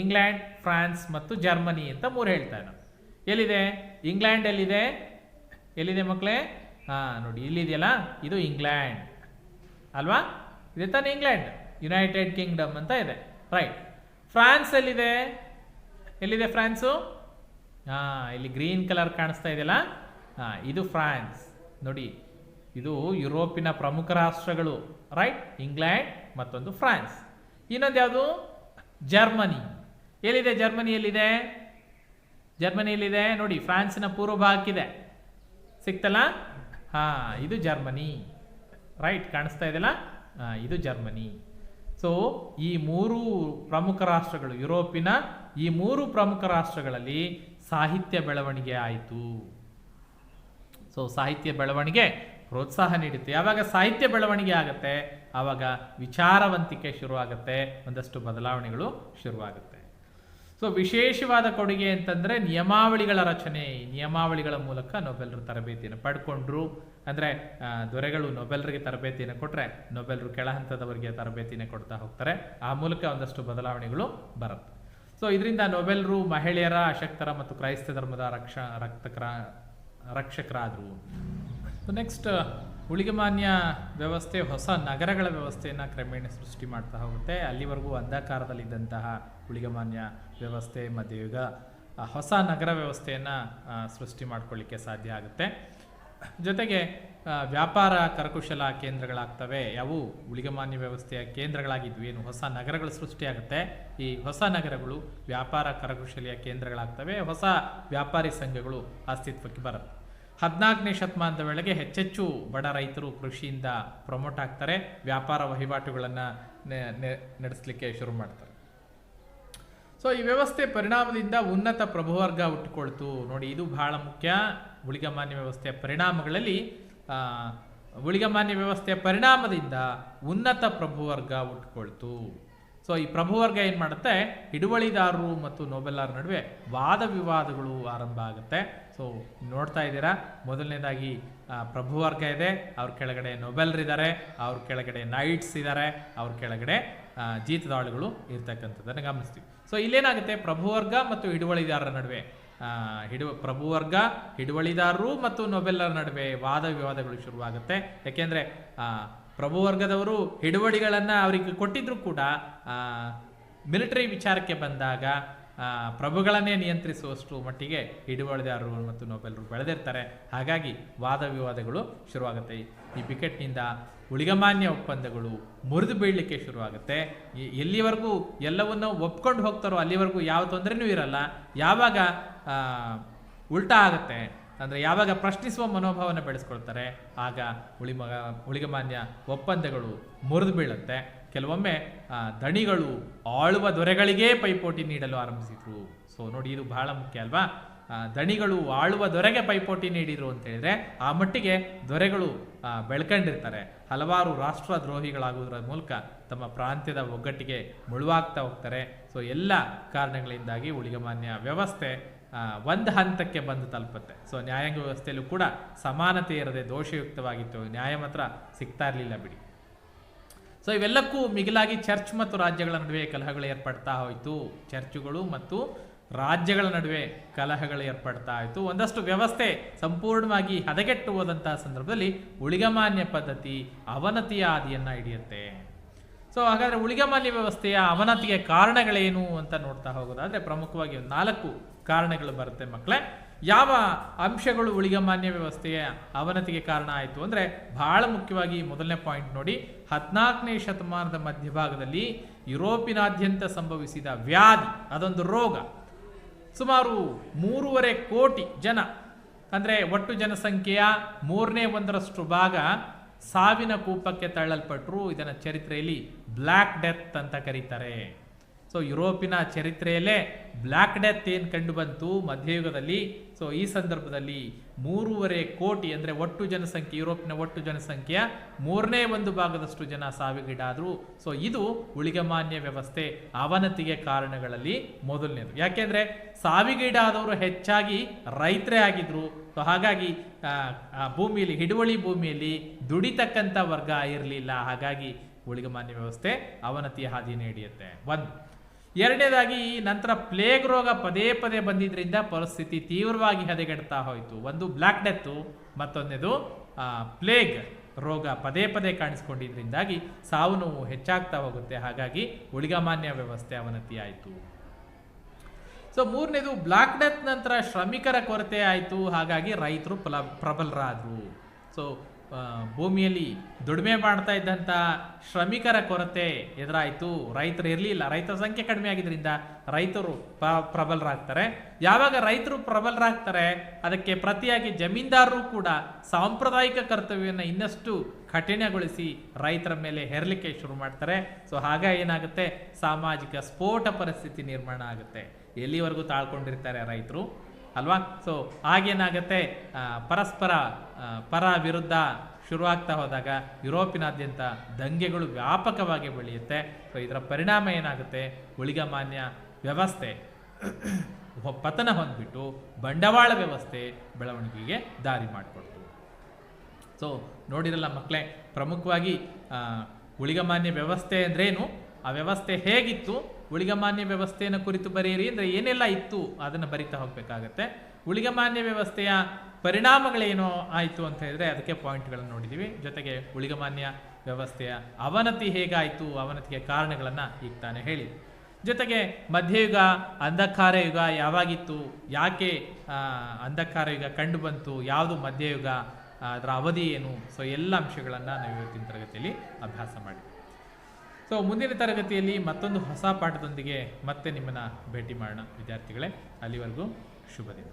ಇಂಗ್ಲೆಂಡ್, ಫ್ರಾನ್ಸ್ ಮತ್ತು ಜರ್ಮನಿ ಅಂತ 3 ಹೇಳ್ತಾ ಇದ್ದಾರೆ. ಎಲ್ಲಿದೆ ಇಂಗ್ಲೆಂಡ್? ಎಲ್ಲಿದೆ ಮಕ್ಕಳೇ? ನೋಡಿ, ಇಲ್ಲಿದೆಯಲ್ಲ, ಇದು ಇಂಗ್ಲೆಂಡ್ ಅಲ್ವಾ? ಇದೆ ತಾನೇ ಇಂಗ್ಲೆಂಡ್, ಯುನೈಟೆಡ್ ಕಿಂಗ್ಡಮ್ ಅಂತ ಇದೆ, ರೈಟ್. ಫ್ರಾನ್ಸ್ ಎಲ್ಲಿದೆ ಫ್ರಾನ್ಸು? ಇಲ್ಲಿ ಗ್ರೀನ್ ಕಲರ್ ಕಾಣಿಸ್ತಾ ಇದೆಯಲ್ಲ, ಇದು ಫ್ರಾನ್ಸ್. ನೋಡಿ, ಇದು ಯುರೋಪಿನ ಪ್ರಮುಖ ರಾಷ್ಟ್ರಗಳು, ರೈಟ್? ಇಂಗ್ಲೆಂಡ್, ಮತ್ತೊಂದು ಫ್ರಾನ್ಸ್. ಇನ್ನೊಂದು ಯಾವುದು? ಜರ್ಮನಿ. ಎಲ್ಲಿದೆ ಜರ್ಮನಿ? ಜರ್ಮನಿಯಲ್ಲಿದೆ ನೋಡಿ, ಫ್ರಾನ್ಸಿನ ಪೂರ್ವ ಭಾಗಕ್ಕಿದೆ, ಸಿಕ್ತಲ್ಲ? ಇದು ಜರ್ಮನಿ, ರೈಟ್? ಕಾಣಿಸ್ತಾ ಇದೆಯಲ್ಲ, ಇದು ಜರ್ಮನಿ. ಸೊ ಈ 3 ಪ್ರಮುಖ ರಾಷ್ಟ್ರಗಳು, ಯುರೋಪಿನ ಈ 3 ಪ್ರಮುಖ ರಾಷ್ಟ್ರಗಳಲ್ಲಿ ಸಾಹಿತ್ಯ ಬೆಳವಣಿಗೆ ಆಯಿತು. ಸೊ ಸಾಹಿತ್ಯ ಬೆಳವಣಿಗೆ ಪ್ರೋತ್ಸಾಹ ನೀಡುತ್ತೆ. ಯಾವಾಗ ಸಾಹಿತ್ಯ ಬೆಳವಣಿಗೆ ಆಗುತ್ತೆ, ಆವಾಗ ವಿಚಾರವಂತಿಕೆ ಶುರುವಾಗುತ್ತೆ, ಒಂದಷ್ಟು ಬದಲಾವಣೆಗಳು ಶುರುವಾಗುತ್ತೆ. ಸೊ ವಿಶೇಷವಾದ ಕೊಡುಗೆ ಅಂತಂದರೆ ನಿಯಮಾವಳಿಗಳ ರಚನೆ. ನಿಯಮಾವಳಿಗಳ ಮೂಲಕ ನೊಬೆಲ್ರು ತರಬೇತಿಯನ್ನು ಪಡ್ಕೊಂಡ್ರು. ಅಂದರೆ ದೊರೆಗಳು ನೊಬೆಲ್ರಿಗೆ ತರಬೇತಿಯನ್ನು ಕೊಟ್ಟರೆ, ನೊಬೆಲ್ರು ಕೆಳ ಹಂತದವರಿಗೆ ತರಬೇತಿಯನ್ನು ಕೊಡ್ತಾ ಹೋಗ್ತಾರೆ. ಆ ಮೂಲಕ ಒಂದಷ್ಟು ಬದಲಾವಣೆಗಳು ಬರುತ್ತೆ. ಸೊ ಇದರಿಂದ ನೊಬೆಲ್ರು ಮಹಿಳೆಯರ, ಅಶಕ್ತರ ಮತ್ತು ಕ್ರೈಸ್ತ ಧರ್ಮದ ರಕ್ಷಕರಾದರು. ಸೊ ನೆಕ್ಸ್ಟ್, ಊಳಿಗಮಾನ್ಯ ವ್ಯವಸ್ಥೆ ಹೊಸ ನಗರಗಳ ವ್ಯವಸ್ಥೆಯನ್ನು ಕ್ರಮೇಣ ಸೃಷ್ಟಿ ಮಾಡ್ತಾ ಹೋಗುತ್ತೆ. ಅಲ್ಲಿವರೆಗೂ ಅಂಧಕಾರದಲ್ಲಿದ್ದಂತಹ ಊಳಿಗಮಾನ್ಯ ವ್ಯವಸ್ಥೆ ಮಧ್ಯಯುಗ ಹೊಸ ನಗರ ವ್ಯವಸ್ಥೆಯನ್ನು ಸೃಷ್ಟಿ ಮಾಡ್ಕೊಳ್ಳಿಕ್ಕೆ ಸಾಧ್ಯ ಆಗುತ್ತೆ. ಜೊತೆಗೆ ವ್ಯಾಪಾರ ಕರಕುಶಲ ಕೇಂದ್ರಗಳಾಗ್ತವೆ. ಯಾವು ಊಳಿಗಮಾನ್ಯ ವ್ಯವಸ್ಥೆಯ ಕೇಂದ್ರಗಳಾಗಿದ್ವು, ಏನು ಹೊಸ ನಗರಗಳು ಸೃಷ್ಟಿಯಾಗುತ್ತೆ. ಈ ಹೊಸ ನಗರಗಳು ವ್ಯಾಪಾರ ಕರಕುಶಲಿಯ ಕೇಂದ್ರಗಳಾಗ್ತವೆ. ಹೊಸ ವ್ಯಾಪಾರಿ ಸಂಘಗಳು ಅಸ್ತಿತ್ವಕ್ಕೆ ಬರುತ್ತೆ. 14ನೇ ಶತಮಾನದ ವೇಳೆಗೆ ಹೆಚ್ಚೆಚ್ಚು ಬಡ ರೈತರು ಕೃಷಿಯಿಂದ ಪ್ರಮೋಟ್ ಆಗ್ತಾರೆ, ವ್ಯಾಪಾರ ವಹಿವಾಟುಗಳನ್ನು ನಡೆಸಲಿಕ್ಕೆ ಶುರು ಮಾಡ್ತಾರೆ. ಸೊ ಈ ವ್ಯವಸ್ಥೆ ಪರಿಣಾಮದಿಂದ ಉನ್ನತ ಪ್ರಭುವರ್ಗ ಹುಟ್ಟಿಕೊಳ್ತು. ನೋಡಿ, ಇದು ಬಹಳ ಮುಖ್ಯ. ಊಳಿಗಮಾನ್ಯ ವ್ಯವಸ್ಥೆಯ ಪರಿಣಾಮಗಳಲ್ಲಿ ಊಳಿಗಮಾನ್ಯ ವ್ಯವಸ್ಥೆಯ ಪರಿಣಾಮದಿಂದ ಉನ್ನತ ಪ್ರಭುವರ್ಗ ಹುಟ್ಟಿಕೊಳ್ತು. ಸೊ ಈ ಪ್ರಭುವರ್ಗ ಏನು ಮಾಡುತ್ತೆ, ಹಿಡುವಳಿದಾರರು ಮತ್ತು ನೊಬೆಲರ ನಡುವೆ ವಾದ ವಿವಾದಗಳು ಆರಂಭ ಆಗುತ್ತೆ. ಸೊ ನೋಡ್ತಾ ಇದ್ದೀರಾ, ಮೊದಲನೇದಾಗಿ ಪ್ರಭುವರ್ಗ ಇದೆ, ಅವ್ರ ಕೆಳಗಡೆ ನೊಬೆಲ್ರಿದ್ದಾರೆ, ಅವ್ರ ಕೆಳಗಡೆ ನೈಟ್ಸ್ ಇದ್ದಾರೆ, ಅವ್ರ ಕೆಳಗಡೆ ಜೀತದಾಳುಗಳು ಇರ್ತಕ್ಕಂಥದ್ದನ್ನು ಗಮನಿಸ್ತೀವಿ. ಸೊ ಇಲ್ಲೇನಾಗುತ್ತೆ, ಪ್ರಭುವರ್ಗ ಮತ್ತು ಹಿಡುವಳಿದಾರರ ನಡುವೆ ಪ್ರಭುವರ್ಗ, ಹಿಡುವಳಿದಾರರು ಮತ್ತು ನೊಬೆಲರ ನಡುವೆ ವಾದ ವಿವಾದಗಳು ಶುರುವಾಗುತ್ತೆ. ಯಾಕೆಂದರೆ ಪ್ರಭುವರ್ಗದವರು ಹಿಡುವಳಿಗಳನ್ನು ಅವರಿಗೆ ಕೊಟ್ಟಿದ್ರು ಕೂಡ ಮಿಲಿಟರಿ ವಿಚಾರಕ್ಕೆ ಬಂದಾಗ ಪ್ರಭುಗಳನ್ನೇ ನಿಯಂತ್ರಿಸುವಷ್ಟು ಮಟ್ಟಿಗೆ ಹಿಡುವಳಿದಾರರು ಮತ್ತು ನೊಬೆಲರು ಬೆಳೆದಿರ್ತಾರೆ. ಹಾಗಾಗಿ ವಾದ ವಿವಾದಗಳು ಶುರುವಾಗುತ್ತೆ. ಈ ಬಿಕೆಟ್ನಿಂದ ಊಳಿಗಮಾನ್ಯ ಒಪ್ಪಂದಗಳು ಮುರಿದು ಬೀಳಲಿಕ್ಕೆ ಶುರುವಾಗುತ್ತೆ. ಎಲ್ಲಿವರೆಗೂ ಎಲ್ಲವನ್ನೂ ಒಪ್ಕೊಂಡು ಹೋಗ್ತಾರೋ ಅಲ್ಲಿವರೆಗೂ ಯಾವ ತೊಂದರೆನೂ ಇರಲ್ಲ. ಯಾವಾಗ ಉಲ್ಟಾ ಆಗುತ್ತೆ ಅಂದರೆ ಯಾವಾಗ ಪ್ರಶ್ನಿಸುವ ಮನೋಭಾವನ ಬೆಳೆಸ್ಕೊಳ್ತಾರೆ, ಆಗ ಊಳಿಗಮಾನ್ಯ ಒಪ್ಪಂದಗಳು ಮುರಿದು ಬೀಳುತ್ತೆ. ಕೆಲವೊಮ್ಮೆ ದಣಿಗಳು ಆಳುವ ದೊರೆಗಳಿಗೇ ಪೈಪೋಟಿ ನೀಡಲು ಆರಂಭಿಸಿದ್ರು. ಸೊ ನೋಡಿ, ಇದು ಬಹಳ ಮುಖ್ಯ ಅಲ್ವಾ? ದಣಿಗಳು ಆಳುವ ದೊರೆಗೆ ಪೈಪೋಟಿ ನೀಡಿದ್ರು ಅಂತ ಹೇಳಿದ್ರೆ ಆ ಮಟ್ಟಿಗೆ ದೊರೆಗಳು ಬೆಳ್ಕೊಂಡಿರ್ತಾರೆ. ಹಲವಾರು ರಾಷ್ಟ್ರದ್ರೋಹಿಗಳಾಗುವುದರ ಮೂಲಕ ತಮ್ಮ ಪ್ರಾಂತ್ಯದ ಒಗ್ಗಟ್ಟಿಗೆ ಮುಳುವಾಗ್ತಾ ಹೋಗ್ತಾರೆ. ಸೊ ಎಲ್ಲ ಕಾರಣಗಳಿಂದಾಗಿ ಊಳಿಗಮಾನ್ಯ ವ್ಯವಸ್ಥೆ ಒಂದು ಹಂತಕ್ಕೆ ಬಂದು ತಲುಪುತ್ತೆ. ಸೊ ನ್ಯಾಯಾಂಗ ವ್ಯವಸ್ಥೆಯಲ್ಲೂ ಕೂಡ ಸಮಾನತೆ ಇರದೆ ದೋಷಯುಕ್ತವಾಗಿತ್ತು, ನ್ಯಾಯ ಮಾತ್ರ ಸಿಗ್ತಾ ಇರಲಿಲ್ಲ ಬಿಡಿ. ಸೊ ಇವೆಲ್ಲಕ್ಕೂ ಮಿಗಿಲಾಗಿ ಚರ್ಚ್ ಮತ್ತು ರಾಜ್ಯಗಳ ನಡುವೆ ಕಲಹಗಳು ಏರ್ಪಡ್ತಾ ಹೋಯಿತು. ಚರ್ಚುಗಳು ಮತ್ತು ರಾಜ್ಯಗಳ ನಡುವೆ ಕಲಹಗಳು ಏರ್ಪಡ್ತಾ ಇತ್ತು. ಒಂದಷ್ಟು ವ್ಯವಸ್ಥೆ ಸಂಪೂರ್ಣವಾಗಿ ಹದಗೆಟ್ಟು ಹೋದಂತಹ ಸಂದರ್ಭದಲ್ಲಿ ಉಳಿಗಮಾನ್ಯ ಪದ್ಧತಿ ಅವನತಿಯ ಹಾದಿಯನ್ನ ಹಿಡಿಯುತ್ತೆ. ಸೊ ಹಾಗಾದ್ರೆ ಉಳಿಗಮಾನ್ಯ ವ್ಯವಸ್ಥೆಯ ಅವನತಿಗೆ ಕಾರಣಗಳೇನು ಅಂತ ನೋಡ್ತಾ ಹೋಗೋದಾದ್ರೆ ಪ್ರಮುಖವಾಗಿ 4 ಕಾರಣಗಳು ಬರುತ್ತೆ ಮಕ್ಕಳೇ. ಯಾವ ಅಂಶಗಳು ಉಳಿಗಮಾನ್ಯ ವ್ಯವಸ್ಥೆಯ ಅವನತಿಗೆ ಕಾರಣ ಆಯಿತು ಅಂದರೆ ಬಹಳ ಮುಖ್ಯವಾಗಿ ಮೊದಲನೇ ಪಾಯಿಂಟ್ ನೋಡಿ, 14ನೇ ಶತಮಾನದ ಮಧ್ಯಭಾಗದಲ್ಲಿ ಯುರೋಪಿನಾದ್ಯಂತ ಸಂಭವಿಸಿದ ವ್ಯಾಧಿ, ಅದೊಂದು ರೋಗ. ಸುಮಾರು 3.5 ಕೋಟಿ ಜನ ಅಂದರೆ ಒಟ್ಟು ಜನಸಂಖ್ಯೆಯ 1/3 ಭಾಗ ಸಾವಿನ ಕೂಪಕ್ಕೆ ತಳ್ಳಲ್ಪಟ್ಟರು. ಇದನ್ನು ಚರಿತ್ರೆಯಲ್ಲಿ ಬ್ಲ್ಯಾಕ್ ಡೆತ್ ಅಂತ ಕರೀತಾರೆ. ಸೊ ಯುರೋಪಿನ ಚರಿತ್ರೆಯಲ್ಲೇ ಬ್ಲ್ಯಾಕ್ ಡೆತ್ ಏನು ಕಂಡು ಬಂತು ಮಧ್ಯಯುಗದಲ್ಲಿ. ಸೊ ಈ ಸಂದರ್ಭದಲ್ಲಿ 3.5 ಕೋಟಿ ಅಂದರೆ ಒಟ್ಟು ಜನಸಂಖ್ಯೆ, ಯುರೋಪಿನ ಒಟ್ಟು ಜನಸಂಖ್ಯೆಯ 1/3 ಜನ ಸಾವಿಗೀಡಾದರು. ಸೊ ಇದು ಉಳಿಗಮಾನ್ಯ ವ್ಯವಸ್ಥೆ ಅವನತಿಗೆ ಕಾರಣಗಳಲ್ಲಿ ಮೊದಲನೇದು. ಯಾಕೆಂದ್ರೆ ಸಾವಿಗೀಡಾದವರು ಹೆಚ್ಚಾಗಿ ರೈತರೇ ಆಗಿದ್ರು. ಸೊ ಹಾಗಾಗಿ ಭೂಮಿಯಲ್ಲಿ, ಹಿಡುವಳಿ ಭೂಮಿಯಲ್ಲಿ ದುಡಿತಕ್ಕಂಥ ವರ್ಗ ಇರಲಿಲ್ಲ. ಹಾಗಾಗಿ ಉಳಿಗಮಾನ್ಯ ವ್ಯವಸ್ಥೆ ಅವನತಿಯ ಹಾದಿಯನ್ನು ಹಿಡಿಯುತ್ತೆ. ಎರಡನೇದಾಗಿ ನಂತರ ಪ್ಲೇಗ್ ರೋಗ ಪದೇ ಪದೇ ಬಂದಿದ್ರಿಂದ ಪರಿಸ್ಥಿತಿ ತೀವ್ರವಾಗಿ ಹದಗೆಡ್ತಾ ಹೋಯಿತು. ಒಂದು ಬ್ಲ್ಯಾಕ್ ಡೆತ್ತು, ಮತ್ತೊಂದೇದು ಪ್ಲೇಗ್ ರೋಗ ಪದೇ ಪದೇ ಕಾಣಿಸ್ಕೊಂಡಿದ್ರಿಂದಾಗಿ ಸಾವು ನೋವು ಹೆಚ್ಚಾಗ್ತಾ ಹೋಗುತ್ತೆ. ಹಾಗಾಗಿ ಉಳಿಗಮಾನ್ಯ ವ್ಯವಸ್ಥೆ ಅವನತಿ ಆಯಿತು. ಸೊ ಮೂರನೇದು ಬ್ಲ್ಯಾಕ್ ಡೆತ್ ನಂತರ ಶ್ರಮಿಕರ ಕೊರತೆ ಆಯಿತು. ಹಾಗಾಗಿ ರೈತರು ಪ್ರಬಲರಾದರು. ಸೊ ಭೂಮಿಯಲ್ಲಿ ದುಡಿಮೆ ಮಾಡ್ತಾ ಇದ್ದಂಥ ಶ್ರಮಿಕರ ಕೊರತೆ ಎದುರಾಯಿತು. ರೈತರು ಇರಲಿಲ್ಲ, ರೈತರ ಸಂಖ್ಯೆ ಕಡಿಮೆ ಆಗಿದ್ರಿಂದ ರೈತರು ಪ್ರಬಲರಾಗ್ತಾರೆ. ಯಾವಾಗ ರೈತರು ಪ್ರಬಲರಾಗ್ತಾರೆ ಅದಕ್ಕೆ ಪ್ರತಿಯಾಗಿ ಜಮೀನ್ದಾರರು ಕೂಡ ಸಾಂಪ್ರದಾಯಿಕ ಕರ್ತವ್ಯವನ್ನು ಇನ್ನಷ್ಟು ಕಠಿಣಗೊಳಿಸಿ ರೈತರ ಮೇಲೆ ಹೇರಲಿಕ್ಕೆ ಶುರು ಮಾಡ್ತಾರೆ. ಸೊ ಹಾಗಾಗಿ ಏನಾಗುತ್ತೆ, ಸಾಮಾಜಿಕ ಸ್ಫೋಟ ಪರಿಸ್ಥಿತಿ ನಿರ್ಮಾಣ ಆಗುತ್ತೆ. ಎಲ್ಲಿವರೆಗೂ ತಾಳ್ಕೊಂಡಿರ್ತಾರೆ ರೈತರು ಅಲ್ವಾ. ಸೊ ಆಗೇನಾಗುತ್ತೆ, ಪರಸ್ಪರ ಪರ ವಿರುದ್ಧ ಶುರುವಾಗ್ತಾ ಹೋದಾಗ ಯುರೋಪಿನಾದ್ಯಂತ ದಂಗೆಗಳು ವ್ಯಾಪಕವಾಗಿ ಬೆಳೆಯುತ್ತೆ. ಸೊ ಇದರ ಪರಿಣಾಮ ಏನಾಗುತ್ತೆ, ಉಳಿಗಮಾನ್ಯ ವ್ಯವಸ್ಥೆ ಪತನ ಹೊಂದ್ಬಿಟ್ಟು ಬಂಡವಾಳ ವ್ಯವಸ್ಥೆ ಬೆಳವಣಿಗೆಗೆ ದಾರಿ ಮಾಡಿಕೊಡ್ತು. ಸೊ ನೋಡಿರಲ್ಲ ಮಕ್ಕಳೇ, ಪ್ರಮುಖವಾಗಿ ಉಳಿಗಮಾನ್ಯ ವ್ಯವಸ್ಥೆ ಅಂದ್ರೇನು, ಆ ವ್ಯವಸ್ಥೆ ಹೇಗಿತ್ತು, ಉಳಿಗಮಾನ್ಯ ವ್ಯವಸ್ಥೆಯನ್ನು ಕುರಿತು ಬರೆಯಿರಿ ಅಂದರೆ ಏನೆಲ್ಲ ಇತ್ತು ಅದನ್ನು ಬರಿತಾ ಹೋಗಬೇಕಾಗತ್ತೆ. ಉಳಿಗಮಾನ್ಯ ವ್ಯವಸ್ಥೆಯ ಪರಿಣಾಮಗಳೇನೋ ಆಯಿತು ಅಂತ ಹೇಳಿದ್ರೆ ಅದಕ್ಕೆ ಪಾಯಿಂಟ್ಗಳನ್ನು ನೋಡಿದ್ದೀವಿ. ಜೊತೆಗೆ ಉಳಿಗಮಾನ್ಯ ವ್ಯವಸ್ಥೆಯ ಅವನತಿ ಹೇಗಾಯಿತು, ಅವನತಿಗೆ ಕಾರಣಗಳನ್ನು ಈಗ ತಾನೇ ಹೇಳಿ. ಜೊತೆಗೆ ಮಧ್ಯಯುಗ, ಅಂಧಕಾರ ಯುಗ ಯಾವಾಗಿತ್ತು, ಯಾಕೆ ಅಂಧಕಾರ ಯುಗ ಕಂಡು ಬಂತು, ಯಾವುದು ಮಧ್ಯಯುಗ, ಅದರ ಅವಧಿ ಏನು, ಸೊ ಎಲ್ಲ ಅಂಶಗಳನ್ನು ನಾವು ಇವತ್ತಿನ ತರಗತಿಯಲ್ಲಿ ಅಭ್ಯಾಸ ಮಾಡಿ. ಸೊ ಮುಂದಿನ ತರಗತಿಯಲ್ಲಿ ಮತ್ತೊಂದು ಹೊಸ ಪಾಠದೊಂದಿಗೆ ಮತ್ತೆ ನಿಮ್ಮನ್ನು ಭೇಟಿ ಮಾಡೋಣ ವಿದ್ಯಾರ್ಥಿಗಳೇ. ಅಲ್ಲಿವರೆಗೂ ಶುಭ ದಿನ.